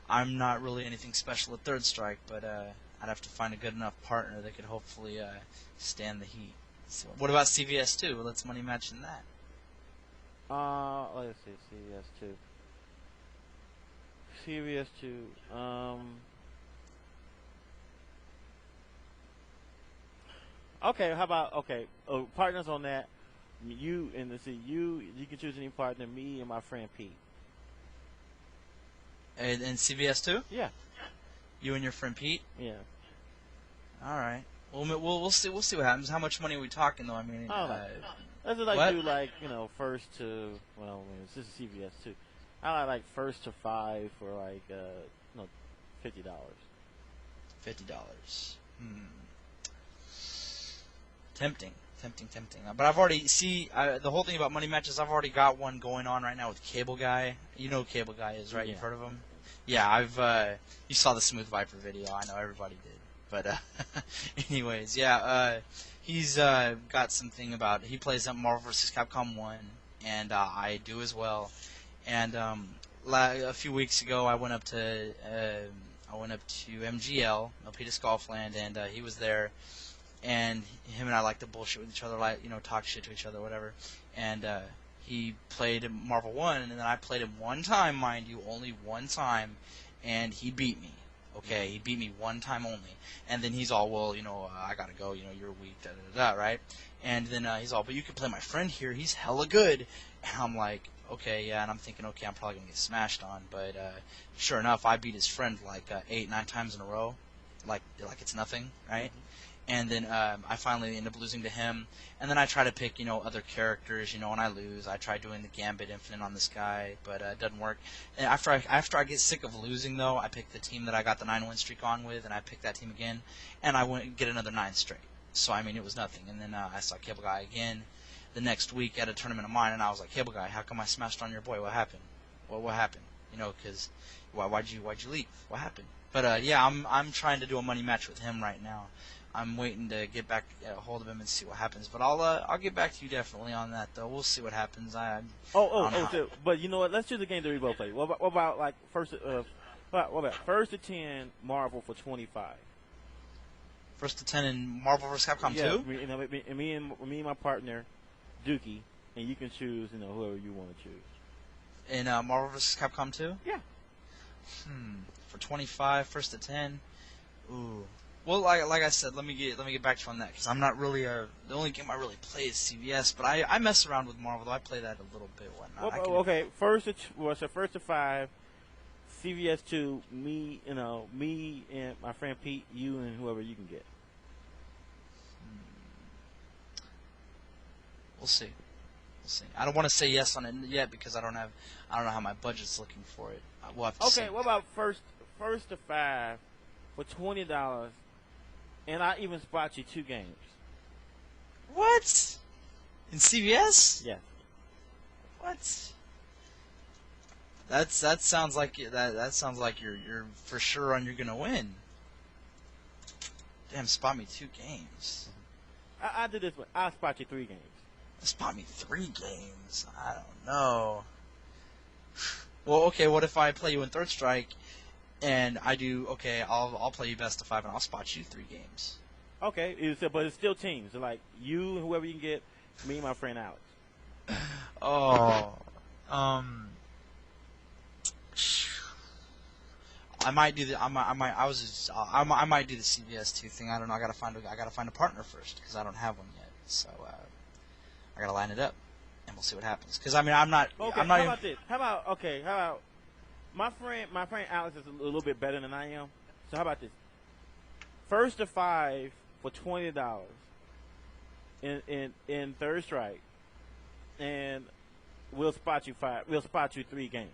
I'm not really anything special at Third Strike, but I'd have to find a good enough partner that could hopefully stand the heat. So, what about CVS 2? Let's money match in that. Let's see, CVS 2. Okay, how about partners on that? You can choose any partner. Me and my friend Pete. And CVS 2? Yeah. You and your friend Pete? Yeah. All right. Well, we'll see what happens. How much money are we talking though? I mean, let's do first to this is CVS 2. I like first to 5 for $50. $50. Tempting. But I've already the whole thing about money matches. I've already got one going on right now with Cable Guy. You know who Cable Guy is, right? Yeah. You've heard of him? Yeah, you saw the Smooth Viper video. I know everybody did. But anyways, he's got something about he plays at Marvel vs. Capcom 1, and I do as well. And a few weeks ago, I went up to MGL, Milpitas Golfland, and he was there. And him and I like to bullshit with each other, talk shit to each other, whatever. And he played Marvel 1, and then I played him one time, mind you, only one time, and he beat me. Okay, he beat me one time only. And then he's all, I gotta go, you're weak, da-da-da-da, right? And then he's all, but you can play my friend here, he's hella good. And I'm like, okay, yeah, and I'm thinking, okay, I'm probably gonna get smashed on. But sure enough, I beat his friend 8, 9 times in a row, like it's nothing, right? And then I finally end up losing to him. And then I try to pick, other characters, and I lose. I try doing the Gambit Infinite on this guy, but it doesn't work. And after I get sick of losing, though, I pick the team that I got the 9-win streak on with, and I pick that team again, and I get another 9 straight. So, I mean, it was nothing. And then I saw Cable Guy again the next week at a tournament of mine, and I was like, Cable Guy, how come I smashed on your boy? What happened? What happened? Because why'd you leave? What happened? But I'm trying to do a money match with him right now. I'm waiting to get back a hold of him and see what happens. But I'll get back to you definitely on that, though. We'll see what happens. But you know what? Let's choose a game that we both play. What about first to 10 Marvel for 25? First to 10 in Marvel vs. Capcom 2? Me and my partner, Dookie, and you can choose whoever you want to choose. In Marvel vs. Capcom 2? Yeah. For 25, first to 10. Ooh. Well, like I said, let me get back to you on that because I'm not really the only game I really play is CVS, but I mess around with Marvel. Though. I play that a little bit. Whatnot. Okay, first to 5, CVS 2. Me and my friend Pete, you and whoever you can get. We'll see. I don't want to say yes on it yet because I don't know how my budget's looking for it. We'll have to see. Okay, what about first to 5 for $20? And I even spot you 2 games. What? In CVS? Yeah. What? That sounds like that sounds like you're for sure on you're gonna win. Damn, spot me 2 games. I did this one. I'll spot you 3 games. Spot me 3 games. I don't know. Well, okay. What if I play you in Third Strike? And I do okay. I'll play you best of 5, and I'll spot you 3 games. Okay, but it's still teams. So like you and whoever you can get. Me and my friend Alex. I might do the I might do the CVS 2 thing. I don't know. I gotta find a partner first because I don't have one yet. So I gotta line it up, and we'll see what happens. Because I'm not. Okay. I'm not how about this? How about my friend Alex is a little bit better than I am. So how about this? First to 5 for $20 in Third Strike, and we'll spot you 3 games.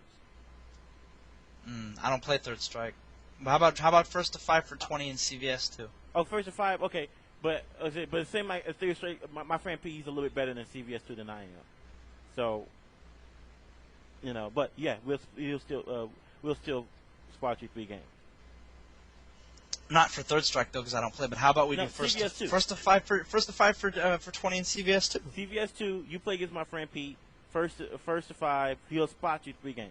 I don't play Third Strike. But how about first to 5 for 20 in CVS 2? Oh, first to 5. Okay, But it seemed like Theory Strike. My friend P, he's a little bit better than CVS2 than I am. So, but yeah, we'll still spot you 3 games. Not for Third Strike though, because I don't play. But how about we do first to 5 for 20 in CVS2? CVS2, you play against my friend Pete. First to 5, he'll spot you 3 games.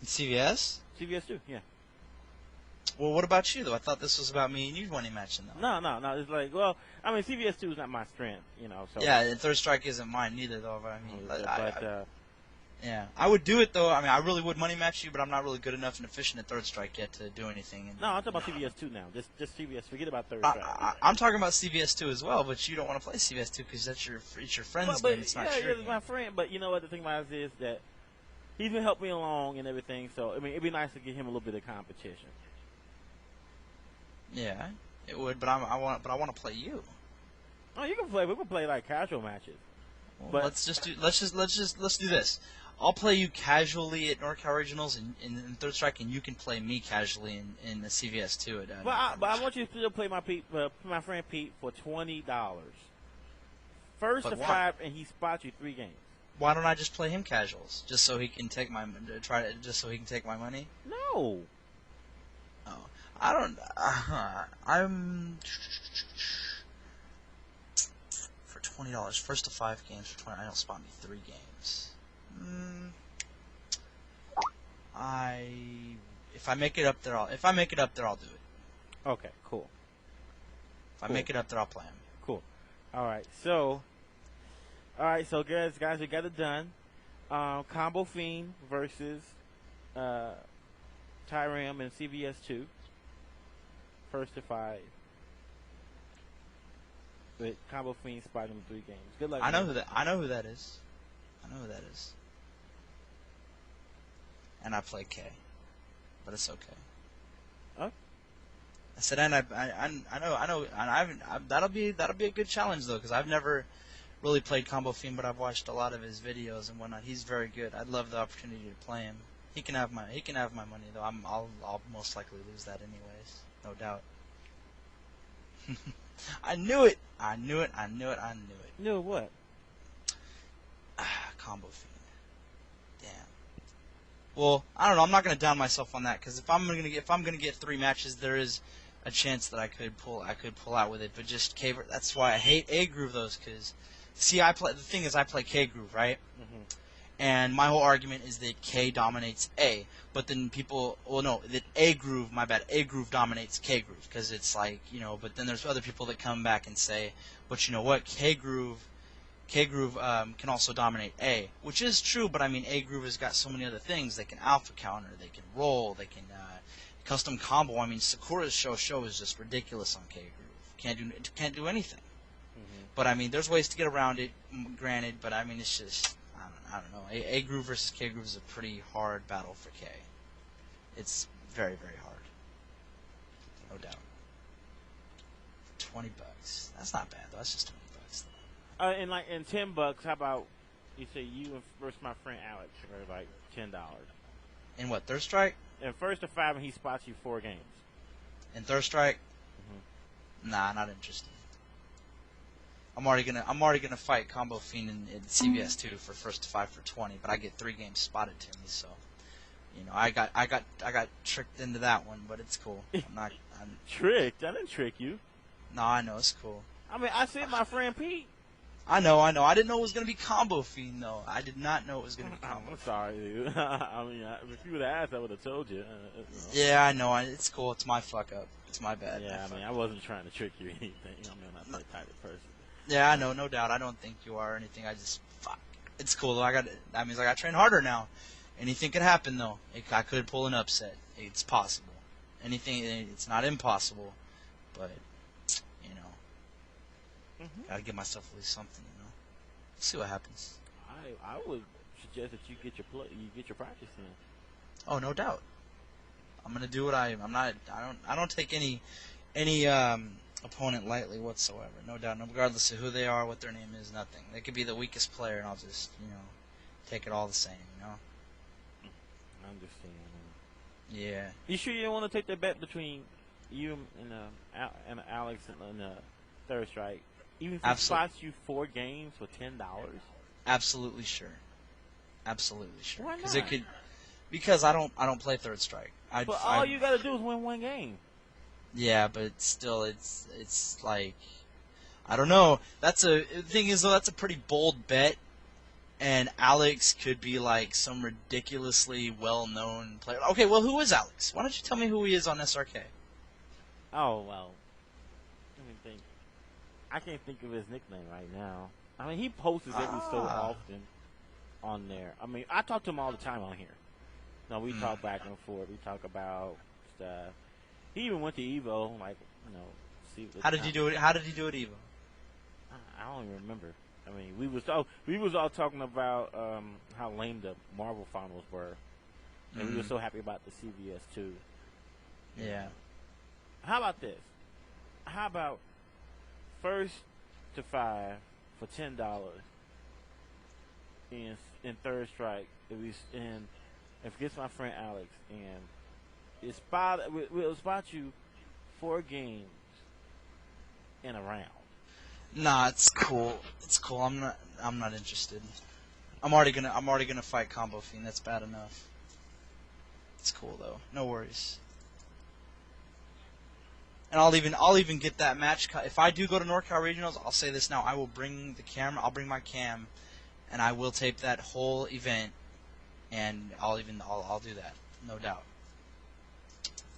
In CVS? CVS2, yeah. Well, what about you though? I thought this was about me and you winning matching though. No. It's like, well, I mean, CVS2 is not my strength, So yeah, and Third Strike isn't mine neither though. But I mean, yeah, I would do it though. I mean, I really would money match you, but I'm not really good enough and efficient at Third Strike yet to do anything. No, I'm talking about CVS2 now. Just CVS. Forget about Third Strike. I'm talking about CVS2 as well, but you don't want to play CVS2 because it's your friend's game. It's not your game. It's my friend. But you know what? The thing about it is that he's been helping me along and everything. So I mean, it'd be nice to give him a little bit of competition. Yeah, it would. But I want to play you. Oh, you can play. We can play like casual matches. Well, but let's do this. I'll play you casually at NorCal Regionals in Third Strike, and you can play me casually in the CVS2. But I want you to still play my friend Pete for $20. First to 5, and he spots you 3 games. Why don't I just play him casuals, just so he can take my money? No. Oh, I don't. I'm for $20. First to 5 games for 20. I don't spot me 3 games. If I make it up there, I'll do it. Okay, cool. If I make it up there, I'll play him. Cool. All right, so guys, we got it done. Combo Fiend versus Tyram and CVS2. First to 5. But Combo Fiend spotted him 3 games. Good luck. I know who that is. And I play K, but it's okay. Oh. I said, and I know, and that'll be a good challenge though, because I've never really played Combo Fiend, but I've watched a lot of his videos and whatnot. He's very good. I'd love the opportunity to play him. He can have my money though. I'll most likely lose that anyways, no doubt. I knew it. Knew what? Combo Fiend. Damn. Well, I don't know. I'm not gonna down myself on that because if I'm gonna get 3 matches, there is a chance that I could pull out with it. But just K. That's why I hate A Groove those. Because see, I play K Groove, right? Mm-hmm. And my whole argument is that K dominates A. But then that A Groove dominates K Groove because it's like But then there's other people that come back and say, but you know what, K Groove can also dominate A, which is true, but I mean A Groove has got so many other things. They can alpha counter, they can roll, they can custom combo. I mean Sakura's show is just ridiculous on K Groove. Can't do anything. Mm-hmm. But I mean there's ways to get around it, granted. But I mean it's just I don't know. A Groove versus K Groove is a pretty hard battle for K. It's very very hard, no doubt. $20. That's not bad though. That's just $20. And $10. How about you say you versus my friend Alex for like $10? In what, Third Strike? And first to 5, and he spots you 4 games. In Third Strike? Mm-hmm. Nah, not interested. I'm already gonna fight Combo Fiend in CVS2 for first to 5 for 20, but I get 3 games spotted to me, so I got tricked into that one, but it's cool. I'm tricked? I didn't trick you. No, I know it's cool. I mean, I said my friend Pete. I know. I didn't know it was gonna be Combo Fiend though. I did not know it was gonna be Combo. I'm sorry, dude. I mean, if you would have asked, I would have told you. Yeah, I know. It's cool. It's my fuck up. It's my bad. Yeah, I mean, I wasn't trying to trick you or anything. I mean, I'm not that type of person. Yeah, I know, no doubt. I don't think you are or anything. I just fuck. It's cool though. That means I got to train harder now. Anything could happen though. I could pull an upset. It's possible. Anything. It's not impossible, but gotta give myself at least something. See what happens. I would suggest that you get your practice in. Oh, no doubt. I'm gonna do what I don't take any opponent lightly whatsoever. No doubt. No, regardless of who they are, what their name is, nothing. They could be the weakest player, and I'll just take it all the same. I understand. Yeah. You sure you don't want to take the bet between you and Alex in the Third Strike, even if he Absolutely. spots you 4 games for $10. Absolutely sure. Absolutely sure. Why Because not? because I don't play Third Strike. But all you gotta do is win 1 game. Yeah, but still, it's like, I don't know. The thing is though, that's a pretty bold bet, and Alex could be like some ridiculously well-known player. Okay, well, who is Alex? Why don't you tell me who he is on SRK? Oh well. Let me think. I can't think of his nickname right now. I mean, he posts every so often on there. I mean, I talk to him all the time on here. No, we talk back and forth. We talk about stuff. He even went to Evo, like, see. How did he do it? How did he do it, Evo? I don't even remember. I mean, we was all talking about how lame the Marvel finals were, and we were so happy about the CVS too. Yeah. How about this? How about first to 5 for $10 in Third Strike? If it gets my friend Alex, and we'll spot you 4 games in a round. Nah, it's cool. It's cool. I'm not interested. I'm already gonna fight Combo Fiend. That's bad enough. It's cool though. No worries. And I'll even get that match cut. If I do go to NorCal Regionals, I'll say this now. I will bring the camera. I'll bring my cam, and I will tape that whole event. And I'll do that. No doubt.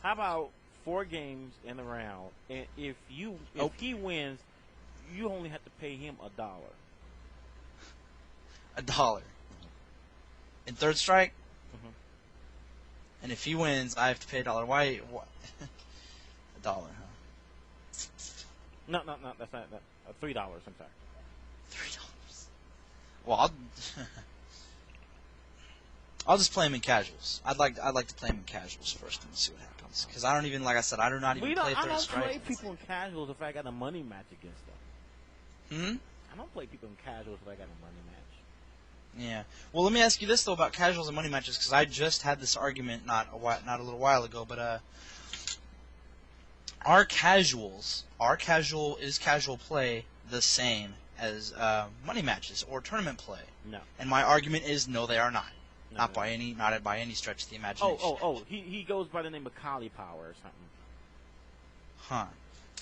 How about 4 games in a round, and if he wins, you only have to pay him $1. $1 in Third Strike. Mm-hmm. And if he wins, I have to pay $1. Why? $1, huh? No, that's not that. $3. I'm sorry. $3. Well, I'll just play him in casuals. I'd like to play him in casuals first and see what happens. Because I don't even, like I said, I do not even play Third Strike. I don't play people in casuals if I got a money match against them. I don't play people in casuals if I got a money match. Yeah. Well, let me ask you this though about casuals and money matches, because I just had this argument not a little while ago, but are casual play the same as money matches or tournament play? No. And my argument is no, they are not. No, Not by any stretch of the imagination. He goes by the name of Kali Power or something. Huh.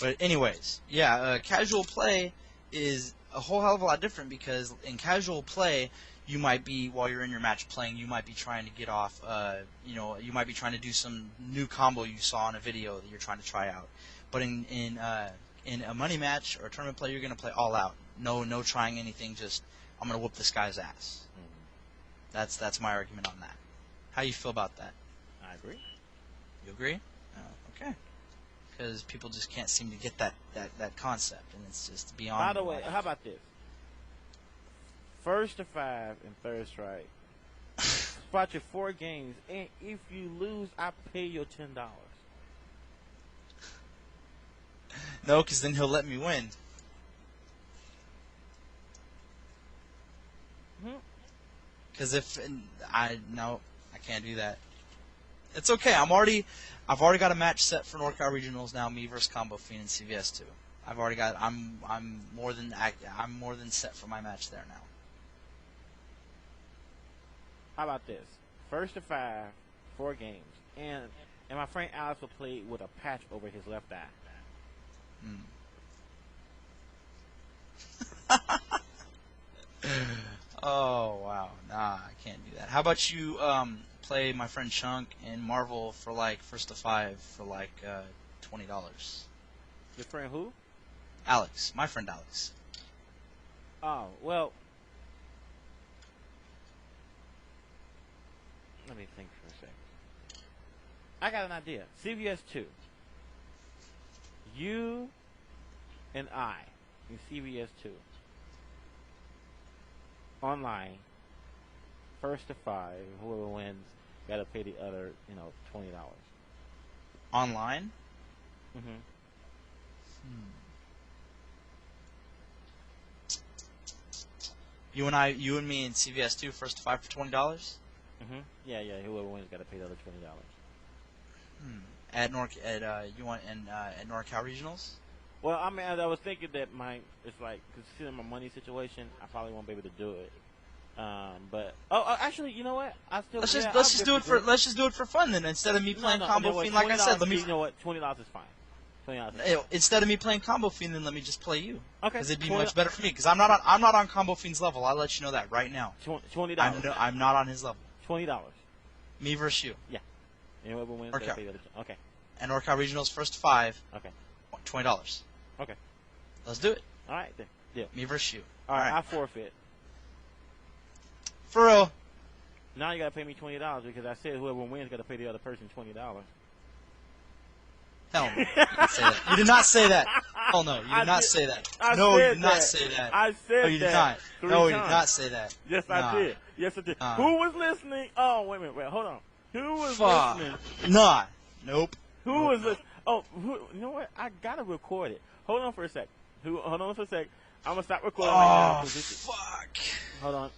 But anyways, yeah, casual play is a whole hell of a lot different, because in casual play, you might be, while you're in your match playing, you might be trying to get off, you might be trying to do some new combo you saw in a video that you're trying to try out. But in a money match or a tournament play, you're going to play all out. No trying anything, just, I'm going to whoop this guy's ass. That's my argument on that. How you feel about that? I agree. You agree? Oh, okay. Because people just can't seem to get that concept, and it's just beyond. By the way, how about this? First to 5 in Third Strike. Spot your 4 games, and if you lose, I pay your $10. No, because then he'll let me win. Because I can't do that. It's okay. I've already got a match set for NorCal Regionals now. Me versus Combo Fiend in CVS 2. I've already got. I'm more than set for my match there now. How about this? First to 5, 4 games, and my friend Alex will play with a patch over his left eye. Oh wow, nah, I can't do that. How about you play my friend Chunk in Marvel for like first to 5 for like $20? Your friend who? Alex, my friend Alex. Oh well. Let me think for a second. I got an idea. CVS 2. You and I in CVS 2. Online. First to 5. Whoever wins gotta pay the other, $20. Online? Mm-hmm. You and me in CVS 2, first to 5 for $20? Mm-hmm. Yeah. Whoever wins gotta pay the other $20. At at NorCal Regionals? Well, I mean, I was thinking that it's like, considering my money situation, I probably won't be able to do it. But actually, you know what? Let's just do it for fun then. Instead of me playing Combo Fiend, like I said, let me. You know what? $20 is fine. Instead of me playing Combo Fiend, then let me just play you. Okay. Because it'd be much better for me. Because I'm not on Combo Fiend's level. I'll let you know that right now. $20. I'm not on his level. $20. Me versus you. Yeah. And whoever wins, Okay. Okay. And NorCal Regionals first 5. Okay. $20. Okay. Let's do it. All right then. Yeah. Me versus you. All right. I forfeit. For real. Now you gotta pay me $20 because I said whoever wins gotta pay the other person $20. Hell no. You did not say that. Hell no. You did not say that. No, you did not say that. I said no, you did not. Three no, you times. did not say that. Yes, nah. I did. Yes, I did. Who was listening? Oh, wait a minute. Wait, hold on. Who was listening? Nah. Nope. Who was listening? Oh, you know what? I gotta record it. Hold on for a sec. Hold on for a sec. I'm gonna stop recording right now. Fuck. Hold on.